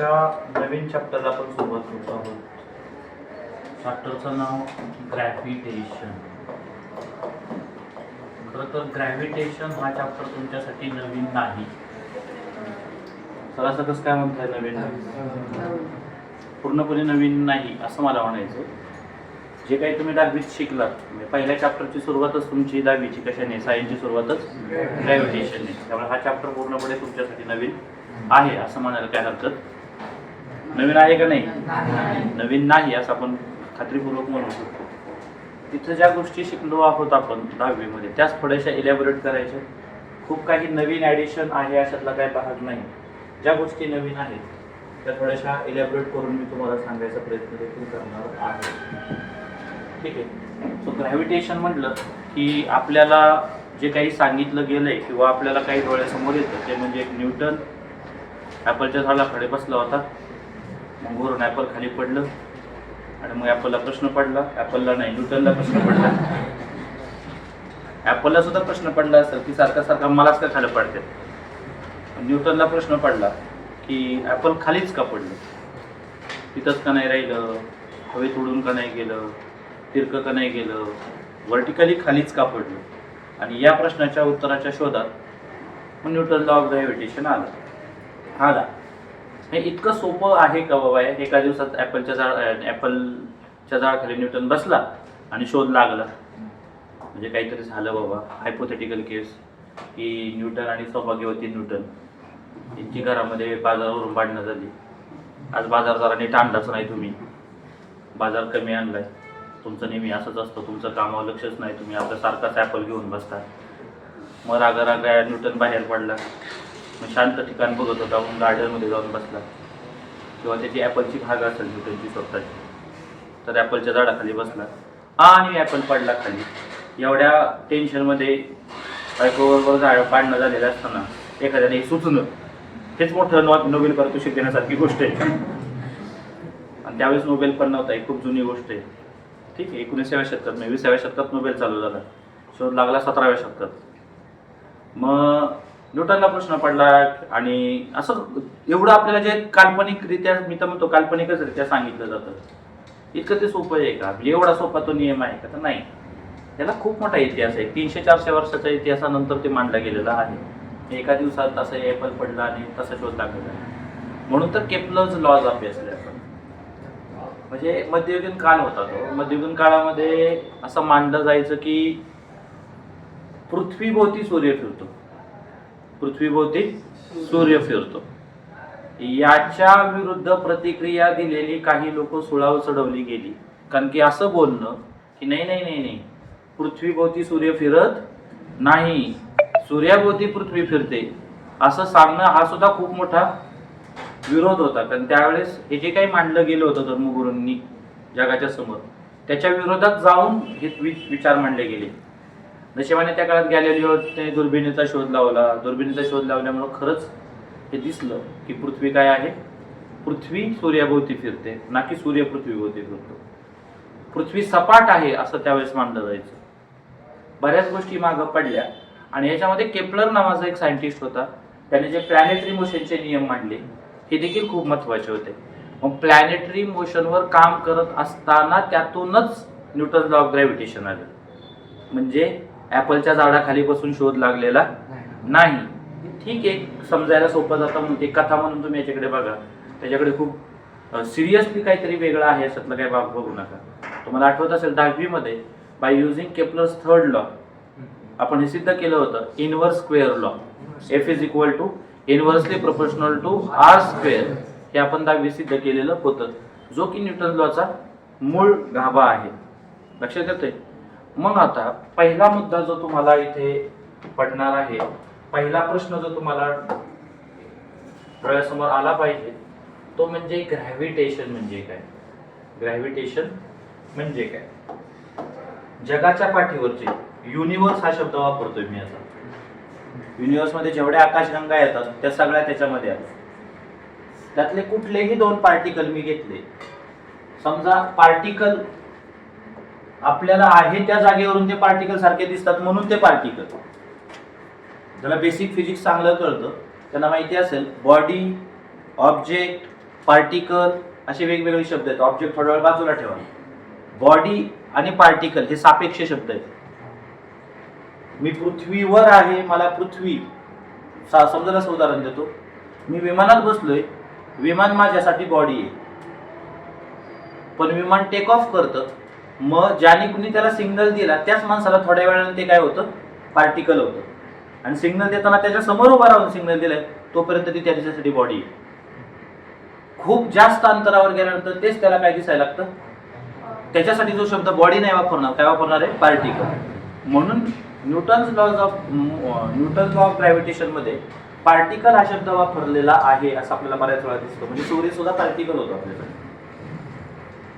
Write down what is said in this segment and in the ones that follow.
आजच्या नवीन चॅप्टरला आपण सुरुवात करत आहोत. चॅप्टरचं नाव ग्रॅव्हिटेशन. खरं तर ग्रॅव्हिटेशन हा चॅप्टर तुमच्यासाठी नवीन नाही. सरासर कसं काय म्हणताय नवीन नाही? पूर्णपणे नवीन नाही असं मला म्हणायचं. जे काही तुम्ही 10वीत शिकलात, म्हणजे पहिल्या चॅप्टरची सुरुवातच तुमची 10वीची कशाने, सायन्सची सुरुवातच ग्रॅव्हिटेशनने. त्यामुळे हा चॅप्टर पूर्णपणे तुमच्यासाठी नवीन आहे असं म्हणायला काय हरकत. नवीन आहे का नाही? नवीन नाही असं आपण खात्रीपूर्वक म्हणू शकतो. तिथं ज्या गोष्टी शिकलो आहोत आपण 10वीमध्ये त्याच थोड्याशा इलॅबोरेट करायच्या. खूप काही नवीन ॲडिशन आहे अशातला काही भाग नाही. ज्या गोष्टी नवीन आहेत त्या थोड्याशा इलॅबोरेट करून मी तुम्हाला सांगायचा प्रयत्न देखील करणार आहे. ठीक आहे. सो ग्रॅव्हिटेशन म्हटलं की आपल्याला जे काही सांगितलं गेलंय किंवा आपल्याला काही डोळ्यासमोर येतं ते म्हणजे एक न्यूटन ॲपलच्या झाडाखाली बसला होता. मग वरून ॲपल खाली पडलं आणि मग ॲपलला प्रश्न पडला, ॲपलला नाही न्यूटनला प्रश्न पडला. ॲपलला सुद्धा प्रश्न पडला असेल की सारखा सारखा मलाच का खाली पडते. न्यूटनला प्रश्न पडला की ॲपल खालीच का पडलं, तिथंच का नाही राहिलं, हवेत उडून का नाही गेलं, तिरकं का नाही गेलं, व्हर्टिकली खालीच का पडलं. आणि या प्रश्नाच्या उत्तराच्या शोधात मग न्यूटन लॉ ऑफ ग्रॅव्हिटेशन आला. हे इतकं सोपं आहे का बाबा? एका दिवसात ॲपलच्या झाडाखाली न्यूटन बसला आणि शोध लागला. म्हणजे काहीतरी झालं बाबा. हायपोथेटिकल केस की न्यूटन आणि सौभाग्यवती न्यूटन यांची घरामध्ये बाजारावरून भांडणं झाली. आज बाजार जरा नीट आणलाच नाही, तुम्ही बाजार कमी आणलाय, तुमचं नेहमी असंच असतं, तुमचं कामावर लक्षच नाही, तुम्ही आपल्या सारखाच ॲपल घेऊन बसता. मग रागा न्यूटन बाहेर पडला. मग शांत ठिकाण बघत होता म्हणून गार्डनमध्ये जाऊन बसला. किंवा त्याची ॲपलची भाग असेल न्यूटनची स्वतःची, तर ॲपलच्या झाडाखाली बसला आणि ॲपल पडला खाली. एवढ्या टेन्शनमध्ये बायकोबरोबर भांडणं झालेलं असताना एखाद्याने हे सुचणं हेच मोठं नोबेल पारितोषिक देण्यासारखी गोष्ट आहे. आणि त्यावेळेस नोबेल पण नव्हता, ही खूप जुनी गोष्ट आहे. ठीक आहे. 19व्या शतकात नाही 20व्या शतकात नोबेल चालू झाला. शोध लागला 17व्या शतकात. मग न्यूटनला प्रश्न पडला आणि असं एवढं आपल्याला जे काल्पनिकरित्या, मी तर म्हणतो काल्पनिकच रित्या सांगितलं जातं. इतकं ते सोपं आहे का? एवढा सोपा तो नियम आहे का? तर नाही. त्याला खूप मोठा इतिहास आहे. 300-400 वर्षाच्या इतिहासानंतर ते मांडला गेलेला आहे. एका दिवसात असं ॲपल पडला आणि तसा शोध लागलेला आहे. म्हणून तर केपलर्स लॉज अभ्यासले आपण. म्हणजे मध्ययुगीन काळ होता तो. मध्ययुगीन काळामध्ये असं मानलं जायचं की पृथ्वीभोवती सूर्य फिरतो, पृथ्वीभोवती सूर्य फिरतो. याच्या विरुद्ध प्रतिक्रिया दिलेली काही लोक सुळाव चढवली गेली. कारण की असं बोलणं की नाही नाही नाही नाही पृथ्वीभोवती सूर्य फिरत नाही, सूर्याभोवती पृथ्वी फिरते, असं सांगणं हा सुद्धा खूप मोठा विरोध होता. कारण त्यावेळेस हे जे काही मांडलं गेलं होतं धर्मगुरूंनी जगाच्या समोर, त्याच्या विरोधात जाऊन हे विचार मांडले गेले. नशिबाने त्या काळात गॅलिलिओने दुर्बिणीचा शोध लावला. दुर्बिणीचा शोध लावल्यामुळं खरंच हे दिसलं की पृथ्वी काय आहे, पृथ्वी सूर्याभोवती फिरते, ना की सूर्य पृथ्वीभोवती फिरतो. पृथ्वी सपाट आहे असं त्यावेळेस मानलं जायचं. बऱ्याच गोष्टी मागं पडल्या. आणि याच्यामध्ये केपलर नावाचा एक सायंटिस्ट होता. त्याने जे प्लॅनेटरी मोशनचे नियम मांडले हे देखील खूप महत्त्वाचे होते. मग प्लॅनेटरी मोशनवर काम करत असताना त्यातूनच न्यूटन लॉ ऑफ ग्रॅव्हिटेशन आले. म्हणजे ॲपलच्या झाडाखाली बसून शोध लागलेला नाही. ठीक आहे, समजायला सोपं जातं म्हणून एक कथा म्हणून तुम्ही याच्याकडे बघा. त्याच्याकडे खूप सिरियसली काहीतरी वेगळं आहे असतलं काही भाग बघू नका. तुम्हाला आठवत असेल 10वीमध्ये by using Kepler's third law आपण हे सिद्ध केलं होतं. Inverse square law, F is equal to inversely proportional to R square, हे आपण 10वी सिद्ध केलेलं होतं. जो की न्यूटन लॉचा मूळ गाभा आहे. लक्षात येतंय? मग आता पहिला मुद्दा जो तुम्हाला इथे पडणार आहे, पहिला प्रश्न जो तुम्हाला डोळ्यासमोर आला पाहिजे तो म्हणजे ग्रॅव्हिटेशन म्हणजे काय. ग्रॅव्हिटेशन म्हणजे काय? जगाच्या पाठीवरचे, युनिव्हर्स हा शब्द वापरतोय मी आता. युनिव्हर्समध्ये जेवढ्या आकाशगंगा येतात त्या सगळ्या त्याच्यामध्ये आहेत. त्यातले कुठलेही 2 पार्टिकल मी घेतले. समजा पार्टिकल आपल्याला आहे त्या जागेवरून ते पार्टिकल सारखे दिसतात म्हणून ते पार्टिकल. ज्याला बेसिक फिजिक्स चांगलं कळतं त्यांना माहिती असेल बॉडी, ऑब्जेक्ट, पार्टिकल असे वेगवेगळे शब्द आहेत. ऑब्जेक्ट थोडा वेळ बाजूला ठेवा. बॉडी आणि पार्टिकल हे सापेक्ष शब्द आहेत. मी पृथ्वीवर आहे, मला पृथ्वी समजायला उदाहरण देतो. मी विमानात बसलोय, विमान माझ्यासाठी बॉडी आहे, पण विमान टेक ऑफ करतं, मग ज्याने कुणी त्याला सिग्नल दिला त्याच माणसाला थोड्या वेळाने ते काय होतं, पार्टिकल होतं. आणि सिग्नल देताना त्याच्या समोर उभा राहून सिग्नल दिलाय तोपर्यंत ती त्याच्यासाठी बॉडी आहे. खूप जास्त अंतरावर गेल्यानंतर तेच त्याला काय दिसायला लागतं, त्याच्यासाठी जो शब्द बॉडी नाही वापरणार, काय वापरणार आहे, पार्टिकल. म्हणून न्यूटन्स लॉ ऑफ ग्रॅव्हिटेशन मध्ये पार्टिकल हा शब्द वापरलेला आहे असं आपल्याला बऱ्याच वेळा दिसतो. म्हणजे सूर्य सुद्धा पार्टिकल होतो आपल्याकडे.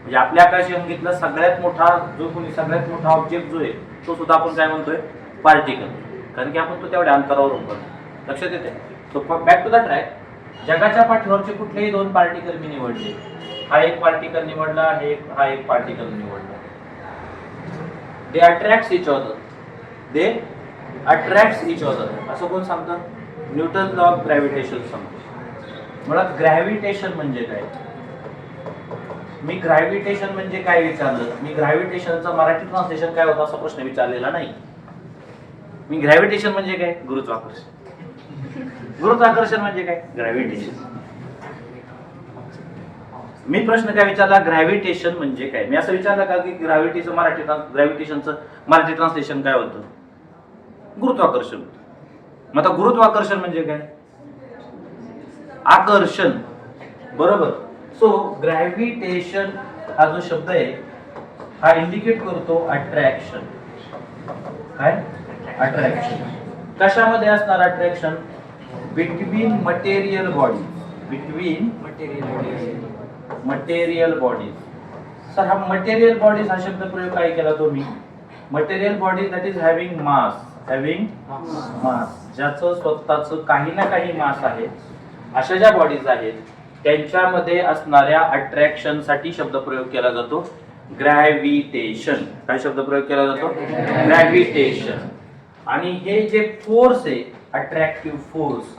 म्हणजे आपल्या आकाशगंगेतला सगळ्यात मोठा ऑब्जेक्ट जो आहे तो सुद्धा आपण काय म्हणतोय, पार्टिकल. कारण की आपण तो तेवढ्या अंतरावर उभा. लक्षात येते. So back to the track. जगाच्या पाठीवरचे कुठलेही दोन पार्टिकल मी निवडले. हा एक पार्टिकल निवडला, हा एक पार्टिकल निवडला. दे अट्रॅक्ट्स इच अदर. असं कोण सांगतं, न्यूटन लॉ ऑफ ग्रॅव्हिटेशन सांगतो. मुळात ग्रॅव्हिटेशन म्हणजे काय, मी ग्रॅव्हिटेशन म्हणजे काय विचारलं, मी ग्रॅव्हिटेशनचं मराठी ट्रान्सलेशन काय होतं असा प्रश्न विचारलेला नाही. मी ग्रॅव्हिटेशन म्हणजे काय, गुरुत्वाकर्षण. गुरुत्वाकर्षण म्हणजे काय, ग्रॅव्हिटेशन. मी प्रश्न काय विचारला, ग्रॅव्हिटेशन म्हणजे काय. मी असं विचारलं का की ग्रॅव्हिटेशनचं मराठी ट्रान्सलेशन काय होतं, गुरुत्वाकर्षण. मग आता गुरुत्वाकर्षण म्हणजे काय, आकर्षण. बरोबर. सो ग्रॅव्हिटेशन हा जो शब्द आहे हा इंडिकेट करतो अट्रॅक्शन. काय, अट्रॅक्शन. कशामध्ये असणार attraction, between material bodies. Sir हा मटेरियल बॉडीज हा शब्द प्रयोग काय केला तो मी, material bodies that is having mass, ज्याचं स्वतःचं काही ना काही मास आहे, अशा ज्या बॉडीज आहेत त्यांच्यामध्ये असणाऱ्या अट्रॅक्शन साठी शब्द प्रयोग केला जातो ग्रॅव्हिटेशन. काय शब्द प्रयोग केला जातो, ग्रॅव्हिटेशन. आणि हे जे फोर्स आहे अट्रॅक्टिव्ह फोर्स,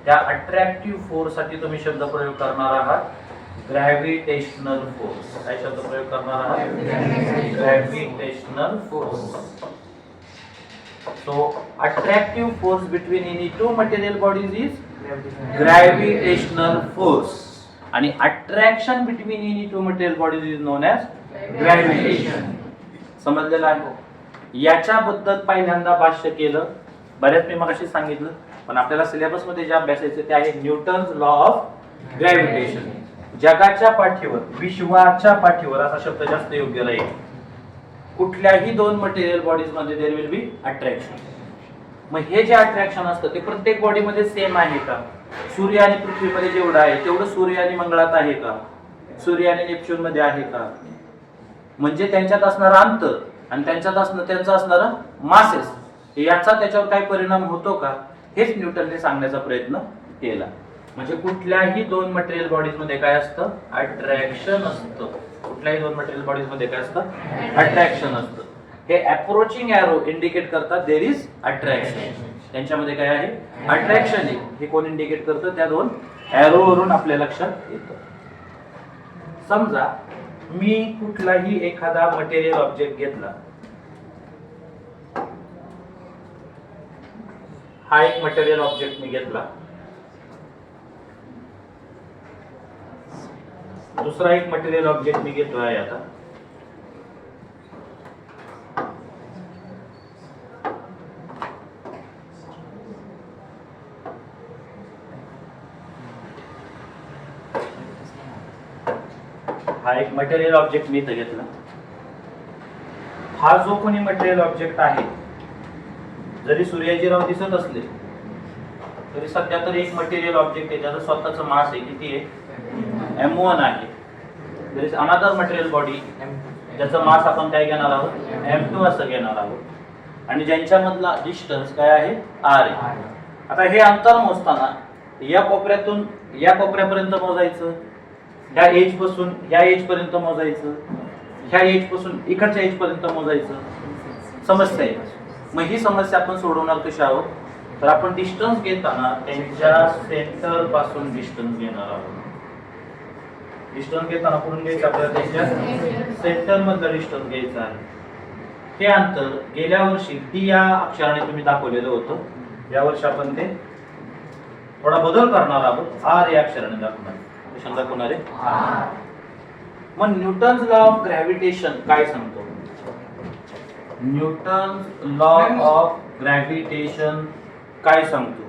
त्या अट्रॅक्टिव्ह फोर्स साठी तुम्ही शब्द प्रयोग करणार आहात ग्रॅव्हिटेशनल फोर्स. काय शब्द प्रयोग करणार आहात, gravitational force. So attractive force between any two material bodies is gravitational force. आणि attraction between any two material bodies is known as gravitation. समजलेलं आहे. याच्याबद्दल पहिल्यांदा भाष्य केलं, बऱ्याच मी मगाशी सांगितलं, पण आपल्याला सिलेबस मध्ये जे अभ्यासायचे ते आहे न्यूटन्स लॉ ऑफ ग्रॅव्हिटेशन. जगाच्या पाठीवर, विश्वाच्या पाठीवर असा शब्द जास्त योग्य राहील. कुठल्याही दोन मटेरियल बॉडीज मध्ये देयर विल बी अट्रॅक्शन. मग हे जे अट्रॅक्शन असतं ते प्रत्येक बॉडी मध्ये सेम आहे का, सूर्य आणि पृथ्वीमध्ये जेवढं आहे तेवढं सूर्य आणि मंगळात आहे का, सूर्य आणि नेपच्यून मध्ये आहे का. म्हणजे त्यांच्यात असणारा अंतर आणि त्यांचा असणारा मासेस याचा त्याच्यावर काय परिणाम होतो का, हेच न्यूटनने सांगण्याचा प्रयत्न केला. म्हणजे कुठल्याही दोन मटेरियल बॉडीज मध्ये काय असतं, अट्रॅक्शन असतं. कुठल्याही दोन मटेरियल बॉडीज मध्ये काय असतं, अट्रॅक्शन असतं. हे अप्रोचिंग एरो इंडिकेट करतात देयर इज अट्रॅक्शन. त्यांच्यामध्ये काय आहे, अट्रॅक्शन आहे. हे कोण इंडिकेट करतं, त्या दोन एरो वरून आपल्या लक्षात येतं. समजा मी कुठलाही एखादा मटेरियल ऑब्जेक्ट घेतला, हा एक मटेरियल ऑब्जेक्ट मी घेतला, दुसरा एक मटेरियल ऑब्जेक्ट मी घेतो आहे. आता हा एक मटेरियल ऑब्जेक्ट मी इथं घेतला. हा जो कोणी मटेरियल ऑब्जेक्ट आहे, जरी सूर्याजीराव दिसत असले तरी सध्या तर एक मटेरियल ऑब्जेक्ट आहे, त्याचं स्वतःचं मास आहे, किती आहे, m1 आहे. There is another material body ज्याचं मास आपण काय घेणार आहोत, m2 असं घेणार आहोत. आणि ज्यांच्यामधला डिस्टन्स काय आहे, r आहे. आता हे अंतर मोजताना या कोपऱ्यातून या कोपऱ्यापर्यंत मोजायचं, ह्या एज पासून ह्या एज पर्यंत मोजायचं, ह्या एज पासून इकडच्या एज पर्यंत मोजायचं, समस्या आहे. मग ही समस्या आपण सोडवणार कशी आहोत, तर आपण डिस्टन्स घेताना त्यांच्या सेंटर पासून डिस्टन्स घेणार आहोत. डिस्टन्स घेताना कुठून घ्यायचं आपल्याला, त्याच्या सेंटर मधलं डिस्टन्स घ्यायचं आहे. हे अंतर गेल्या वर्षी डी या अक्षराने तुम्ही दाखवलेलं होतं, या वर्षी आपण ते थोडा बदल करणार आहोत, आर या अक्षराने दाखवणार. कशाने दाखवणार आहे? मग न्यूटन्स लॉ ऑफ ग्रॅव्हिटेशन काय सांगतो? न्यूटन्स लॉ ऑफ ग्रॅव्हिटेशन काय सांगतो?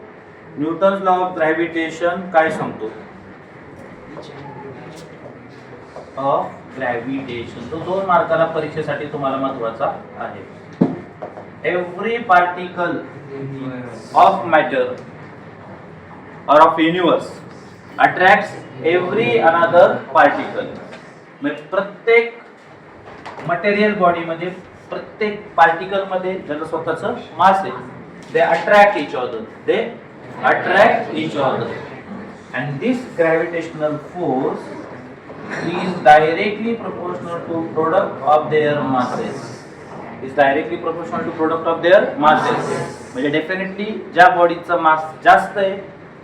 न्यूटन्स लॉ ऑफ ग्रॅव्हिटेशन काय सांगतो? ऑफ ग्रॅव्हिटेशन तो 2 मार्काला परीक्षेसाठी तुम्हाला महत्त्वाचा आहे. Every particle of matter or of universe attracts every another particle. म्हणजे प्रत्येक मटेरियल बॉडी मध्ये, प्रत्येक पार्टिकल मध्ये ज्याचं स्वतःचं मास आहे, they attract each other, they attract each other, and this gravitational force is directly proportional to product of their masses. is directly proportional to product of their masses. म्हणजे definitely ज्या बॉडीचा मास जास्त आहे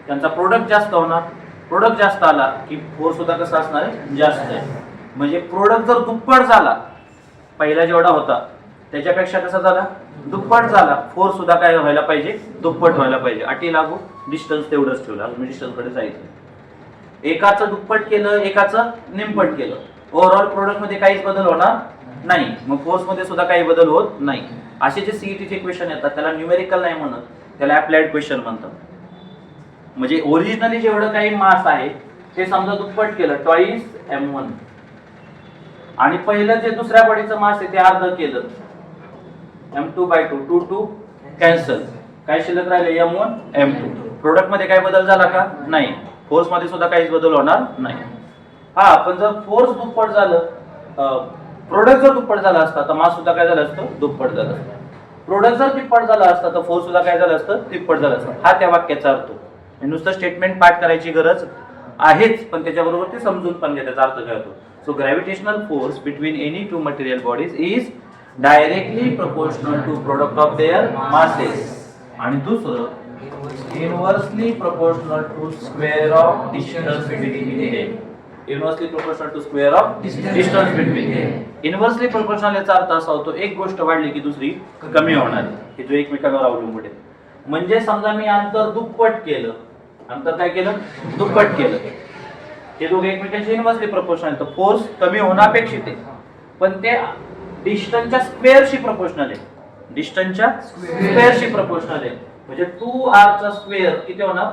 त्यांचा प्रोडक्ट जास्त होणार. प्रोडक्ट जास्त आला की फोर्स सुद्धा कसा असणार आहे? जास्त आहे. म्हणजे प्रोडक्ट जर दुप्पट झाला, पहिला जेवढा होता त्याच्यापेक्षा कसा झाला? दुप्पट झाला. फोर्स सुद्धा काय व्हायला पाहिजे? दुप्पट व्हायला पाहिजे. अटी लागू, डिस्टन्स तेवढंच ठेवलं, अजून डिस्टन्स कडे जायचं. एकाचं दुप्पट केलं, एकाचं निमपट केलं, ओव्हरऑल प्रोडक्ट मध्ये काहीच बदल होणार नाही. मग फोर्स मध्ये सुद्धा काही बदल होत नाही. असे जे सीईटीचे क्वेश्चन येतात त्याला न्यूमेरिकल नाही म्हणत, त्याला अप्लाइड क्वेश्चन म्हणतात. म्हणजे ओरिजिनली जेवढं काही मास आहे ते समजा दुप्पट केलं, ट्वाइस m1, आणि पहिलं जे दुसऱ्या बॉडीचं मास आहे ते अर्ध केलं, m2/2, 2 2 कॅन्सल, काय शिल्लक राहिले? m1 m2. प्रोडक्ट मध्ये काय बदल झाला का? नाही. फोर्स मध्ये सुद्धा काहीच बदल होणार नाही. हा, पण जर फोर्स दुप्पट झालं, प्रोडक्ट जर दुप्पट झाला असता तर मास सुद्धा काय झालं असतं? दुप्पट झालं असतं. प्रोडक्ट जर तिप्पट झाला असता तर फोर्स सुद्धा काय झालं असतं? तिप्पट झालं असतं. हा त्या वाक्याचा अर्थ. नुसतं स्टेटमेंट पाठ करायची गरज आहेच, पण त्याच्याबरोबर ते समजून पण घ्या त्याचा अर्थ काय होतो. So gravitational force between any two material bodies is directly proportional to product of their masses. आणि दुसरं, inversely proportional to square of distance between them. Inversely proportional to square of distance between them. Inversely proportional याचा अर्थ असा होतो, एक गोष्ट वाढली की दुसरी कमी होणार, हे जो एकमेकांवर अवलंबून आहे. म्हणजे समजा मी अंतर दुप्पट केलं, अंतर काय केलं? दुप्पट केलं, हे दोघे एकमेकांशी इनव्हर्सली प्रोपोर्शनल, तर फोर्स कमी होण्यापेक्षित आहे, पण ते डिस्टन्सच्या स्क्वेअरशी प्रोपोर्शनल आहे. डिस्टन्सच्या स्क्वेअरशी प्रोपोर्शनल आहे. म्हणजे 2r चा स्क्वेअर किती होणार?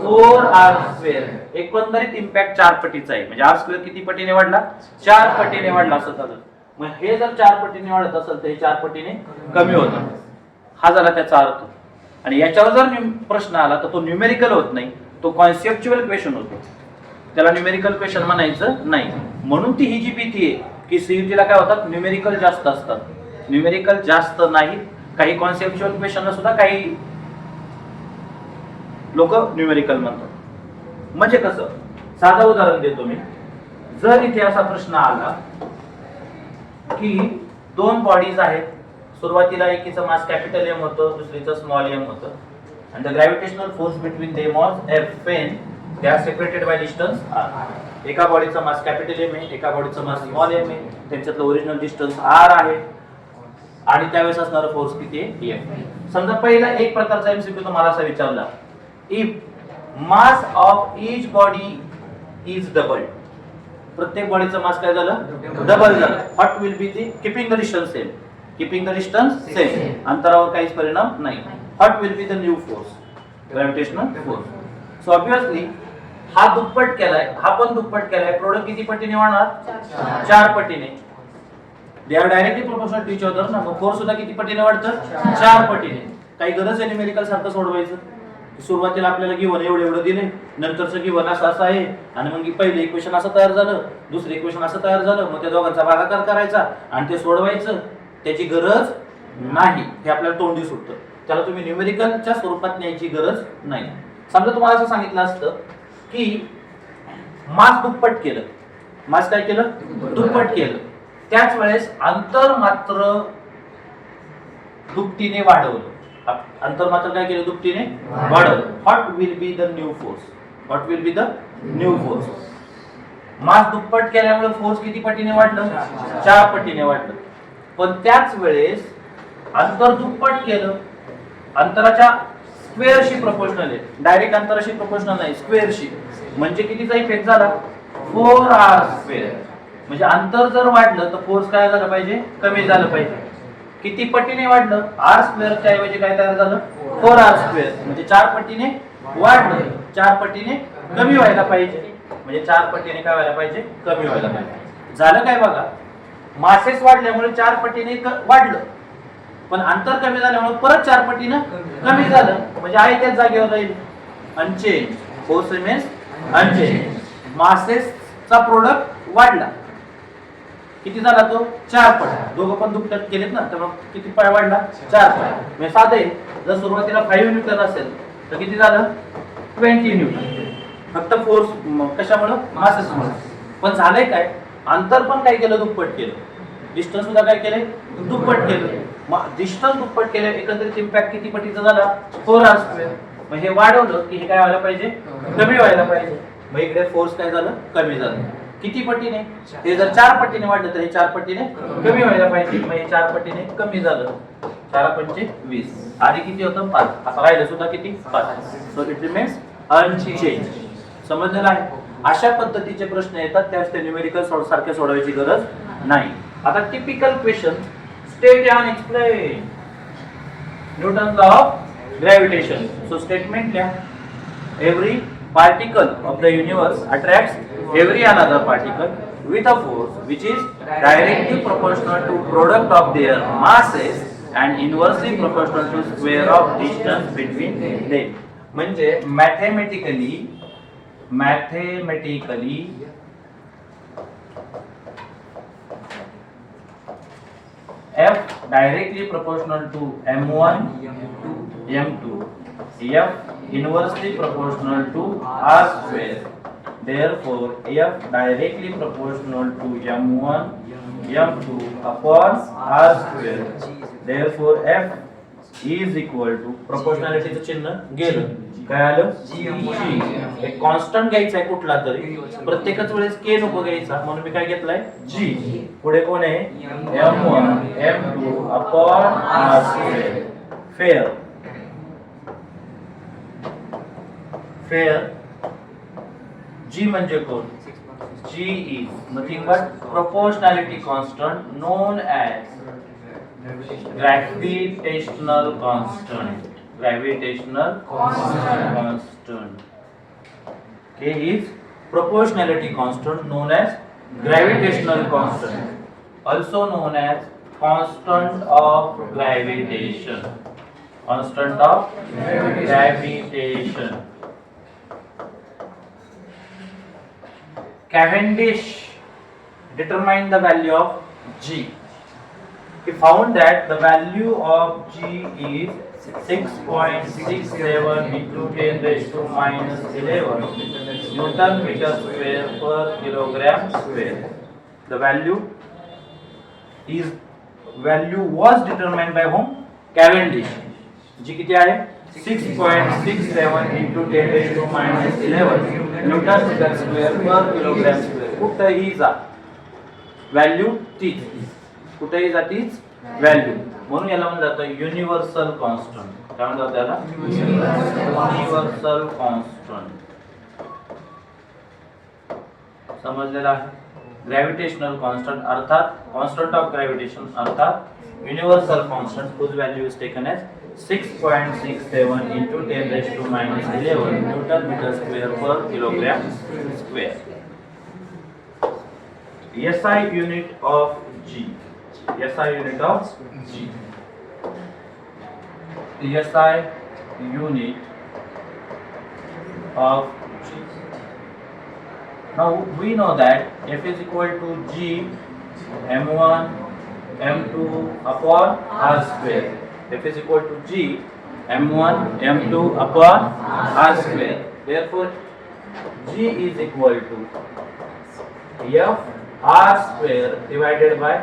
4r square. एकंदरीत इम्पॅक्ट 4 पटीचा आहे. म्हणजे r स्क्वेअर किती पटीने वाढला? 4 पटीने वाढला असं झालं. मग हे जर 4 पटीने वाढत असेल तर हे 4 पटीने कमी होतं. हा झाला त्याचा अर्थ. आणि याच्यावर जर प्रश्न आला तर तो न्यूमेरिकल होत नाही, तो कॉन्सेप्च्युअल क्वेश्चन होतो. त्याला न्यूमेरिकल क्वेश्चन म्हणायचं नाही. म्हणून ती ही जी भीती आहे की सीईटीला काय होतात? न्यूमेरिकल जास्त असतात. न्यूमेरिकल जास्त नाही, काही कॉन्सेप्च्युअल क्वेश्चनला सुद्धा काही लोक न्यूमेरिकल म्हणतात. म्हणजे कसं? साधं उदाहरण देतो मी. जर इथे असा प्रश्न आला की 2 बॉडीज आहेत, सुरुवातीला एकीचं मास कॅपिटल एम होतं, दुसरीचं स्मॉल एम होतं, and the gravitational force between them was Fn. they are separated by distance r. एका बॉडीचा मास कॅपिटल एम आहे, एका बॉडीचा मास स्मॉल एम आहे, त्यांच्यातलं ओरिजिनल डिस्टन्स r आहे, आणि त्यावेळेस असणारा फोर्स किती आहे? F. समजा पहिला एक प्रकारचा एमसीक्यू तुम्हाला असा विचारला, if mass of each body is double, प्रत्येक बॉडीचा मास काय झालं? डबल झालं. What will be the keeping the distance same? Keeping the distance same, अंतरावर काहीच परिणाम नाही. What will be the new force? Gravitational force. So obviously हा दुप्पट केलाय, हा पण दुप्पट केलाय, प्रोडक्ट किती पटीने वाढणार? 4 पटीने. They are directly proportional to each other ना. मग फोर्स सुद्धा किती पटीने वाढतं? 4 पटीने. काही गरज आहे न्यूमेरिकल सारखं सोडवायचं? सुरुवातीला आपल्याला गिव्हन एवढं दिले, नंतरचं गिव्हन असं आहे, आणि मग पहिले इक्वेशन असं तयार झालं, दुसरं इक्वेशन असं तयार झालं, मग त्या दोघांचा भागाकार करायचा आणि ते सोडवायचं. त्याची गरज नाही, हे आपल्याला तोंडी सुटतं. त्याला तुम्ही न्यूमेरिकलच्या स्वरूपात न्यायची गरज नाही. समजा तुम्हाला असं सांगितलं असतं की मास दुप्पट केलं, मास काय केलं? दुप्पट केलं, त्याच वेळेस अंतर मात्र दुपटीने वाढवलं. अंतर मात्र काय केलं? दुपटीने वाढवलं. What will be the new force? What will be the new force? Mass दुप्पट केल्यामुळे फोर्स किती पटीने वाढलं? 4 पटीने वाढलं. पण त्याच वेळेस अंतर दुप्पट केलं, अंतराच्या स्क्वेअरशी प्रोपोर्शनल आहे, डायरेक्ट अंतराशी प्रोपोर्शनल नाही, स्क्वेअरशी. म्हणजे कितीचा इफेक्ट झाला? 4r². म्हणजे अंतर जर वाढलं तर फोर्स काय झाला पाहिजे? कमी झालं पाहिजे. किती पटीने वाढलं? r² च्या ऐवजी काय तयार झालं? 4r². म्हणजे 4 पटीने वाढलं, 4 पटीने कमी व्हायला पाहिजे. म्हणजे 4 पटीने काय व्हायला पाहिजे? कमी व्हायला पाहिजे. झालं काय बघा, मासेस वाढल्यामुळे 4 पटीने वाढलं, पण अंतर कमी झाल्यामुळे परत 4 पटीने कमी झालं. म्हणजे आहे त्याच जागेवर राहील, अनचेंज. Force remains unchange. मासेसचा प्रोडक्ट वाढला, किती झाला तो? 4 पट. दोघं पण दुप्पट केलेत ना, तर मग किती पट वाढला? 4 पट. म्हणजे साधे जर सुरुवातीला 5 न्यूटन असेल तर किती झालं? 20 न्यूटन. फक्त फोर्स कशामुळे? मासेसमुळे. पण झालंय काय? अंतर पण काय केलं? दुप्पट केलं. डिस्टन्स सुद्धा काय केले? दुप्पट केलं. मग डिस्टन्स दुप्पट केलं, एकंदरीत इम्पॅक्ट किती पटीचा झाला? 4r². मग हे वाढवलं की हे काय व्हायला पाहिजे? कमी व्हायला पाहिजे. मग इकडे फोर्स काय झालं? कमी झालं. किती पटीने? हे जर 4 पटीने वाढलं तर हे 4 पटीने कमी व्हायला पाहिजे. मग हे 4 पटीने कमी झालं. 4 पंचे 20. आधी किती होतं? 5. आता राहिलं सुद्धा किती? 5. So it remains unchange. समजलेलं आहे? अशा पद्धतीचे प्रश्न येतात, त्यास ते न्यूमेरिकल सारखे सोडवायची गरज नाही. आता typical question, state and explain Newton law of gravitation. So statement लिहा. Every particle of the universe attracts every another particle with a force which is directly proportional to product of their masses and inversely proportional to square of distance between them. म्हणजे mathematically F directly proportional to m1 m2, F inversely proportional to r². Therefore, F directly proportional to m1 m2 upon r². Therefore, F is equal to, proportionality चं चिन्ह गेलं, काय आलं? G. एक constant घ्यायचा आहे कुठला तरी, प्रत्येकच वेळेस k नको घ्यायचा, म्हणून मी काय घेतलाय? G. पुढे कोण आहे? m1 m2 upon r². Fair G म्हणजे कोण? G is nothing but proportionality constant known as gravitational constant. K is proportionality constant known as gravitational constant, also known as constant of gravitation. Constant of gravitation. Cavendish determined the value of G. He found that the value of G is 6.67 into 10 raised to minus 11 Newton meter square per kilogram square. The value was determined by whom? Cavendish. G किती आहे? 6.67 into 10 raised to minus 11 Newton meter square per kilogram square. कुठेही जा value तीच, कुठेही जा तीच value. म्हणून याला म्हणलं जातं युनिव्हर्सल कॉन्स्टंट. काय म्हणतात त्याला? Universal constant. समजलेलं आहे? ग्रॅव्हिटेशनल कॉन्स्टंट अर्थात कॉन्स्टंट ऑफ ग्रॅव्हिटेशन अर्थात universal constant whose value is taken as 6.67 into 10 raised to minus 11 Newton meter square per kilogram square. SI unit of G. SI unit of G. SI unit of G. Now we know that F is equal to G m1 m2 upon r square. F is equal to G m1 m2 upon r square. Therefore, G is equal to F r square divided by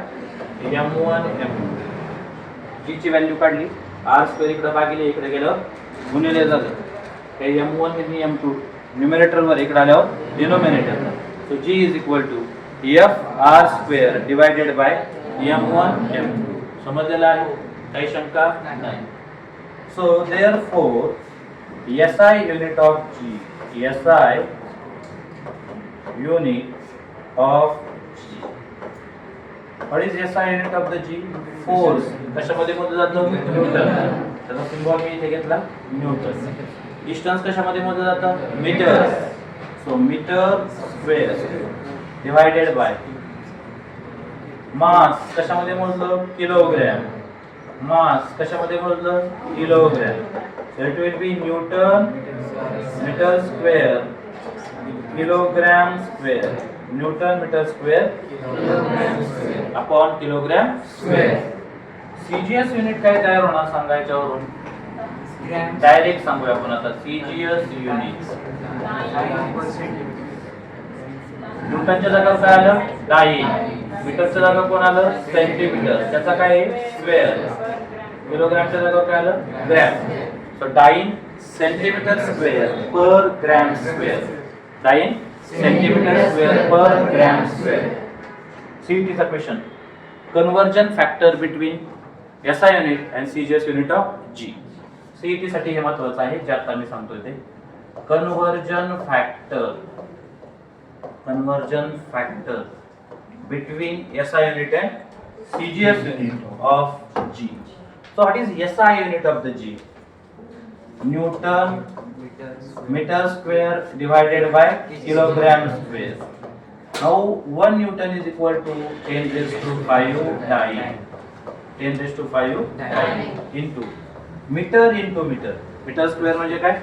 m1 m2. G ची value काढली, r square इकडे भागिले इकडे गेलं गुणिले झालं. हे m1 आणि m2 न्यूमरेटर वर इकडे आल्यावर denominator. So G is equal to FR square divided by M1 M2. समजलेलं आहे? काही शंका नाही. So therefore SI unit of G, SI unit of G. What is SI unit of the G? Force. कशामध्ये मोजलं जातं? न्यूटन. त्याचा symbol मी इथे घेतला न्यूटन. डिस्टन्स कशामध्ये मोजलं जातं? Metre. So metre square divided by mass कशामध्ये मोजलं? किलोग्रॅम. मास कशामध्ये मोजलं? Kilogram. So it will be Newton meter square kilogram square. Newton meter square upon kilogram square. CGS unit काय तयार होणार सांगायच्यावरून? डायरेक्ट सांगूया आपण आता. CGS युनिट न्यूटनच्या जागा काय आलं? डाइन. मीटरच्या जागा कोण आलं? सेंटीमीटर. त्याचा काय आहे? स्क्वेअर. किलोग्रामच्या जागा काय आलं? Gram. So dyne centimetre square per gram square. Dyne centimetre square per gram square. CET चा question. Conversion factor between SI unit and CGS unit of G. CET साठी हे महत्त्वाचं आहे जे आता मी सांगतोय ते. Conversion factor between SI unit and CGS unit of G. So what is SI unit of the G? Newton meter square divided by kilogram square. Now 1 Newton is equal to 10 raised to 5 dyne. 10 raised to 5 dyne into meter into meter. Meter square म्हणजे काय?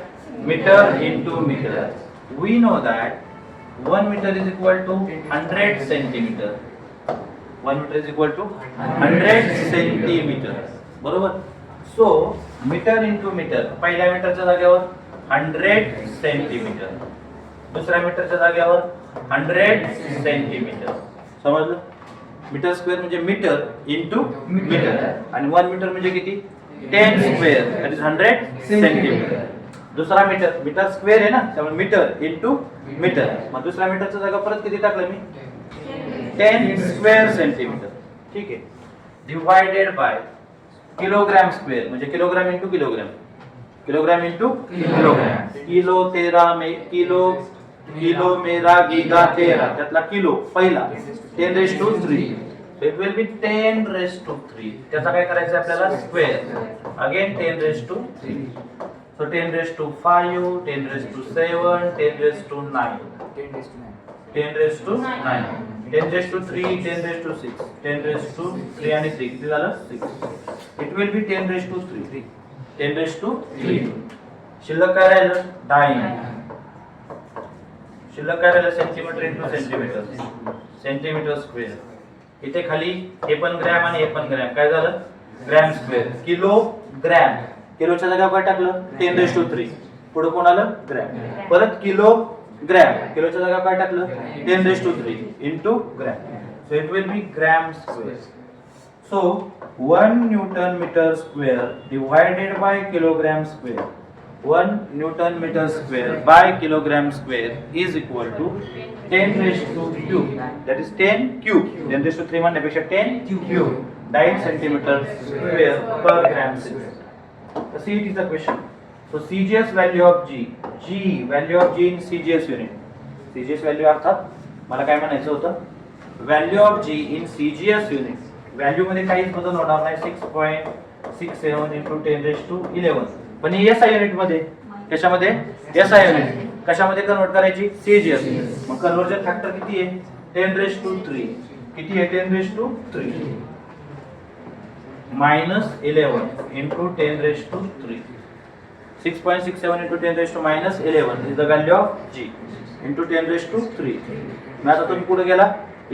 Meter into meter. We know that 1 meter is equal to 100 centimeter. 1 meter is equal to 100 centimeter. बरोबर? So meter into meter. पहिल्या मीटरच्या जागेवर 100 centimetre. दुसऱ्या मीटरच्या जागेवर 100 centimetre. समजलं? मीटर स्क्वेअर म्हणजे मीटर इंटू मीटर. आणि 1 मीटर म्हणजे किती? 10 स्क्वेअर. That is 100 centimetre. दुसरा मीटर, मीटर स्क्वेअर आहे ना, त्यामुळे मीटर इंटू मीटर. मग दुसऱ्या मीटरच्या जागा परत किती टाकलं मी? 10 स्क्वेअर सेंटीमीटर. ठीक आहे. डिवायडेड बाय किलोग्राम स्क्वेअर म्हणजे kilogram into kilogram. Kilogram into kilogram. Kilo 13 में किलो मेरा गीगा 13. त्यातला किलो पहिला 10 raise to 3. It will be 10 raise to 3. त्याचा काय करायचं आपल्याला? Square. Again 10 raise to 3. So 10 raised to 5, 10 raised to 7, 10 raised to 9. 10 raised to 9. 10 raised to 3, 10 raised to 6. 10 raised to 3 आणि 3 किती झालं? 6. It will be 10 raised to 3. 10 raised to 3. शिल्लक काय राहिलं? डाइन. शिल्लक काय राहिलं? Centimetre into centimetre. Centimetre square. इथे खाली हे पण ग्रॅम आणि हे पण ग्रॅम. काय झालं? Gram square. Kilo gram. किलोच्या जागा काय टाकलं? 10 रेज टू 3. पुढे कोण आलं? ग्रॅम. परत किलो ग्रॅम. किलोच्या जागा काय टाकलं? 10 raise to 3 into gram. So it will be gram square. So 1 newton metre square divided by kilogram square. 1 newton metre square by kilogram square is equal to 10 raise to cube. That is 10 cube. 10 raise to 3 म्हणण्यापेक्षा 10 cube. 9 centimetre square per gram square. The CET is a question. So CGS value of G. Value of G in CGS unit. CGS value अर्थात मला काय म्हणायचं होतं? Value of G in CGS unit. Value मध्ये काहीच बदल होणार नाही. 6.67 into 10 raised to 11. पण हे SI युनिट मध्ये कशामध्ये? SI युनिट कशामध्ये कन्वर्ट करायची? CGS. मग कन्वर्जन फॅक्टर किती आहे? 10 raised to 3. किती आहे? 10 raised to 3. minus 11 into 10 raised to 3. 6.67 into 10 raised to minus 11 is the value of G into 10 raised to 3. मग आता तुम्ही पुढे गेला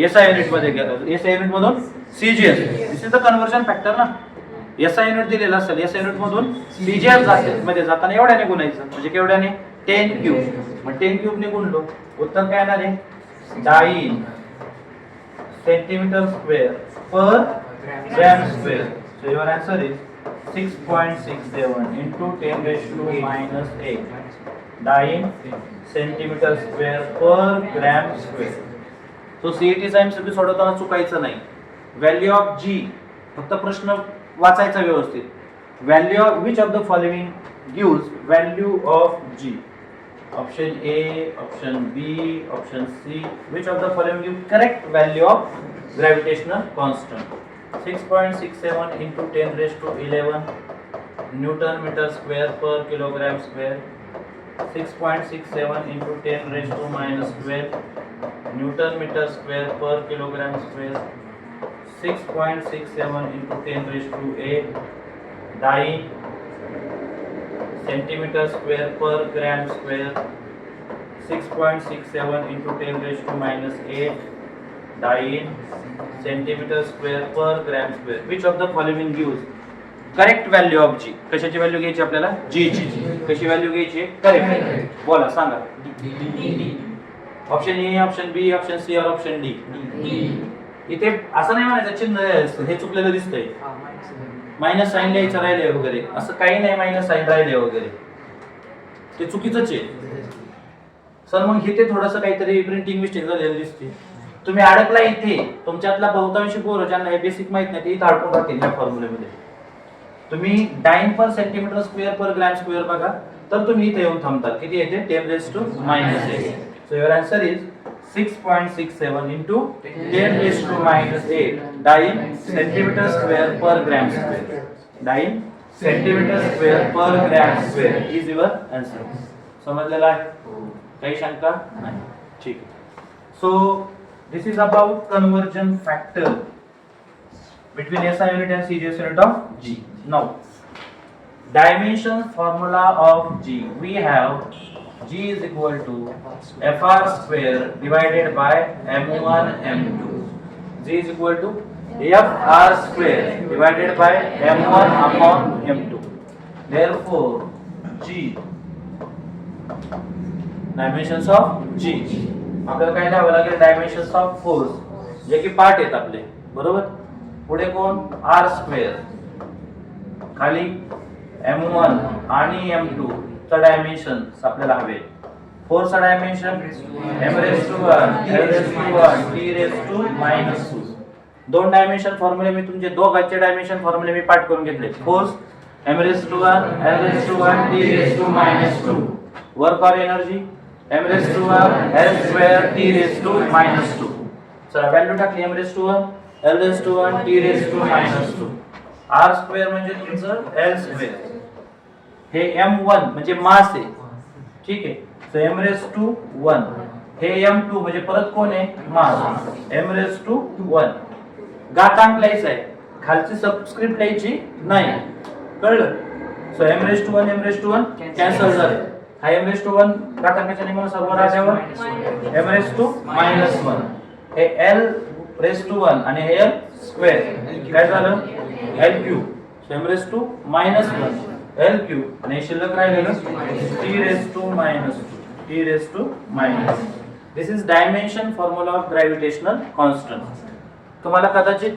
SI युनिट मध्ये गेला. SI युनिट मधून CGS. This is the conversion factor ना. SI युनिट दिलेला असेल, SI युनिट मधून CGS जाते. मध्ये जाताना एवढ्याने गुणायचं. म्हणजे केवढ्याने? 10 क्यूब. मग 10 क्यूब ने गुणलो. उत्तर काय येणार आहे? Dyne centimetre square per gram square. So your answer is 6.67 into 10 raised to minus 8. Dyne centimetre square per gram square. तो सीईटीचा एमसीक्यू सोडवताना चुकायचं नाही. व्हॅल्यू ऑफ जी, फक्त प्रश्न वाचायचा व्यवस्थित. Value of which of the following gives value of G. Option A, option B, option C. Which of the following give correct value of gravitational constant? 6.67 into 10 raised to 11 Newton meter square per kilogram square. 6.67 into 10 raised to minus 12 Newton meter square per kilogram square. 6.67 into 10 raised to 8 9 centimeter square per gram square. 6.67 into 10 raised to minus 8 9 centimeter square per gram square. Which of the following gives correct value of g? कशाची value घ्यायची आपल्याला? g ची. कशी value घ्यायची? Correct. बोला, सांगा. Option A, option B, option C और option D. इथे असं नाही म्हणायचं चिन्ह हे चुकलेलं दिसतंय, मायनस साइन लिहायचं राहिले वगैरे, असं काही नाही. मायनस साइन राहिले वगैरे ते चुकीचंच आहे. सर मग इथे थोडंसं काहीतरी प्रिंटिंग मिस्टेक झालेली दिसते. तुम्ही अडकला इथे. तुमच्यातला बहुतांशी पोरं ज्यांना हे बेसिक माहित नाही ते इथे अडकून राहतील या फॉर्म्युलेमध्ये. तुम्ही dyne per centimetre square per gram square बघा तर तुम्ही इथे येऊन थांबतात. किती येते? 10 raised to minus 8. So your answer is 6.67 into 10 raised to minus 8 dyne centimetre square per gram square. Dyne centimetre square per gram square is your answer. समजलेला आहे? काही शंका नाही? ठीक आहे. So this is about conversion factor between SI unit and CGS unit of G. Now, dimension formula of G. We have G is equal to FR square divided by M1 M2. G is equal to FR square divided by M1 upon M2. Therefore, G dimensions of G. आपल्याला काय द्यावं लागेल? Dimensions of force, जे की part आहेत आपले, बरोबर. पुढे कोण? R square. खाली M1 आणि M2 चा डायमेन्शन आपल्याला हवे. फोर्सचा डायमेन्शन m⁻⁴ l⁻⁴ t⁻⁻². दोन डायमेन्शन फॉर्म्युले मी तुमचे दोघांचे डायमेन्शन फॉर्म्युले मी पाठ करून घेतले. Force m⁻⁴ l⁻⁴ t⁻². Work और एनर्जी m⁻⁴ l²t⁻². चला व्हॅल्यू टाकली. m⁻⁴ l⁻⁴ t⁻². r square म्हणजे तुमचं l स्क्वेअर. हे m1 म्हणजे मास आहे, ठीक आहे. सो m⁻⁴ हे m2 म्हणजे परत कोण आहे? मास. m⁻⁴ घातांक लिहायचा आहे, खालची सबस्क्रिप्ट लिहायची नाही. कळलं? सो m⁻⁴ m⁻⁴ कॅन्सल झाले. हा m⁻⁴ घातांकाच्या नियमानुसार सर्व राजावर m⁻⁻⁻⁻1. हे l⁻⁴ आणि हे l स्क्वेअर काय झालं? l3. सो m⁻⁻⁻1 l3 आणि शिल्लक राहिलेलं t⁻². This is dimension formula of gravitational constant. तुम्हाला कदाचित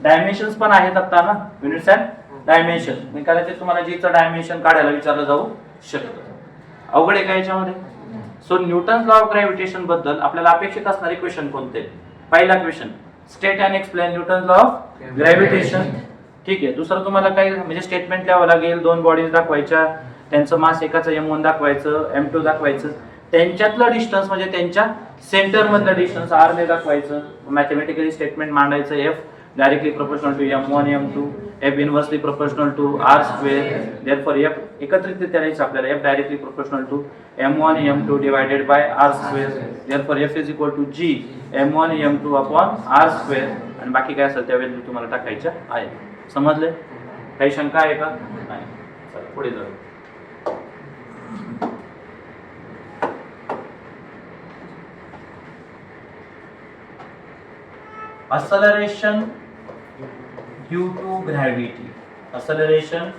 डायमेन्शन्स पण आहेत आता ना, युनिट्स अँड डायमेन्शन. मी कदाचित तुम्हाला जीचं डायमेन्शन काढायला विचारलं जाऊ शकतं. अवघड आहे का याच्यामध्ये? So Newton law of gravitation बद्दल आपल्याला अपेक्षित असणारे क्वेश्चन कोणते? पहिला question, state and explain Newton law of gravitation. ठीक आहे. दुसरं तुम्हाला काही म्हणजे स्टेटमेंट लिहावं लागेल. दोन बॉडीज दाखवायच्या, त्यांचं मास एकाचं m1 दाखवायचं, m2 दाखवायचं, त्यांच्यातलं डिस्टन्स म्हणजे त्यांच्या सेंटर मधलं डिस्टन्स r ने दाखवायचं. मॅथमॅटिकली स्टेटमेंट मांडायचं. f directly proportional to m1 m2, f inversely proportional to r square. Therefore f एकत्रितरित्या लिहायचं आपल्याला. f directly proportional to m1 m2 divided by r square. Therefore f is equal to g m1 m2 upon r square. आणि बाकी काय असेल त्या value तुम्हाला टाकायच्या आहे. समजले? काही शंका आहे का? नाही. चला पुढे जाऊ. acceleration due to gravity. Acceleration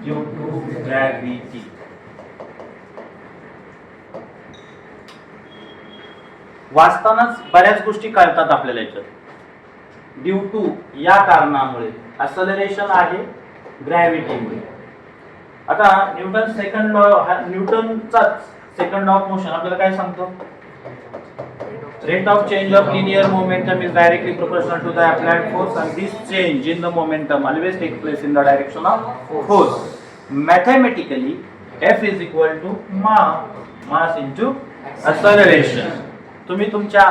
due to gravity. वाचतानाच बऱ्याच गोष्टी कळतात आपल्याला याच्यात. ड्यू टू या कारणामुळे, acceleration आहे ग्रॅव्हिटीमुळे. आता न्यूटन सेकंड लॉ, न्यूटनचा सेकंड लॉ ऑफ मोशन आपल्याला काय सांगतो? Rate of change of linear momentum is directly proportional to the applied force, and this change in the momentum always takes place in the direction of force. Mathematically, F is equal to mass into acceleration. तुम्ही तुमच्या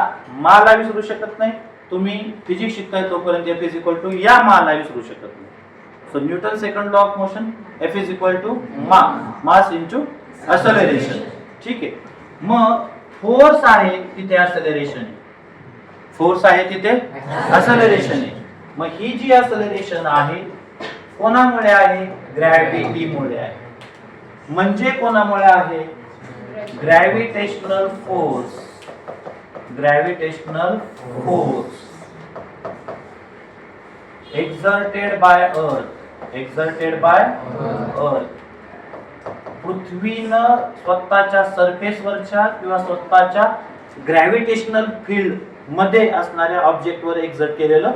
माला विसरू शकत नाही, तुम्ही physics शिकताय तोपर्यंत F is equal to या माला विसरू शकत नाही. So Newton's second law of motion, F is equal to mass into acceleration. ठीक आहे. मग फोर्स आहे तिथे acceleration आहे, फोर्स आहे तिथे acceleration आहे. मग ही जी acceleration आहे कोणामुळे आहे? ग्रॅव्हिटीमुळे आहे. म्हणजे कोणामुळे आहे? Gravitational force, gravitational force exerted by earth, पृथ्वीनं स्वतःच्या सरफेसवरच्या किंवा स्वतःच्या ग्रॅव्हिटेशनल फील्ड मध्ये असणाऱ्या ऑब्जेक्टवर एक्झर्ट केलेलं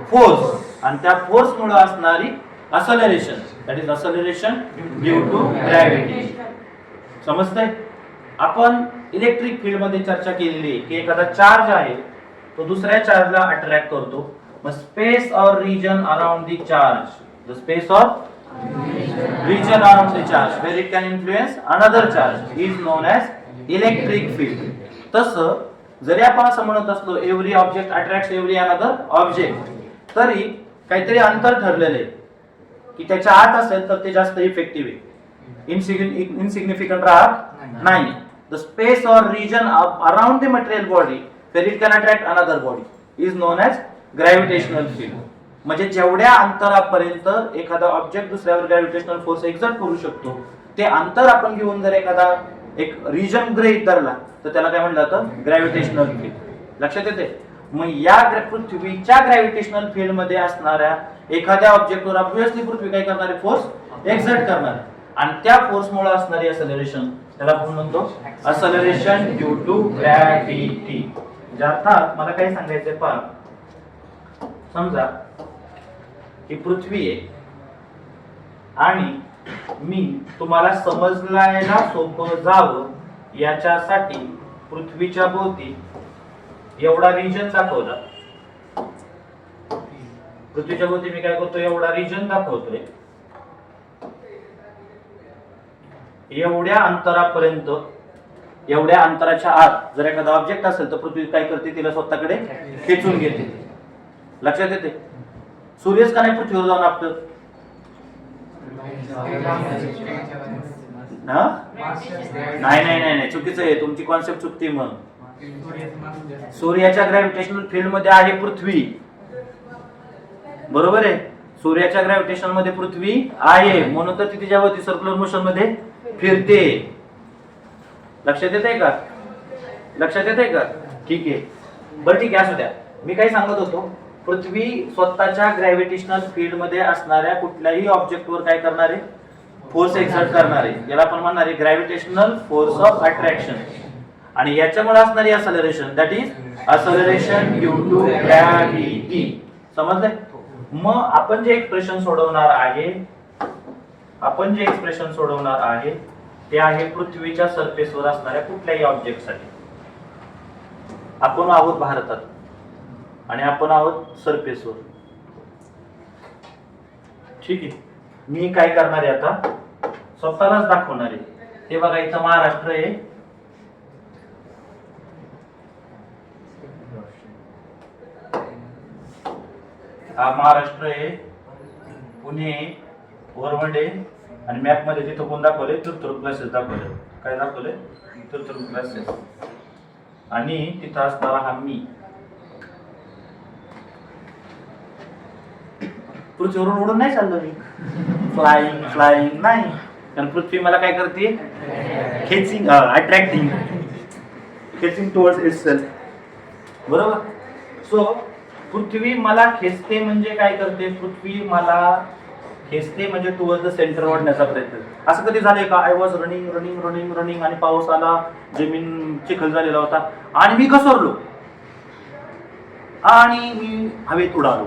फोर्स, आणि त्या फोर्स मुळे असणारी acceleration, that is acceleration due to gravity. समजतंय? आपण इलेक्ट्रिक फील्ड मध्ये चर्चा केलेली आहे की एखादा चार्ज आहे तो दुसऱ्या चार्जला अट्रॅक्ट करतो. मग space or region around the charge, the space or region around the charge where it can influence another charge is known as electric field. तसं जरी आपण असं म्हणत असलो every object attracts every another object, तरी काहीतरी अंतर ठरलेलं आहे की त्याच्या आत असेल तर ते जास्त इफेक्टिव्ह आहे, इनसिग्निफिकंट राहत नाही. The space or region around the material body where it can attract another body is known as gravitational field. म्हणजे जेवढ्या अंतरापर्यंत एखादा ऑब्जेक्ट दुसऱ्यावर ग्रॅव्हिटेशनल फोर्स एक्झर्ट करू शकतो ते अंतर आपण घेऊन जर एखादा एक रिजन गृहीत धरला तर त्याला काय म्हणलं जातं? Gravitational field. लक्षात येते? मग या पृथ्वीच्या ग्रॅव्हिटेशनल फील्ड मध्ये असणाऱ्या एखाद्या ऑब्जेक्टवर ऑब्व्हियसली पृथ्वी काय करणार आहे? फोर्स एक्झर्ट करणार, आणि त्या फोर्समुळे असणारी acceleration त्याला आपण म्हणतो acceleration due to gravity. म्हणजे अर्थात मला काय सांगायचंय पहा, समजा ही पृथ्वी आहे आणि मी तुम्हाला समजायला सोपं जावं याच्यासाठी पृथ्वीच्या भोवती एवढा रिजन दाखवला. पृथ्वीच्या भोवती मी काय करतो? एवढा रिजन दाखवतोय. एवढ्या अंतरापर्यंत, एवढ्या अंतराच्या आत जर एखादा ऑब्जेक्ट असेल तर पृथ्वी काय करते? तिला स्वतःकडे खेचून घेते. लक्षात येते? सूर्यच का नाही पृथ्वीवर जाऊन आपलं? नाही नाही नाही, चुकीचं आहे, तुमची कॉन्सेप्ट चुकती. मग सूर्याच्या ग्रॅव्हिटेशनल फील्ड मध्ये आहे पृथ्वी, बरोबर आहे? सूर्याच्या ग्रॅव्हिटेशन मध्ये पृथ्वी आहे, म्हणून तर ती तिच्यावरती सर्क्युलर मोशन मध्ये फिरते. लक्षात येते का? लक्षात येते का? ठीक आहे, बरं ठीक आहे, असू द्या. मी काय सांगत होतो? पृथ्वी स्वतःच्या ग्रॅव्हिटेशनल फील्ड मध्ये असणाऱ्या कुठल्याही ऑब्जेक्टवर काय करणार आहे? फोर्स एक्झर्ट करणार आहे. याला आपण म्हणणार आहे ग्रॅव्हिटेशनल फोर्स ऑफ अट्रॅक्शन, आणि याच्यामुळे असणारी acceleration, that is acceleration due to gravity. समजलंय? मग आपण जे एक्सप्रेशन सोडवणार आहे, ते आहे पृथ्वीच्या सरफेसवर असणाऱ्या कुठल्याही ऑब्जेक्टसाठी. आपण आहोत भारतात आणि आपण आहोत सरफेसवर. ठीक आहे, मी काय करणार आहे आता? स्वतःलाच दाखवणार आहे. हे बघा, इथं महाराष्ट्र आहे, हा महाराष्ट्र आहे, पुणे, वरवंडे, आणि मॅप मध्ये तिथं कोण दाखवले? तुर्तुर क्लासेस दाखवले. काय दाखवले? तुर्तुर क्लासेस. आणि तिथं असणारा हा मी. पृथ्वीवरून उडून नाही चाललो मी, फ्लाइंग नाही, कारण पृथ्वी मला काय करते? खेचिंग, अट्रॅक्टिंग टुवर्ड्स इटसेल्फ. बरोबर? सो पृथ्वी मला खेचते म्हणजे काय करते? पृथ्वी मला खेचते म्हणजे टुवर्ड्स द सेंटर ओढण्याचा प्रयत्न. असं कधी झालंय का? आय वॉज रनिंग आणि पाऊस आला, जमीन चिखल झालेला होता आणि मी घसरलो आणि मी हवेत उडालो.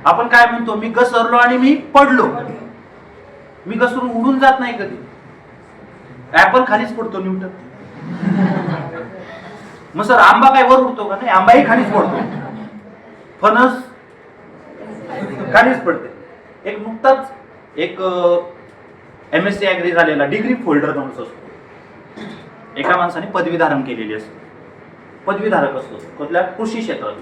आपण काय म्हणतो? मी घसरलो आणि मी पडलो. मी घसरून उडून जात नाही कधी. ऍपल खालीच पडतो न्यूटन. मग सर आंबा काय वर उडतो का? नाही, आंबाही खालीच पडतो. फणस खालीच पडते. एक नुकताच एक MSc ऍग्री झालेला डिग्री फोल्डर माणूस असतो. एका माणसाने पदवी धारण केलेली असते. पदवीधारक असतो कुठल्या कृषी क्षेत्रात,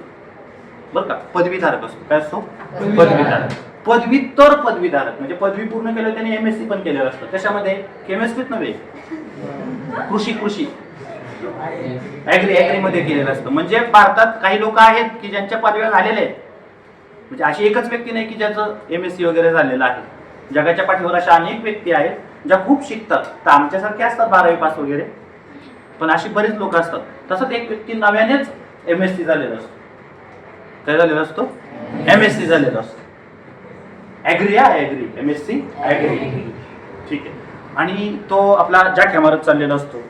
बरं का. पदवीधारक असतो. काय असतो? पदवीधारक. पदव्युत्तर पदवीधारक म्हणजे पदवी पूर्ण केलं त्याने MSc पण केलेलं असतं. त्याच्यामध्ये केमिस्ट्रीत नव्हे, कृषी ऍग्री मध्ये केलेलं असतं. म्हणजे भारतात काही लोक आहेत की ज्यांच्या पदव्या झालेल्या आहेत. म्हणजे अशी एकच व्यक्ती नाही की ज्याचं MSc वगैरे झालेलं आहे. जगाच्या पाठीवर अशा अनेक व्यक्ती आहेत ज्या खूप शिकतात. तर आमच्यासारखे असतात 12वी पास वगैरे, पण अशी बरीच लोक असतात. तसंच एक व्यक्ती नव्यानेच MSc झालेला असतो. काय झालेला असतो? MSc झालेला असतो. Agri MSc agri. ठीक आहे. आणि तो आपला जाख्या मारत चाललेला असतो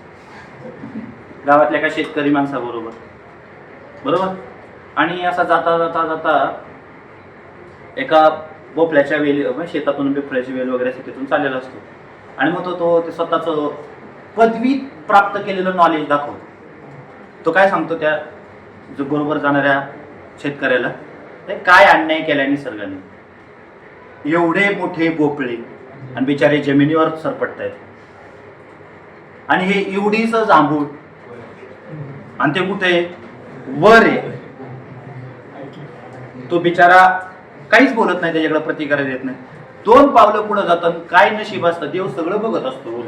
गावातल्या एका शेतकरी माणसाबरोबर, बरोबर. आणि असा जाता जाता जाता एका बोपल्याच्या वेली, शेतातून बोपल्याची वेल वगैरे तिथून चाललेला असतो. आणि मग तो ते स्वतःचं पदवी प्राप्त केलेलं नॉलेज दाखवतो. तो काय सांगतो त्या जो बरोबर जाणाऱ्या शेतकऱ्याला, काय अन्याय केलाय निसर्गाने, एवढे मोठे भोपळे आणि बिचारे जमिनीवर सरपटतायत, आणि हे एवढीच जांभूळ आणि ते कुठे वर आहे. तो बिचारा काहीच बोलत नाही, त्याच्याकडे प्रतिकार देत नाही. 2 पावलं पुढे जातात. काय नशीब असतं, देव सगळं बघत असतो.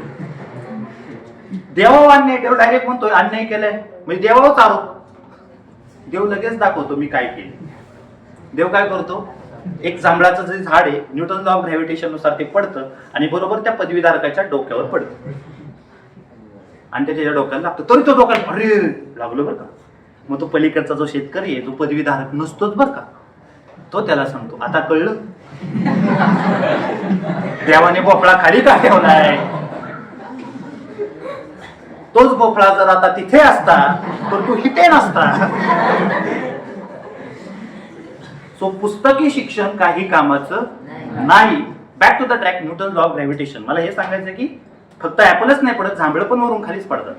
देवा अन्याय, देव डायरेक्ट म्हणतोय अन्याय केलाय म्हणजे देवाच आरोप. देव लगेच दाखवतो मी काय केले. देव काय करतो, एक जांभळाचं जे झाड आहे, न्यूटन लॉ ऑफ ग्रॅव्हिटेशन नुसार ते पडतं आणि बरोबर त्या पदवीधारकाच्या डोक्यावर पडतं आणि त्याच्या डोक्याला लागतं. तरी तो डोक्याला अरे लागलो बरं का. मग तो पलीकडचा जो शेतकरी आहे, तो पदवीधारक नसतोच बरं का, तो त्याला सांगतो आता कळलं देवाने भोपळा खाली का ठेवलाय. तोच भोपळा जर आता तिथे असता तर तू इथे नसता. सो पुस्तकी शिक्षण काही कामाचं नाही. Back to the track, Newton law of gravitation. मला हे सांगायचं की फक्त ऍपलच नाही पडत, जांभळं पण वरून खालीच पडतात,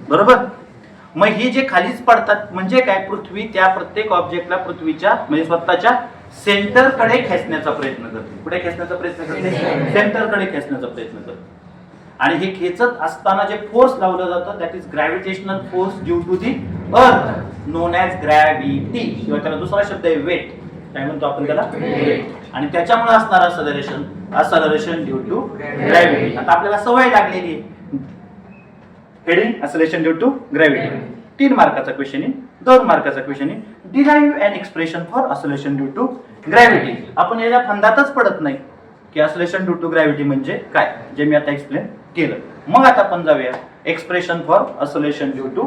बरोबर. मग हे जे खालीच पडतात म्हणजे काय, पृथ्वी त्या प्रत्येक ऑब्जेक्टला पृथ्वीच्या म्हणजे स्वतःच्या सेंटरकडे खेचण्याचा प्रयत्न करते. कुठे खेचण्याचा प्रयत्न करते? सेंटरकडे खेचण्याचा प्रयत्न करते. आणि हे खेचत असताना जे फोर्स लावलं जातं that is gravitational force due to the earth known as gravity, किंवा त्याला दुसरा शब्द आहे वेट. काय म्हणतो आपण त्याला? वेट. आणि त्याच्यामुळे असणारा असलरेशन ड्यू टू ग्रॅव्हिटी. आता आपल्याला सवय लागलेली आहे. Heading acceleration due to gravity. 3 मार्काचा क्वेश्चन आहे, 2 मार्काचा क्वेश्चन आहे. Derive an expression for acceleration due to gravity. आपण याच्या फंदातच पडत नाही की असलेशन ड्यू टू ग्रॅव्हिटी म्हणजे काय, जे मी आता एक्सप्लेन केलं. मग आता आपण जाऊया expression for acceleration due to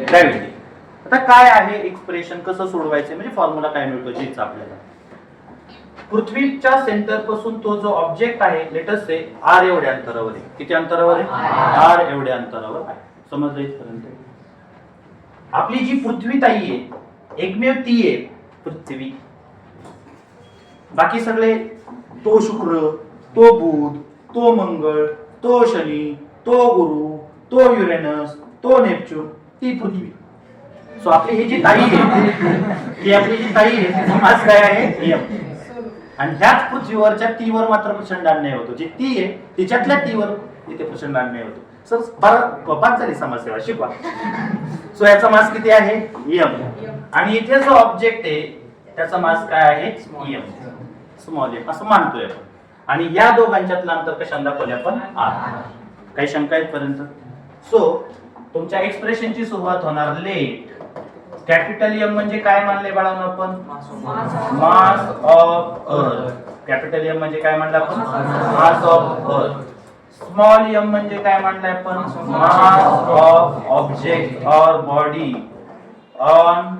gravity. आता काय आहे एक्सप्रेशन, कसं सोडवायचं, म्हणजे फॉर्म्युला काय मिळतो जीचा आपल्याला. पृथ्वीच्या सेंटर पासून तो जो ऑब्जेक्ट आहे लेटस से R एवढ्या अंतरावर आहे. किती अंतरावर आहे? R एवढ्या अंतरावर आहे. समजलं इथपर्यंत? आपली जी पृथ्वी ताई आहे, एकमेव ती आहे पृथ्वी. बाकी सगळे तो शुक्र, तो बुध, तो मंगळ, तो शनी, तो गुरु, तो युरेनस, तो नेपच्यून, ती पृथ्वी. सो आपली ही जी ताई आहे, ही आपली जी ताई आहे, आज काय आहे? यम. आणि ह्याच पृथ्वीवरच्या तीवर मात्र प्रचंड अन्याय होतो. जी ती आहे तिच्यातल्या तीवर इथे प्रचंड अन्याय होतो. सर बाद झाली समाजसेवा, शिकवा. सो याचा मास किती आहे? यम. आणि इथे जो ऑब्जेक्ट आहे त्याचा मास काय आहे? यम, स्मॉल एम असं मानतोय आपण. आणि या दोघांच्यातलं अंतर कशाने दाखवले आपण? आर. काही शंका आहेत पर्यंत? सो तुमच्या एक्सप्रेशनची सुरुवात होणार लेट. कॅपिटल एम म्हणजे काय मानले बाळांनो आपण? Mass of earth. Capital M म्हणजे काय मानलं आपण? Mass of earth. Small M म्हणजे काय मानलंय आपण? Mass of object or body on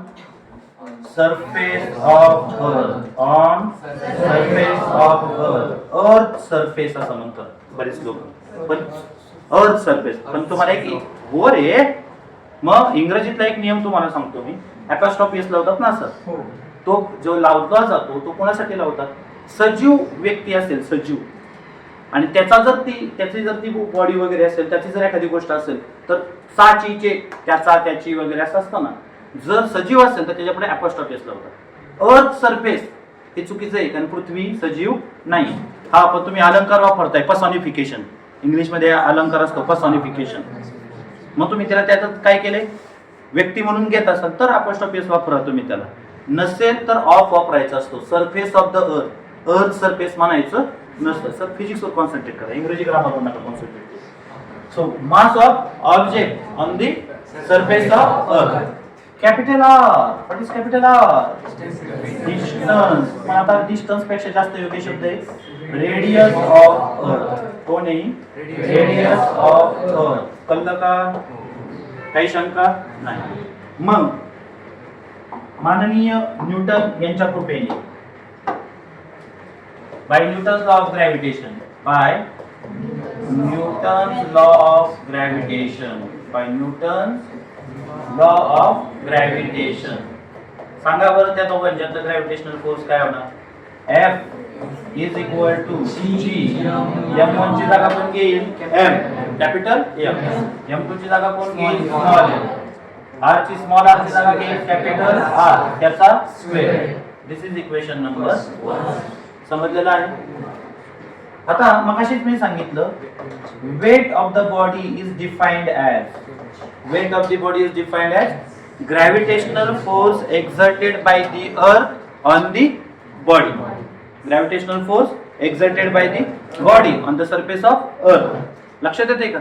surface of earth. On surface of earth. Earth surface असं म्हणतात बरेच लोक, पण अर्थ सरफेस. पण तुम्हाला एक वर आहे. मग इंग्रजीतला एक नियम तुम्हाला सांगतो मी. ॲपॉस्ट्रॉफी एस लावतात ना सर, तो जो लावला जातो तो कोणासाठी लावतात? सजीव व्यक्ती असेल, सजीव आणि त्याची जर ती बॉडी वगैरे असेल, त्याची जर एखादी गोष्ट असेल तर साचीचे त्याची वगैरे असं असतं ना. जर सजीव असेल तर त्याच्यापुढे अपॉस्ट्रॉफी लावतात. अर्थ सरफेस हे चुकीचं आहे, कारण पृथ्वी सजीव नाही. हा पण तुम्ही अलंकार वापरताय, पर्सॉनिफिकेशन. इंग्लिशमध्ये अलंकार असतो पर्सॉनिफिकेशन. मग तुम्ही त्याला त्याच्यात काय केले, व्यक्ती म्हणून घेत असाल तर अपॉस्ट्रॉफी वापरा तुम्ही त्याला. नसेल तर ऑफ वापरायचा असतो. सरफेस ऑफ द अर्थ, अर्थ सरफेस म्हणायचं नसतं. सर फिजिक्सवर कॉन्सन्ट्रेट करा, इंग्रजी ग्रामरवर नका concentrate. So mass of object on the surface of earth. Capital R. What is capital R? Distance. मग आता डिस्टन्स पेक्षा जास्त योग्य शब्द आहे रेडियस ऑफ अर्थ. कोण आहे? रेडियस ऑफ अर्थ. कळलं का? काही शंका नाही. मग माननीय न्यूटन यांच्या कृपेने, by Newton's law of gravitation, by Newton's law of gravitation, by Newton's law of gravitation. सांगा बरं त्या दोघांच्यात ग्रॅव्हिटेशनल फोर्स काय होणार? F is equal to G. M1 ची जागा कोण घेईल? M capital M. M2 ची जागा कोण घेईल? Small m. R ची स्मॉल r ची जागा घेईल कॅपिटल R, त्याचा square. This is equation number 1. समजलेलं आहे? आता मगाशीच मी सांगितलं weight of the body is defined as, weight of the body is defined as gravitational force exerted by the earth on the body. Gravitational force exerted by the body on the surface of earth. लक्षात येते का?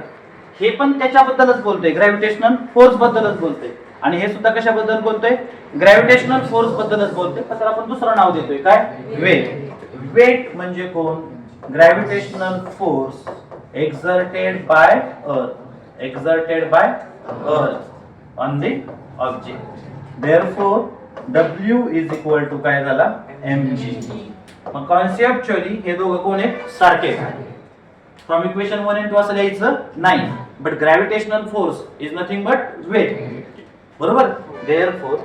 हे पण त्याच्याबद्दलच बोलतोय, gravitational force बद्दलच बोलतोय. आणि हे सुद्धा कशाबद्दल बोलतोय? ग्रॅव्हिटेशनल फोर्स बद्दलच बोलतोय. तर आपण दुसरं नाव देतोय काय? वेट. वेट म्हणजे कोण? Gravitational force exerted by earth, exerted by earth on the object. Therefore W is equal to काय झाला? mg. मग कॉन्सेप्च्युअली हे दोघं कोण आहेत? सारखे. फ्रॉम इक्वेशन 1 and 2 असं लिहायचं नाही. But gravitational force is nothing but weight. बरोबर? देअरफॉर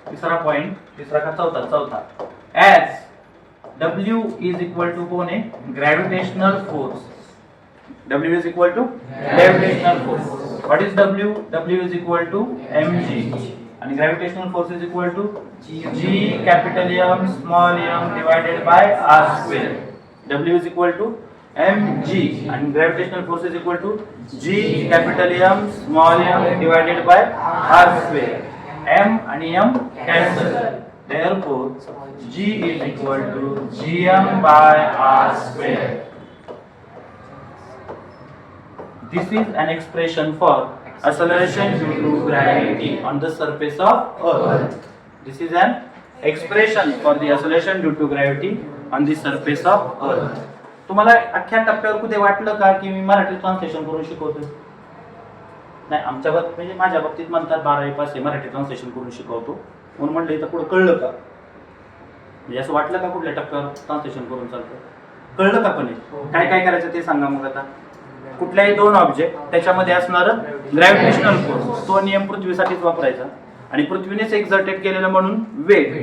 तिसरा पॉइंट, तिसरा का चौथा? चौथा. As W is equal to कोण आहे? Gravitational force. W is equal to gravitational force. What is W? W is equal to mg. And gravitational force is equal to G capital M small m divided by R square. W is equal to mg and gravitational force is equal to G capital M small m divided by R square. M and M cancel. Therefore, G is equal to Gm by R square. This is an expression for acceleration due to gravity on the surface of Earth. This is an expression for the acceleration due to gravity on the surface of Earth. तुम्हाला अख्ख्या टप्प्यावर कुठे वाटलं का की मी Marathi translation करून शिकवतो? नाही, आमच्या बाबतीत म्हणजे माझ्या बाबतीत म्हणतात 12वी पास मराठी ट्रान्सलेशन करून शिकवतो म्हणून म्हटलं इथं पुढे कळलं का? म्हणजे असं वाटलं का कुठल्या टप्प्यावर ट्रान्सलेशन करून चालतं? कळलं का? पण काय काय करायचं ते सांगा. मग आता कुठल्याही दोन ऑब्जेक्ट त्याच्यामध्ये असणारं ग्रॅव्हिटेशनल फोर्स, तो नियम पृथ्वीसाठीच वापरायचा. आणि पृथ्वीनेच एक्झर्टेड केलेलं म्हणून वेट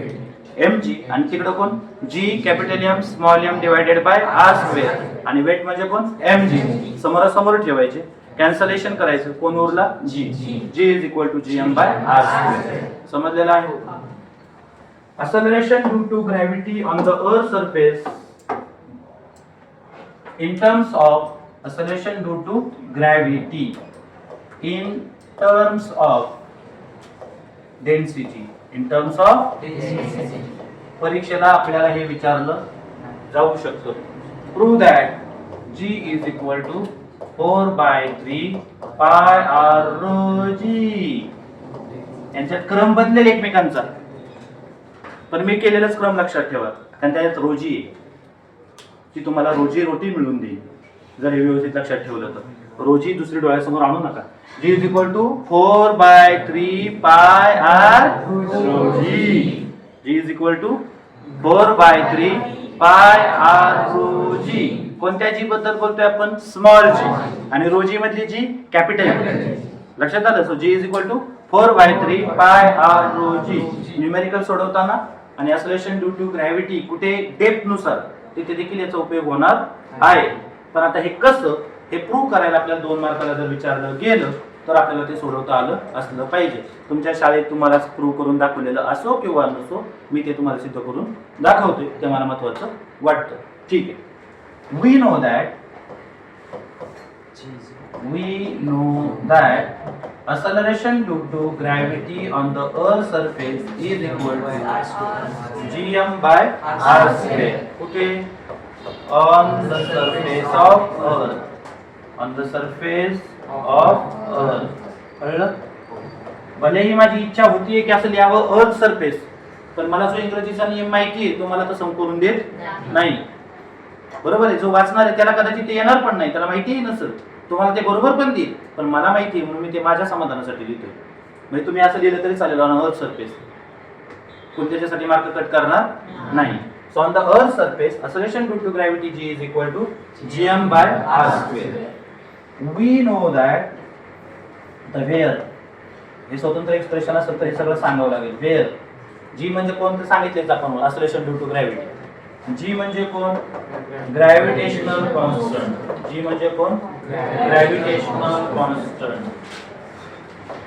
mg. आणि तिकडं कोण? G capital M small m divided by R square. आणि वेट म्हणजे कोण? mg. समोरासमोर ठेवायचे, कॅन्सलेशन करायचं. कोण उरला? G. G is equal to Gm by R square. समजलेलं आहे? acceleration due to gravity on the earth surface in terms of acceleration due to gravity in terms of density. In terms of density. परीक्षेला आपल्याला हे विचारलं जाऊ शकतं. Prove that G is equal to 4/3 pi r rho g. यांच्यात क्रम बदलेल एकमेकांचा, पण मी केलेलाच क्रम लक्षात ठेवा, कारण त्याच्यात रोजी आहे. ती तुम्हाला रोजी रोटी मिळून देईल जर हे व्यवस्थित लक्षात ठेवलं तर. रोजी दुसरी डोळ्यासमोर आणू नका. G is equal to 4/3 pi r rho g. G is equal to 4/3 pi r rho g. कोणत्या जी बद्दल बोलतोय आपण? स्मॉल जी. आणि रोजी मधली जी कॅपिटल. लक्षात आलं? So G is equal to 4/3 pi r rho g. Numerical सोडवताना आणि acceleration due to gravity कुठे डेप्थ नुसार तिथे देखील याचा उपयोग होणार आहे. पण आता हे कसं हे प्रूव्ह करायला आपल्याला 2 मार्काला जर विचारलं गेलं तर आपल्याला ते सोडवता आलं असलं पाहिजे. तुमच्या शाळेत तुम्हाला प्रूव्ह करून दाखवलेलं असो किंवा नसो, मी ते तुम्हाला सिद्ध करून दाखवतोय, ते मला महत्त्वाचं वाटतं. ठीक आहे. We know that acceleration due to gravity on the earth surface is equal to gm by r square. कुठे? On the surface of earth. On the surface of earth. कळलं? भलेही माझी इच्छा होतीये की असं लिहावं अर्थ सरफेस, पण मला जो इंग्रजीचा नियम माहिती आहे तो मला तसं करून देत नाही. बरोबर आहे. जो वाचणार आहे त्याला कदाचित ते येणार पण नाही, त्याला माहितीही नसेल. तुम्हाला ते बरोबर पण देईल, पण मला माहिती आहे म्हणून मी ते माझ्या समाधानासाठी लिहितोय. म्हणजे तुम्ही असं लिहिलं तरी चालेल ऑन अर्थ सरफेस, कोण त्याच्यासाठी मार्क कट करणार नाही. So on the earth surface acceleration due to gravity g is equal to gm by r square. We know that the where, हे स्वतंत्र एक्सप्रेशन असेल तर हे सगळं सांगावं लागेल. वेअर जी म्हणजे कोण ते सांगितलेच आपण, acceleration due to gravity. जी म्हणजे कोण? Gravitational constant. जी म्हणजे कोण? Gravitational constant.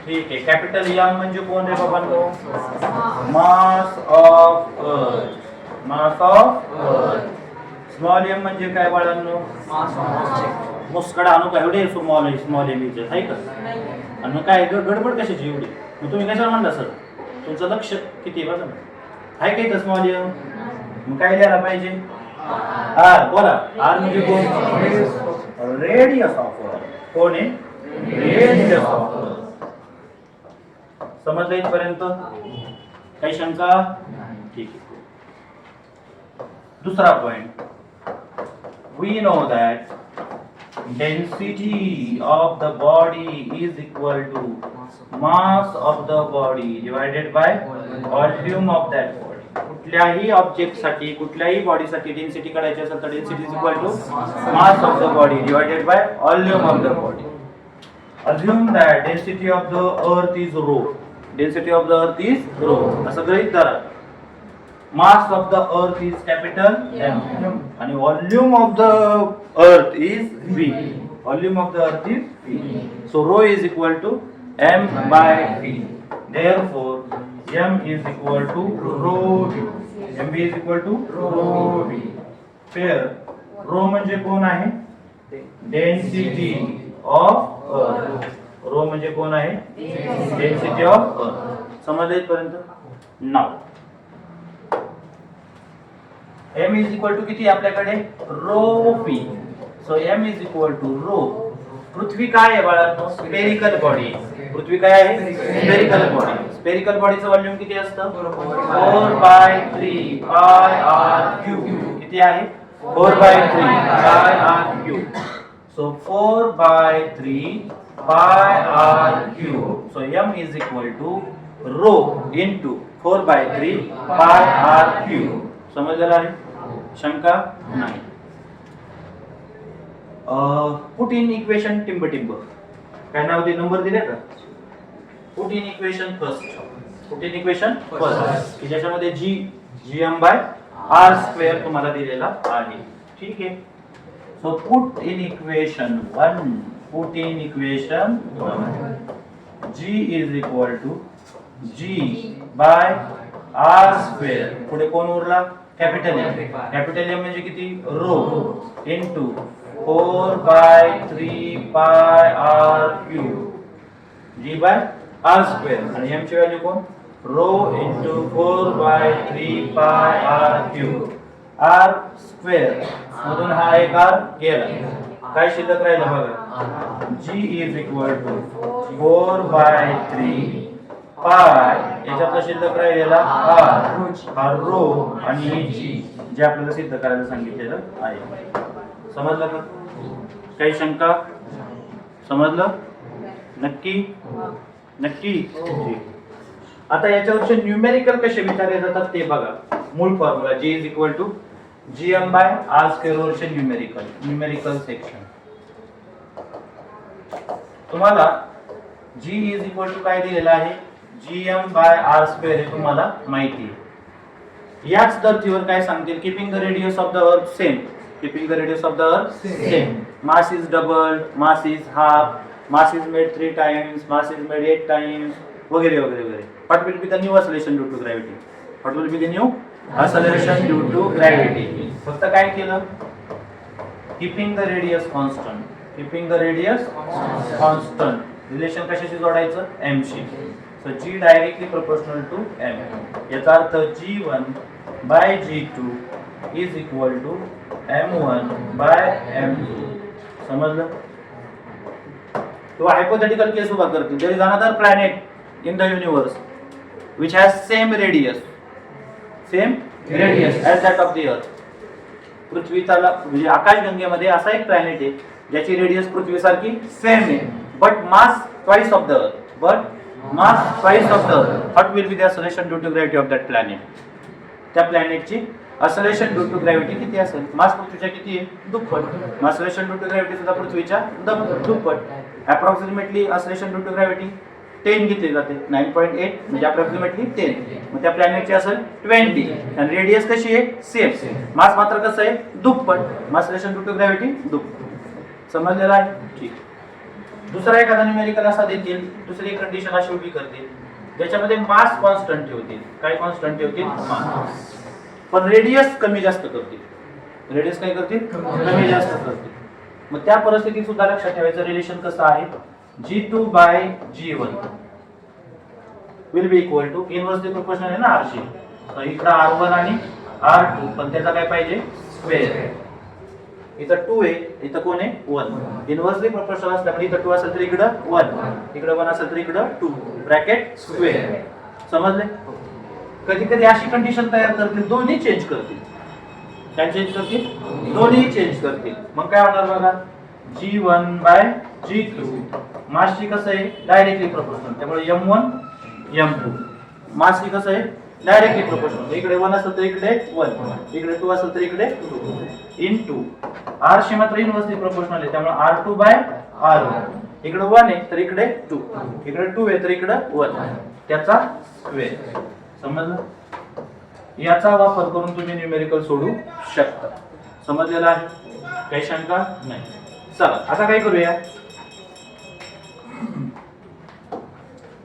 ठीक आहे. कॅपिटल एम म्हणजे कोण रे बाबांनो? Mass of earth. Mass of earth. Small M म्हणजे काय बाळांनो? मुस्कडा आणू काय एवढे स्मॉल एम इथे आहे का? आणि मग काय गडबड कशाची एवढी? मग तुम्ही कशाला म्हणला सर? तुमचं लक्ष किती बघा ना, आहे का इथं स्मॉल एम? मग काय लिहायला पाहिजे? आर. बोला. आर म्हणजे कोण? रेडियस ऑफ अर्थ. कोण आहे? Radius of earth. समजलं इथपर्यंत? काही शंका? ठीक आहे. दुसरा point. We know that density of the body is equal to mass of the body divided by volume of that body. कुठल्याही ऑब्जेक्ट साठी, कुठल्याही बॉडी साठी डेन्सिटी काढायची असेल तर density is equal to mass of the body divided by volume of the body. Assume that density of the earth is rho. Density of the earth is rho. असं गृहीत धरा. Mass of the earth is capital M and volume of the earth is V. Volume of the earth is V. So rho is equal to M by V. Therefore M is equal to rho V. MV is equal to rho V. Here rho म्हणजे कोण आहे? Density of earth. rho म्हणजे कोण आहे? Density of earth. समजलं इथपर्यंत? Now m is equal to किती आपल्याकडे? Rho P. So m is equal to rho. पृथ्वी काय आहे बाळांनो? Spherical body. पृथ्वी काय आहे? Spherical body. स्पेरिकल बॉडीचं व्हॉल्यूम किती असतं? 4/3 पाय आर क्यूब. किती आहे? 4/3 pi R cube. So 4/3 pi R cube. So m is equal to rho into 4/3 pi R cube. समजलं आहे? शंका नाही. पुट इन इक्वेशन टिंब. काय नाव दे? नंबर दिले का? Put in equation first. Put in equation first की ज्याच्यामध्ये gm by r स्क्वेअर तुम्हाला दिलेला आहे. ठीक आहे. So put in equation 1. Put in equation 1. g is equal to g by r square. पुढे कोण उरला? Capital M. कॅपिटल एम म्हणजे किती? Row into 4/3 pi R cube G by R square. आणि एम ची व्हॅल्यू कोण? Rho into 4/3 pi R cube. R square मधून हा एक आर गेला. काय शिल्लक राहिलं बघा? जी इज इक्वल टू 4/3 पाय. याच्यातला शिल्लक राहिलेला आर, हा रो आणि ही जी जे आपल्याला सिद्ध करायला सांगितलेलं आहे. समजलं का? काही शंका? समजलं? नक्की? नक्की? आता याच्यावरचे न्यूमेरिकल कसे विचारले जातात ते बघा. मूळ formula g is equal to gm by r square वरचे न्यूमेरिकल सेक्शन. तुम्हाला g इज इक्वल टू काय दिलेलं आहे? gm बाय r स्क्वेअर हे तुम्हाला माहिती आहे. याच धर्तीवर काय सांगतील, keeping the radius of the earth same, keeping the radius of the earth same, mass is double, mass is half, mass is made 3 times, mass is made 8 times, वगैरे वगैरे वगैरे. What will be the new acceleration due to gravity, what will be the new acceleration due to gravity. फक्त काय केलं, keeping the radius constant, keeping the radius constant, relation कशाशी जोडायचं, m she. So g directly proportional to m. याचा अर्थ g1 by g2 is equal to m1 by m2. समजलं. तो hypothetical case उभा करतो. There is another planet in the universe which has same radius as that of the earth. पृथ्वीचा म्हणजे आकाशगंगेमध्ये असा एक प्लॅनेट आहे ज्याची रेडियस पृथ्वीसारखी सेम आहे, but mass twice of the earth, what will be the acceleration due to gravity of that planet. त्या प्लॅनेटची एक्सेलरेशन ड्यू टू ग्रॅव्हिटी किती असेल, मास पृथ्वीच्या किती आहे, दुप्पट. एक्सेलरेशन ड्यू टू ग्रॅव्हिटी सुद्धा पृथ्वीच्या दुप्पट. Approximately acceleration due to gravity 10 घेतली जाते, 9.8 म्हणजे अप्रॉक्सिमेटली 10. मग त्या प्लॅनेटची असेल 20 आणि रेडियस कशी आहे, सेम. मास मात्र कसं आहे, दुप्पट. एक्सेलरेशन ड्यू टू ग्रॅव्हिटी दुप्पट. समजलेलं आहे. ठीक. दुसरा एखादा न्यूमेरिकल असा देतील, दुसरी कंडिशन अशी उभी करतील ज्याच्यामध्ये मास कॉन्स्टंट ठेवतील. काय कॉन्स्टंट ठेवतील, मास. पण रेडियस कमी जास्त करतील. रेडियस काय करतील, कमी जास्त करतील. मग त्या परिस्थितीत सुद्धा लक्षात ठेवायचं रिलेशन कसं आहे, g2 by g1 will be equal to inversely proportional आहे ना r शी. तर इकडे r1 आणि r2, पण त्याचा काय पाहिजे, स्क्वेअर. इथं 2 आहे, इथं कोण आहे, 1. इनवर्सली प्रोपोर्शनल असल्यामुळे इथं 2 असेल तर इकडं 1, इकडं 1 असेल तर इकडं 2, ब्रॅकेट स्क्वेअर. समजले. कधी कधी अशी कंडिशन तयार करतील, दोन्ही चेंज करतील. काय चेंज करतील, दोन्ही चेंज करतील. मग काय होणार बघा, g1 बाय g2 मासची कसं आहे, डायरेक्टली प्रोपोर्शनल, त्यामुळे m1 m2. मासची कसं आहे, डायरेक्टली प्रोपोर्शनल. इकडे 1 असेल तर इकडे 1, इकडे 2 असेल तर इकडे 2 इनटू r शी मात्र इनवर्सली प्रोपोर्शनल आहे, त्यामुळे r2 बाय r1. इकडे 1 आहे तर इकडे 2, इकडे 2 आहे तर इकडे 1, त्याचा स्क्वेअर. समजलं. याचा वापर करून तुम्ही न्यूमेरिकल सोडू शकता. समजलेलं आहे, काही शंका नाही. चला आता काय करूया,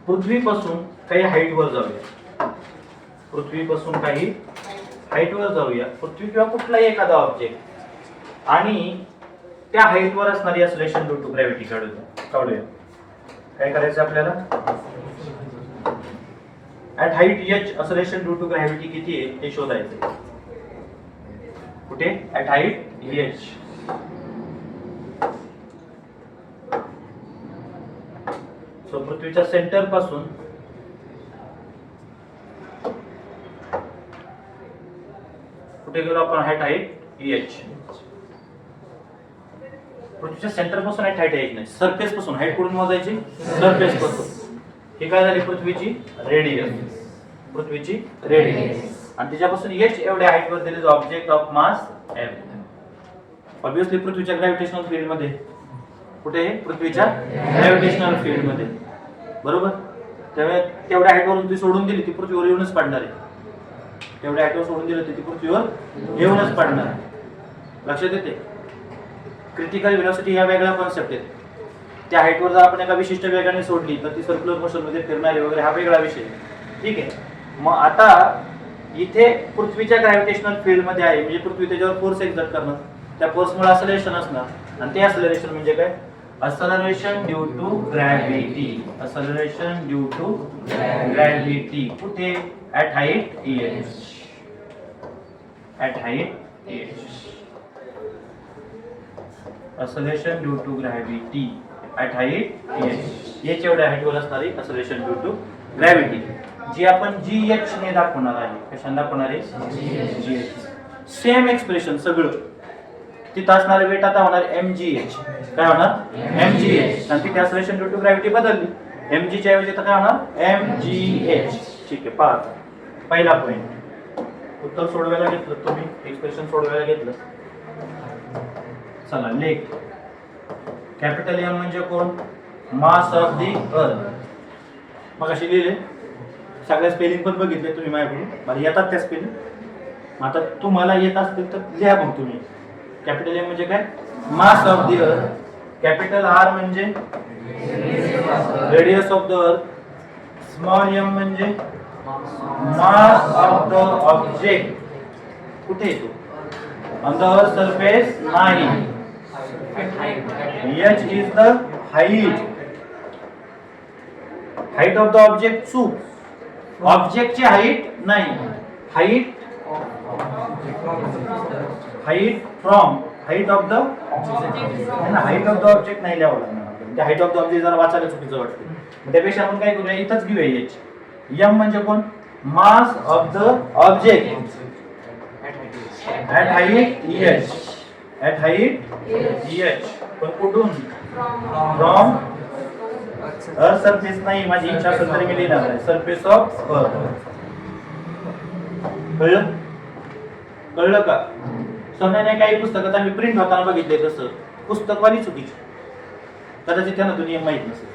पृथ्वीपासून काही हाईट वर जाऊया. पृथ्वीपासून काही हाईट वर जाऊया, पृथ्वी किंवा कुठलाही एखादा ऑब्जेक्ट, आणि त्या हाईट वर असणारी एक्सेलरेशन ड्यू टू ग्रॅव्हिटी काढूया. काय करायचं आपल्याला, at height h acceleration due to gravity किती आहे ते शोधायचं. कुठे, ऍट हाईट h. सो पृथ्वीच्या सेंटर पासून कुठे गेलो आपण, ऍट हाईट h. पृथ्वीच्या सेंटर पासून ऍट हाईट h नाही, सरफेस पासून. हाईट कुठून मोजायची, सरफेस पासून. ही काय झाली, पृथ्वीची रेडियस, पृथ्वीची रेडियस. आणि त्याच्यापासून h एवढ्या हाईट वर दिलेलं object of mass m. Obviously पृथ्वीच्या ग्रॅव्हिटेशनल फील्ड मध्ये, कुठे, पृथ्वीच्या ग्रॅव्हिटेशनल फील्ड मध्ये, बरोबर. त्यामुळे तेवढ्या हाईट वरून ती सोडून दिली, ती पृथ्वीवर येऊनच पडणार आहे. तेवढ्या हाईट वर सोडून दिली ती पृथ्वीवर येऊनच पडणार आहे. लक्षात येते. क्रिटिकल व्हेलॉसिटी ह्या वेगळ्या कॉन्सेप्ट आहेत. त्या हाईट वर जर आपण एका विशिष्ट वेगाने सोडली तर ती सर्क्युलर मोशन मध्ये फिरणारी वगैरे, हा वेगळा विषय. ठीक आहे. मग आता इथे पृथ्वीच्या ग्रॅव्हिटेशनल फील्ड मध्ये आहे, म्हणजे पृथ्वी त्याच्यावर फोर्स एक्झर्ट करणार, त्या फोर्समुळे एक्सेलरेशन असणार. आणि ते एक्सेलरेशन म्हणजे काय, acceleration due to gravity. Acceleration due to gravity कुठे, at height h. At height h. Acceleration due to gravity at height h. h एवढ्या हाईट वर असणारी एक्सेलरेशन ड्यू टू ग्रॅव्हिटी, जी आपण gh ने दाखवणार आहे. कशाने दाखवणार आहे, gh. सेम एक्सप्रेशन सगळं. तिथं असणारे वेट आता होणार mgh. काय होणार, mgh. आणि तिथे एक्सेलरेशन ड्यू टू ग्रॅव्हिटी बदलली, mg च्या ऐवजी काय होणार, mgh. ठीक आहे. पहा पहिला पॉइंट, उत्तर सोडवायला घेतलं तुम्ही, एक्सप्रेशन सोडवायला घेतलं. चला लेख. कॅपिटल M म्हणजे कोण, मास ऑफ दी अर्थ. मग अशी लिहिले, सगळ्या स्पेलिंग पण बघितले तुम्ही माझ्याकडून, मला येतात त्या स्पेलिंग. आता तुम्हाला येत असतील तर लिहा मग तुम्ही. कॅपिटल एम म्हणजे काय? Mass of the earth. Capital R म्हणजे radius of the earth. Small M म्हणजे मास ऑफ द ऑब्जेक्ट. कुठे येतो? ऑन द अर्थ सरफेस नाही. h is the height. Height of the object चूक. ऑब्जेक्टची हाईट नाही. Height from height of the height of the object नाही लिहावं लागणार. हाईट ऑफ द ऑब्जेक्ट जरा वाचायला चुकीचं वाटतं. त्यापेक्षा आपण काय करूया, इथंच घेऊया एच. एम म्हणजे कोण? Mass of the object at height H. At height H. पण कुठून? फ्रॉम अर्थ सरफेस नाही. माझी इच्छा असेल तरी मी लिहिणार आहे सरफेस ऑफ अर्थ. कळलं? कळलं का? समजाने काही पुस्तकात आम्ही प्रिंट होताना बघितले तसं पुस्तकवाली चुकीची. कदाचित त्यांना दुनिया माहित नसेल.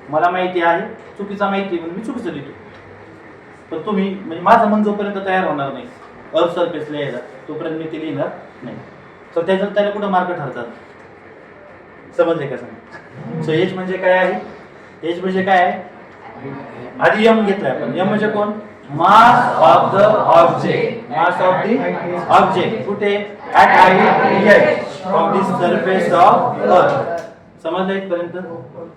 मला माहिती आहे चुकीचा माहिती म्हणून मी चुकीचं लिहितो. पण तुम्ही म्हणजे माझं मन जोपर्यंत तयार होणार नाही अर्थ सरफेस लिहायला तोपर्यंत मी ते लिहिणार नाही. तर त्याच्यात त्याला कुठं मार्क ठरतात. समजले का? सांग. सो एच म्हणजे काय आहे? एच म्हणजे काय आहे? आधी एम घेतलाय आपण. एम म्हणजे कोण? Mass of the object. Mass of the object कुठे? At height H from the surface of earth. समजलं इथपर्यंत?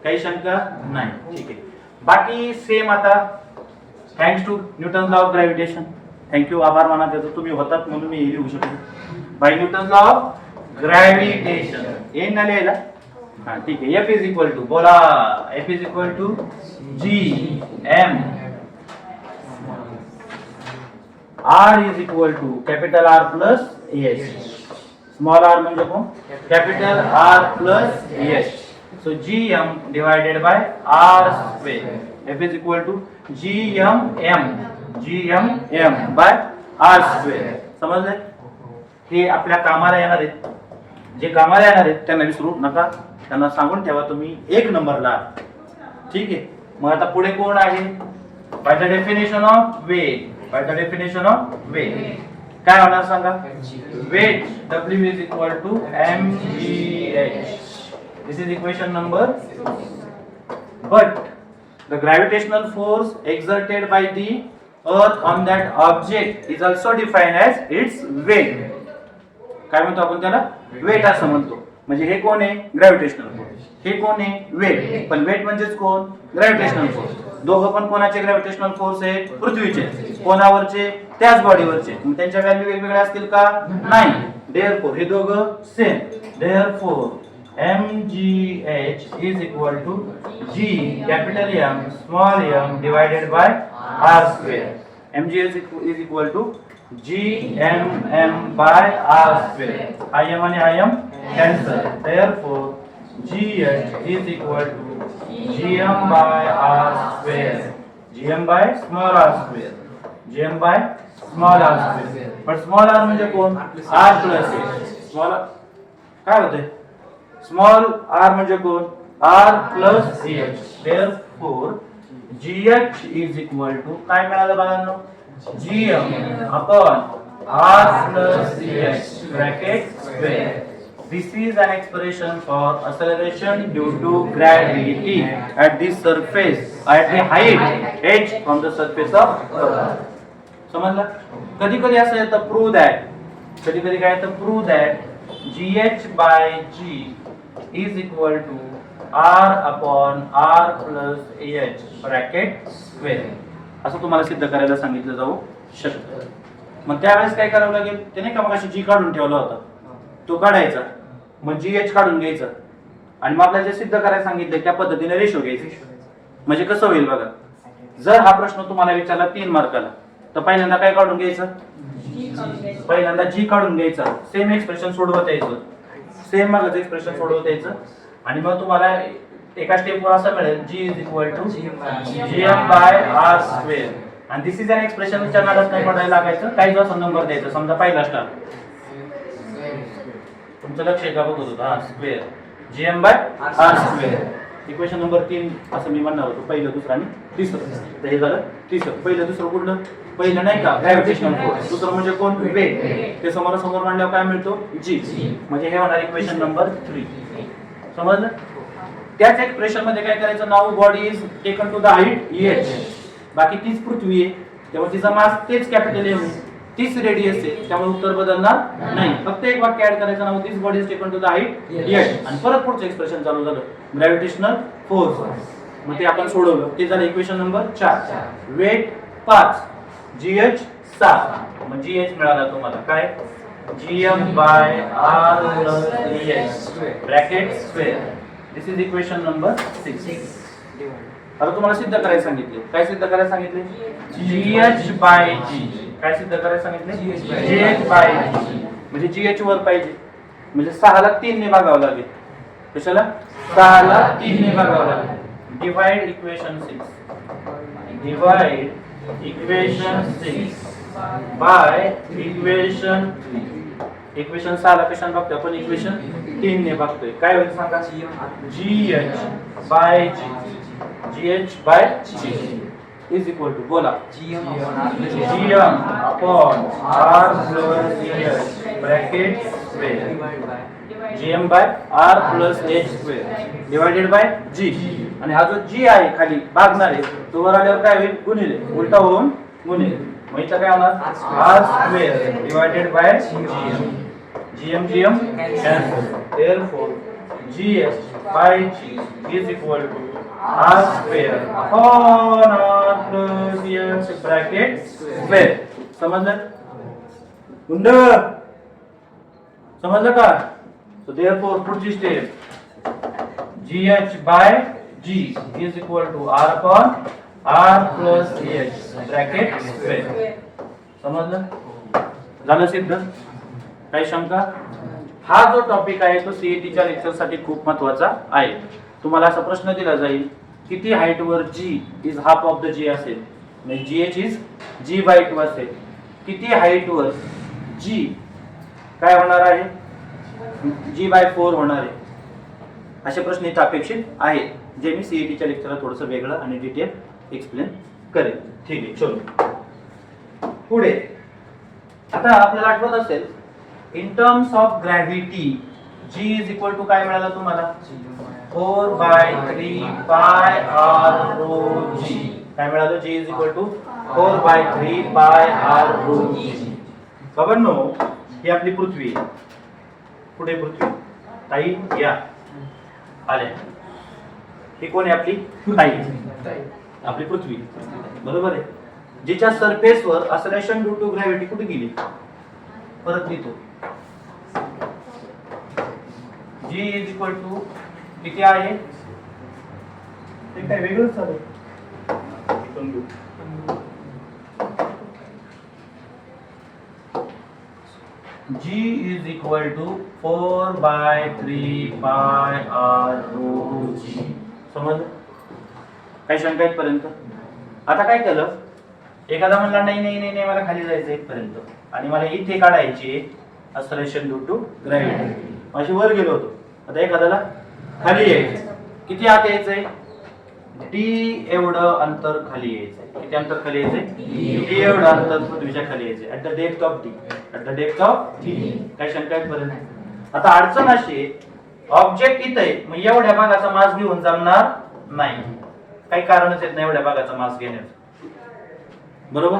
काही शंका नाही? ठीक आहे. बाकी सेम. आता thanks to Newton law of gravitation. Thank you, आभार माना त्याचं. तुम्ही होतात म्हणून मी लिहू शकतो. By Newton law of gravitation. येईल ना लिहायला? हा ठीक आहे. एफ इज इक्वल टू बोला. F is equal to G M. R is equal to capital R plus H. Small R म्हणजे कोण? Capital R plus H. So G M divided by R square. F is equal to G M M. G M M by R square. समजले? हे आपल्या कामाला येणार आहेत. जे कामाला येणार आहेत त्यांना विसरू नका. त्यांना सांगून ठेवा तुम्ही 1 नंबरला. ठीक आहे. मग आता पुढे कोण आहे? By the definition of weight. By the definition of weight काय होणार सांगा? Weight W is equal to mgh. This is equation number 2. But the gravitational force exerted by the earth on that object is also defined as its weight. काय म्हणतो आपण त्याला? Weight असं म्हणतो. म्हणजे हे कोण आहे? Gravitational force. हे कोण आहे? वेट. पण वेट म्हणजेच कोण? Gravitational force. दोघं पण कोणाचे ग्रॅव्हिटेशनल फोर्स आहेत? पृथ्वीचे. कोणावरचे? त्याच बॉडीवरचे. मग त्यांच्या व्हॅल्यू वेगवेगळ्या असतील का? नाही. देअरफॉर हे दोघं same. Therefore mgh is equal to g capital M small m divided by r square. mgh is equal to gmm by r square. I m and I m cancel. Therefore gh is equal to gm by r square. gm by small r square. gm by small r square. But small r म्हणजे कोण? r plus h. small r काय होते? Small r म्हणजे कोण? r plus h. Therefore gh is equal to काय मिळालं बाळांनो? gm upon r plus h bracket square. This is an expression for acceleration due to gravity at the surface at the height h from the surface of earth. समजलं? कधी कधी असं येतं prove that. कधी कधी काय येतं? Prove that gh by g is equal to r upon r plus h bracket square. असं तुम्हाला सिद्ध करायला सांगितलं जाऊ शकतं. मग त्यावेळेस काय करावं लागेल? त्याने का मगाशी g काढून ठेवला होता तो काढायचा. मग gh काढून घ्यायचं आणि मग आपल्याला जे सिद्ध करायला सांगितलं त्या पद्धतीने रेशो घ्यायचे. म्हणजे कसं होईल बघा. जर हा प्रश्न तुम्हाला विचारला 3 मार्काला तर पहिल्यांदा काय काढून घ्यायचं? पहिल्यांदा g काढून घ्यायचा. सेम एक्सप्रेशन सोडवत यायचं. सेम मागचं एक्सप्रेशन सोडवत यायचं आणि मग तुम्हाला एका स्टेपवर असं मिळेल g is equal to gm by r square. आणि दिस इज अन एक्सप्रेशन विचार नादात नाही पडायला लागायचं. काही जो नंबर द्यायचा. समजा पहिला स्टार तुमचं लक्ष एका बघत होतं. हा square gm by r square. Equation number 3 असं मी म्हणणार होतो. पहिलं दुसरं आणि तिसरं. तर हे झालं तिसरं. पहिलं दुसरं कुठलं? पहिलं नाही का ग्रॅव्हिटेशनल फोर्स. दुसरं म्हणजे कोण? वेट. ते समोरासमोर मांडल्यावर काय मिळतो? जी. म्हणजे हे होणार इक्वेशन नंबर 3. समजलं? त्याच एक्सप्रेशन मध्ये काय करायचं? Now body is taken to the height h. बाकी तीच पृथ्वी आहे त्यामुळे तिचा मास तेच कॅपिटल एम आहे, तीच रेडियस आहे, त्यामुळे उत्तर बदलणार नाही. फक्त एक वाक्य ऍड करायचं, now this body is taken to the height h. आणि परत पुढचं एक्सप्रेशन चालू झालं ग्रॅव्हिटेशनल फोर्स. मग ते आपण सोडवलं. ते झालं इक्वेशन नंबर 4. Weight 5, gh 7. मग gh मिळाला तुम्हाला काय? gm by r plus h bracket square. This is equation number 6. आता तुम्हाला सिद्ध करायला सांगितले. काय सिद्ध करायला सांगितले? gh by g. काय सिद्ध करायला सांगितले? gh by g. म्हणजे gh वर पाहिजे, म्हणजे 6 ला 3 ने भागावं लागेल. कशाला? 6 ला 3 ने भागावं लागेल. Divide equation 6. Divide equation 6 by equation 3. Equation 6 ला कशाने भागतोय आपण? इक्वेशन 3 ने भागतोय. काय होईल सांगा? gh by g. gh by g is equal to, बोला, gm upon r plus h bracket square. gm by r plus h square divided by g. आणि हा जो g आहे खाली भागणार आहे तो वर आल्यावर काय होईल? गुणिले, उलटा होऊन गुणिले. मग इथं काय होणार? r square divided by gm. gm cancel. Therefore gh by g is equal to r square upon r plus h bracket square. समजलं? गुंड समजलं का? So therefore पुढची step gh by g is equal to r upon r plus h bracket square. समजलं? झालं सिद्ध? काही शंका? हा जो टॉपिक आहे तो सीईटीच्या लेक्चर साठी खूप महत्त्वाचा आहे. तुम्हाला असा प्रश्न दिला जाईल, किती हाईट वर g is half of the g असेल, म्हणजे gh इज g by 2 असेल. किती हाईट वर g काय होणार आहे? g by 4 होणार आहे. असे प्रश्न इथे अपेक्षित आहेत, जे मी सीईटीच्या लेक्चरला थोडंसं वेगळं आणि डिटेल एक्सप्लेन करेन. ठीक आहे, चलो पुढे. आता आपल्याला आठवत असेल, in terms of gravity g is equal to काय मिळाला तुम्हाला? 4/3 pi r rho g. काय मिळालं? g is equal to 4/3 pi r rho g. बाबांनो, ही आपली पृथ्वी आहे. पुढे पृथ्वी ताई या आल्या. ही कोण आहे? आपली ताई, आपली पृथ्वी, बरोबर आहे. जिच्या सरफेस वर असलेशन ड्यू टू ग्रॅव्हिटी कुठे गेली? परत लिहितो. g इज इक्वल टू किती आहे? ते काय वेगळंच चालू. g is equal to 4/3 pi r rho g. समजलं? काही शंका इथपर्यंत? आता काय केलं, एखादा म्हणला नाही नाही नाही मला खाली जायचं इथपर्यंत आणि मला इथे काढायची असलेशन ड्यू टू ग्रॅव्हिटी, अशी वर गेलो होतो. आता एखाद्याला खाली यायचं, किती आत यायचंय? d एवढं अंतर खाली यायचंय. किती अंतर खाली यायचंय? d एवढं अंतर पृथ्वीच्या खाली यायचंय. At the depth of d. At the depth of d. काय शंका आहे पर्यंत? आता अडचण अशी, ऑब्जेक्ट इथे आहे, मग एवढ्या भागाचा मास घेऊन जमणार नाही. काही कारणच येत नाही एवढ्या भागाचा मास घेण्याचं, बरोबर?